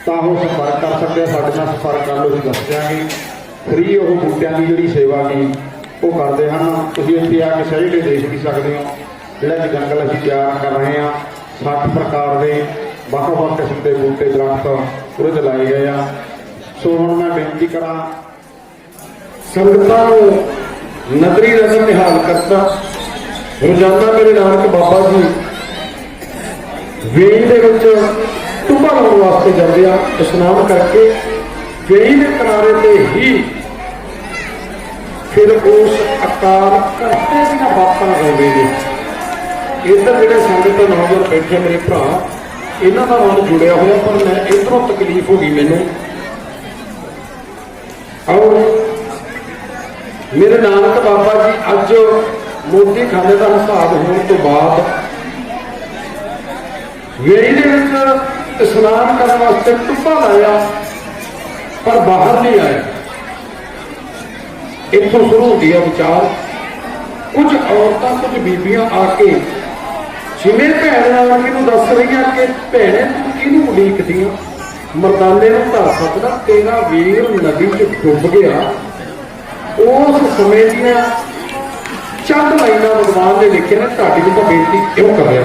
ਤਾਂ ਉਹ ਸੰਪਰਕ ਕਰ ਸਕਦੇ ਆ, ਸਾਡੇ ਨਾਲ ਸੰਪਰਕ ਕਰ ਲਓ, ਅਸੀਂ ਦੱਸ ਦਿਆਂਗੇ। ਫ੍ਰੀ ਉਹ ਬੂਟਿਆਂ ਦੀ ਜਿਹੜੀ ਸੇਵਾ ਗੀ ਉਹ ਕਰਦੇ ਹਨ। ਤੁਸੀਂ ਇੱਥੇ ਆ ਕੇ ਸਹੀ ਦੇ ਦੇਖ ਵੀ ਸਕਦੇ ਹੋ। ਜਿਹੜਾ ਕਿ ਜੰਗਲ ਅਸੀਂ ਤਿਆਰ ਕਰ ਰਹੇ ਹਾਂ, 60 ਪ੍ਰਕਾਰ ਦੇ ਵੱਖ-ਵੱਖ ਕਿਸਮ ਦੇ ਬੂਟੇ ਦਰਖਤ ਉਹਦੇ 'ਤੇ ਲਾਏ ਗਏ ਆ। ਸੋ ਹੁਣ ਮੈਂ ਬੇਨਤੀ ਕਰਾਂ ਸੰਗਤਾਂ ਨੂੰ ਨਜ਼ਰੀ ਨਜ਼ਰ ਨਿਹਾਲ ਕਰਦਾ। ਰੋਜ਼ਾਨਾ ਮੇਰੇ ਨਾਨਕ ਬਾਬਾ ਜੀ ਵੇਈ ਦੇ ਵਿੱਚ ਟੁੱਬਾ ਲਾਉਣ ਵਾਸਤੇ ਜਾਂਦੇ ਆ। ਇਸ਼ਨਾਨ ਕਰਕੇ ਵੇਈ ਦੇ ਕਿਨਾਰੇ ਤੇ ਹੀ ਫਿਰ ਉਸ ਅਕਾਲ ਘੰਟੇ ਦੀਆਂ ਬਾਤਾਂ ਗਾਉਂਦੇ ਨੇ। ਇੱਧਰ ਜਿਹੜੇ ਸੰਗਤ ਨੌਜਵਾਨ ਬੈਠੇ ਮੇਰੇ ਭਰਾ, ਇਹਨਾਂ ਦਾ ਮਨ ਜੁੜਿਆ ਹੋਇਆ, ਪਰ ਮੈਂ ਇੱਧਰੋਂ ਤਕਲੀਫ ਹੋ ਗਈ ਮੈਨੂੰ। ਔਰ ਮੇਰੇ ਨਾਨਕ ਬਾਬਾ ਜੀ ਅੱਜ ਮੋਦੀ ਖਾਨੇ ਦਾ ਹਿਸਾਬ ਹੋਣ ਤੋਂ ਬਾਅਦ ਵੇਈ ਦੇ ਵਿੱਚ ਇਸ਼ਨਾਨ ਕਰਨ ਵਾਸਤੇ ਟੁੱਬਾ ਲਾਇਆ, ਪਰ ਬਾਹਰ ਨਹੀਂ ਆਇਆ। ਇੱਥੋਂ ਸ਼ੁਰੂ ਹੁੰਦੀ ਹੈ ਵਿਚਾਰ। ਕੁਝ ਔਰਤਾਂ, ਕੁਝ ਬੀਬੀਆਂ ਆ ਕੇ ਜਿਵੇਂ ਭੈਣ ਨਾਨਕੀ ਨੂੰ ਦੱਸ ਰਹੀਆਂ ਕਿ ਭੈਣੇ ਤੂੰ ਕਿਹਨੂੰ ਉਡੀਕਦੀ ਆ, ਮਰਦਾਨੇ ਨੂੰ ਧਰ ਸਕਦਾ, ਤੇਰਾ ਵੀਰ ਨਦੀ 'ਚ ਡੁੱਬ ਗਿਆ। ਉਸ ਸਮੇਂ ਦੀਆਂ ਚੰਦ ਲਾਈਨਾਂ ਭਗਵਾਨ ਨੇ ਲਿਖੀਆਂ ਨੇ, ਤੁਹਾਡੀ ਨੂੰ ਤਾਂ ਬੇਨਤੀ ਕਿਉਂ ਕਰ ਰਿਹਾ।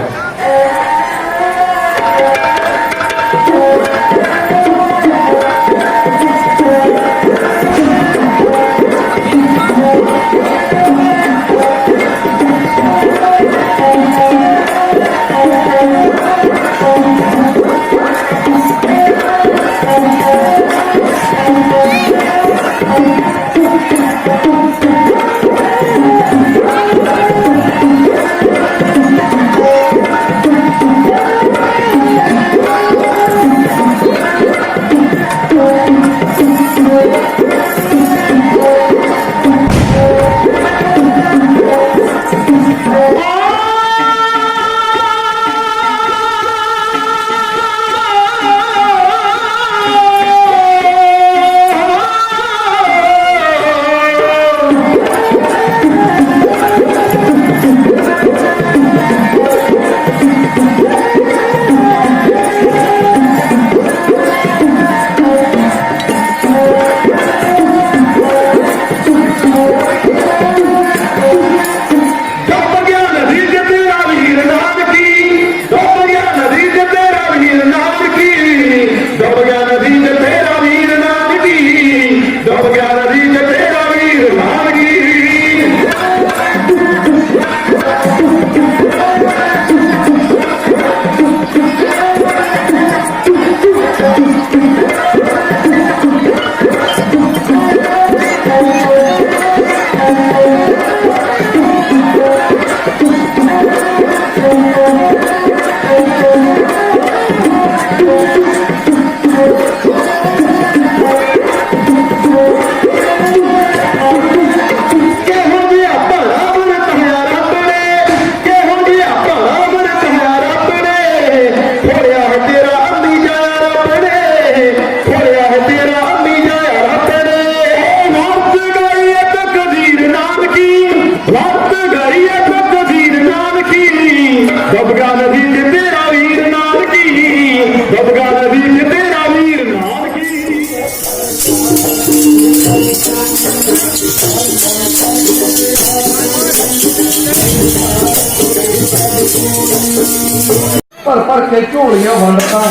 ਭਰ ਭਰ ਕੇ ਝੋਲੀਆਂ ਵੰਡਤਾ।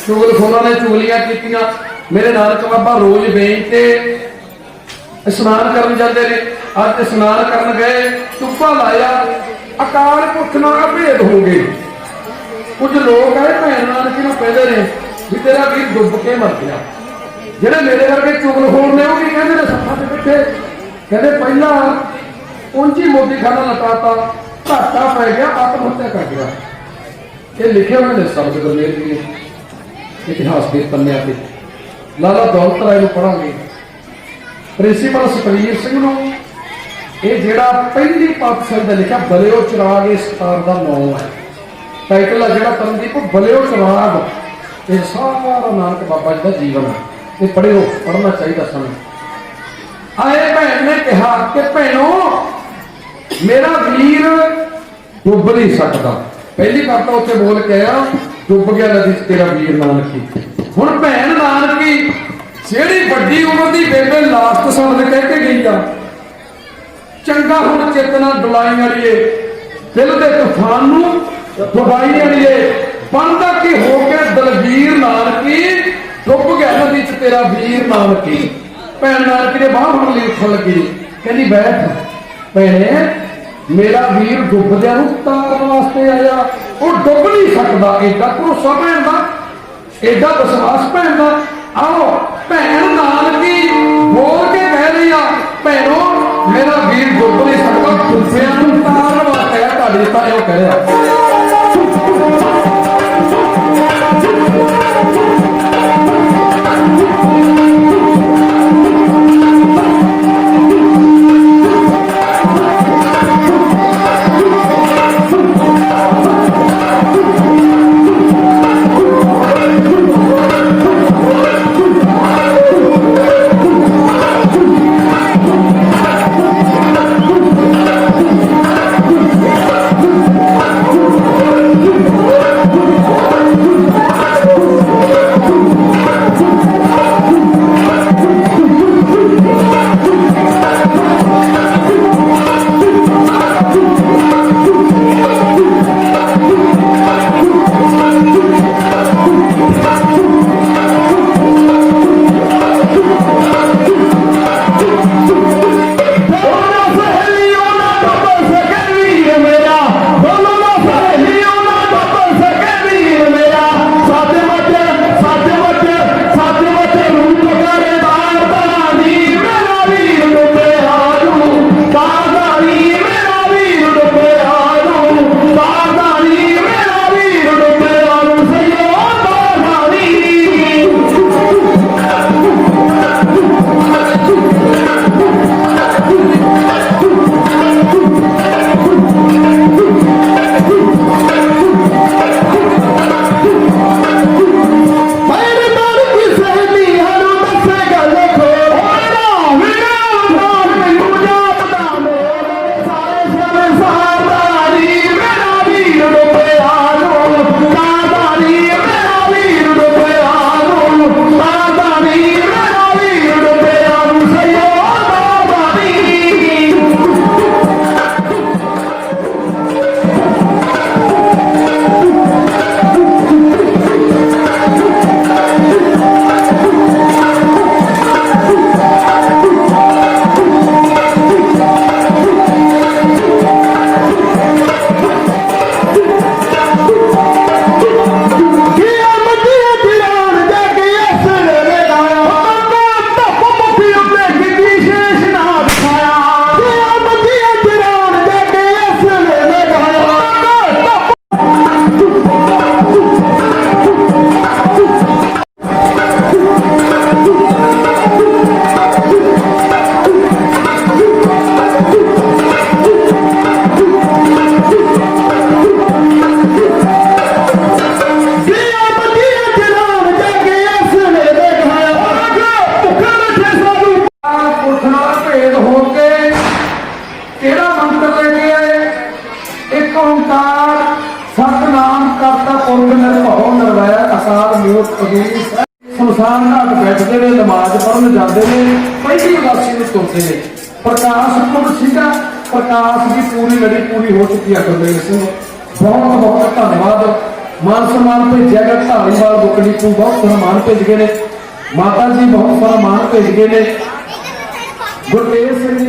ਚੁਗਲਖੋਰਾਂ ਨੇ ਚੁਗਲੀਆਂ ਕੀਤੀਆਂ। ਮੇਰੇ ਨਾਨਕ ਬਾਬਾ ਰੋਜ਼ ਵੇਚ ਤੇ ਇਸ਼ਨਾਨ ਕਰਨ ਜਾਂਦੇ ਨੇ। ਅੱਜ ਇਸ਼ਨਾਨ ਕਰਨ ਗਏ, ਟੁੱਬਾ ਲਾਇਆ, ਅਕਾਲ ਪੁਰਖ ਨਾਲ ਭੇਦ ਹੋ ਗਏ। ਕੁਝ ਲੋਕ ਆਏ ਭੈਣ ਨਾਨਕੀ ਨੂੰ ਕਹਿੰਦੇ ਨੇ ਵੀ ਤੇਰਾ ਵੀਰ ਡੁੱਬ ਕੇ ਮਰ ਗਿਆ। ਜਿਹੜੇ ਮੇਰੇ ਵਰਗੇ ਚੁਗਲਖੋਰ ਨੇ ਉਹ ਕੀ ਕਹਿੰਦੇ ਨੇ ਸੱਥਾਂ ਤੇ ਬੈਠੇ, ਕਹਿੰਦੇ ਪਹਿਲਾਂ ਉਂਝੀ ਮੋਦੀ ਖਾਨਾ ਲਟਾਤਾ, ਘਾਟਾ ਪੈ ਗਿਆ, ਆਤਮ ਹੱਤਿਆ ਕਰ ਗਿਆ। ਇਹ ਲਿਖਿਆ ਉਹਨਾਂ ਨੇ ਸ਼ਬਦ ਗੁਰਮੇਲ ਜੀ ਇਤਿਹਾਸ ਦੇ ਪੰਨਿਆਂ ਤੇ। ਲਾਲਾ ਦੌਲਤ ਰਾਏ ਨੂੰ ਪੜਾਂਗੇ, ਪ੍ਰਿੰਸੀਪਲ ਸਤਵੀਰ ਸਿੰਘ ਨੂੰ। ਇਹ ਜਿਹੜਾ ਪਹਿਲੀ ਪਾਤਸ਼ਾਹੀ ਦਾ ਲਿਖਿਆ ਬਲਿਓ ਚਿਰਾਗ ਇਸ ਸਤਾਰ ਦਾ ਨਾਮ ਹੈ, ਟਾਈਟਲ ਆ ਜਿਹੜਾ ਤਰਨਦੀਪ ਬਲਿਓ ਚਿਰਾਗ। ਇਹ ਸਾਰਾ ਨਾਨਕ ਬਾਬਾ ਜੀ ਦਾ ਜੀਵਨ ਹੈ। ਇਹ ਪੜ੍ਹਿਓ, ਪੜ੍ਹਨਾ ਚਾਹੀਦਾ ਸਾਨੂੰ। ਆਏ ਭੈਣ ਭੈਣ ਨੇ ਕਿਹਾ ਕਿ ਭੈਣੋ ਮੇਰਾ ਵੀਰ ਡੁੱਬ ਨਹੀਂ ਸਕਦਾ। ਪਹਿਲੀ ਗੱਲ ਤਾਂ ਉੱਥੇ ਬੋਲ ਕੇ ਆ ਡੁੱਬ ਗਿਆ ਨਦੀ 'ਚ ਤੇਰਾ ਵੀਰ ਨਾਨਕੀ। ਹੁਣ ਭੈਣ ਨਾਨਕੀ ਜਿਹੜੀ ਵੱਡੀ ਉਮਰ ਦੀ ਬੇਬੇ ਲਾਸਟ ਸ਼ਬਦ ਕਹਿ ਕੇ ਗਈ ਆ, ਚੰਗਾ ਹੁਣ ਚੇਤਨਾ ਡੁਲਾਈ ਵਾਲੀਏ, ਦਿਲ ਦੇ ਤੂਫਾਨ ਨੂੰ ਦਬਾਈ ਵਾਲੀਏ, ਬਣਦਾ ਕੀ ਹੋ ਕੇ ਦਲਵੀਰ ਨਾਨਕੀ ਡੁੱਬ ਗਿਆ ਨਦੀ 'ਚ ਤੇਰਾ ਵੀਰ ਨਾਨਕੀ। ਭੈਣ ਨਾਨਕੀ ਨੇ ਬਾਂਹ ਫੜ ਲਈ, ਉੱਠਣ ਲੱਗੀ, ਕਹਿੰਦੀ ਬੈਠ ਭੈਣੇ, ਮੇਰਾ ਵੀਰ ਡੁੱਬਦਿਆਂ ਨੂੰ ਤਾਰਨ ਵਾਸਤੇ ਆਇਆ, ਉਹ ਡੁੱਬ ਨਹੀਂ ਸਕਦਾ। ਏਡਾ ਭਰੋਸਾ ਭੈਣ ਦਾ, ਏਡਾ ਵਿਸ਼ਵਾਸ ਭੈਣ ਦਾ। ਆਓ ਭੈਣ ਨਾਨਕੀ ਬੋਲ ਕੇ ਕਹਿ ਰਹੀ ਆ, ਭੈਣੋ ਮੇਰਾ ਵੀਰ ਡੁੱਬ ਨਹੀਂ ਸਕਦਾ, ਡੁੱਬਿਆਂ ਨੂੰ ਤਾਰਨ ਵਾਸਤੇ ਆ ਤੁਹਾਡੇ ਤਾਂ ਇਹ ਕਹਿ ਰਿਹਾ। शमशान घाट बैठते ने, नमाज पढ़न जाते हैं, पहली उदासी में तुरते हैं। प्रकाश कुंभ सीधा प्रकाश की पूरी लड़ी पूरी हो चुकी है। गुरदेव सिंह बहुत बहुत धन्यवाद। मान सम्मान भेजा गया धारीवाल बुकड़ी को, बहुत सारा मान भेज गए ने। माता जी बहुत सारा मान भेज गए ने। गुरदेव सिंह जी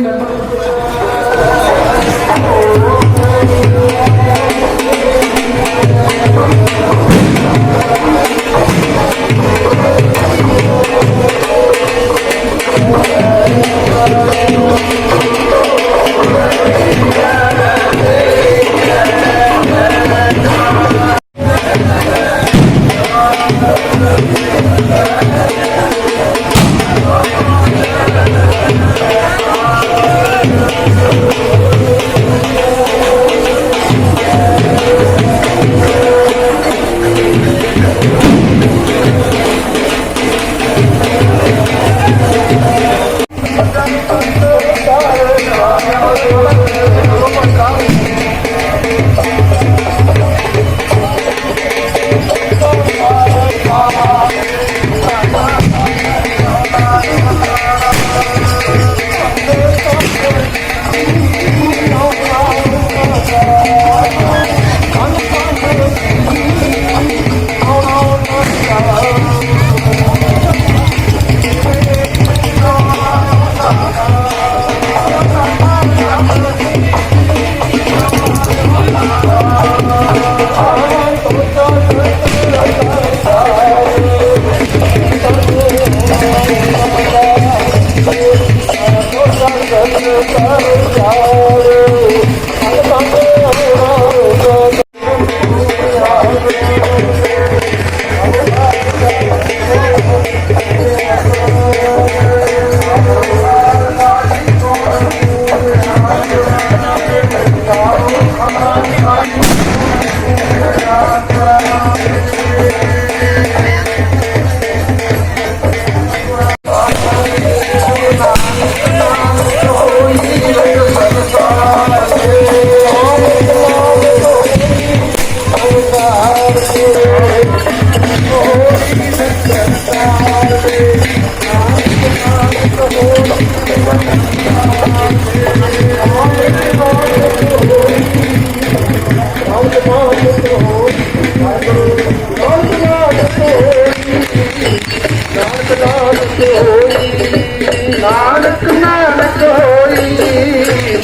नानक नानक होई,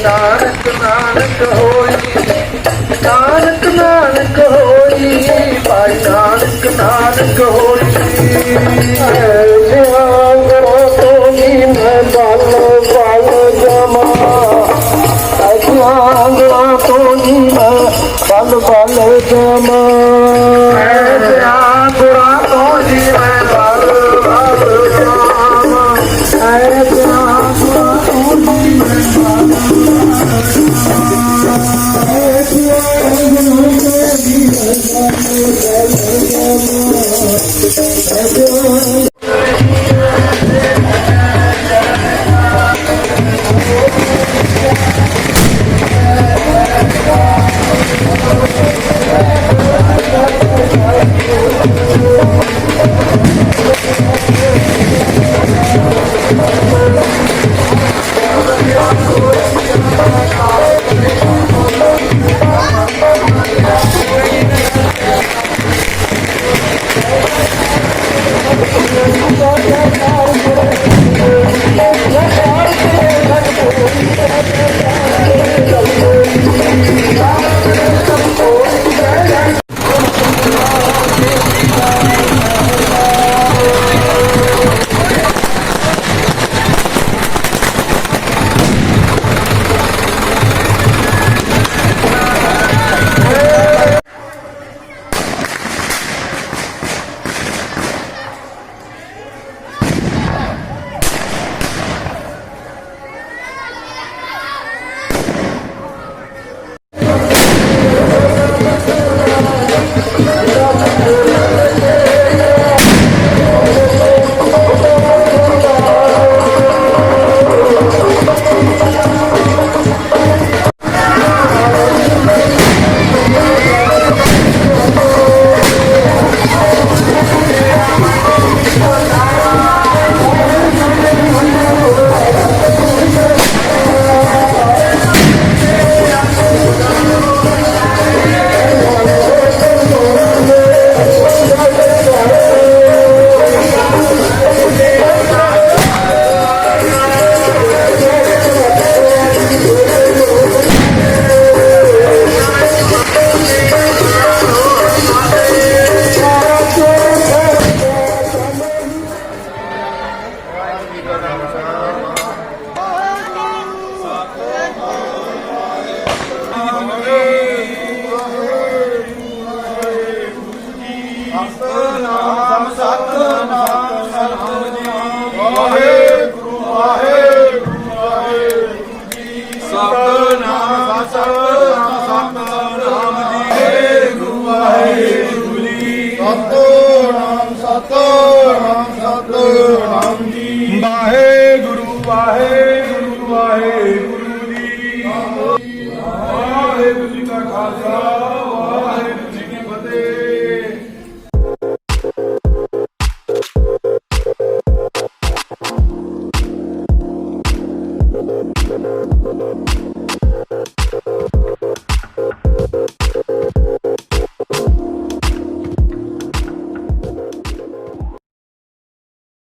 नानक नानक होई, नानक नानक होई, भाई नानक नानक होई। तो मैं बाल बाल जमा, तो मैं बाल बाल जमा।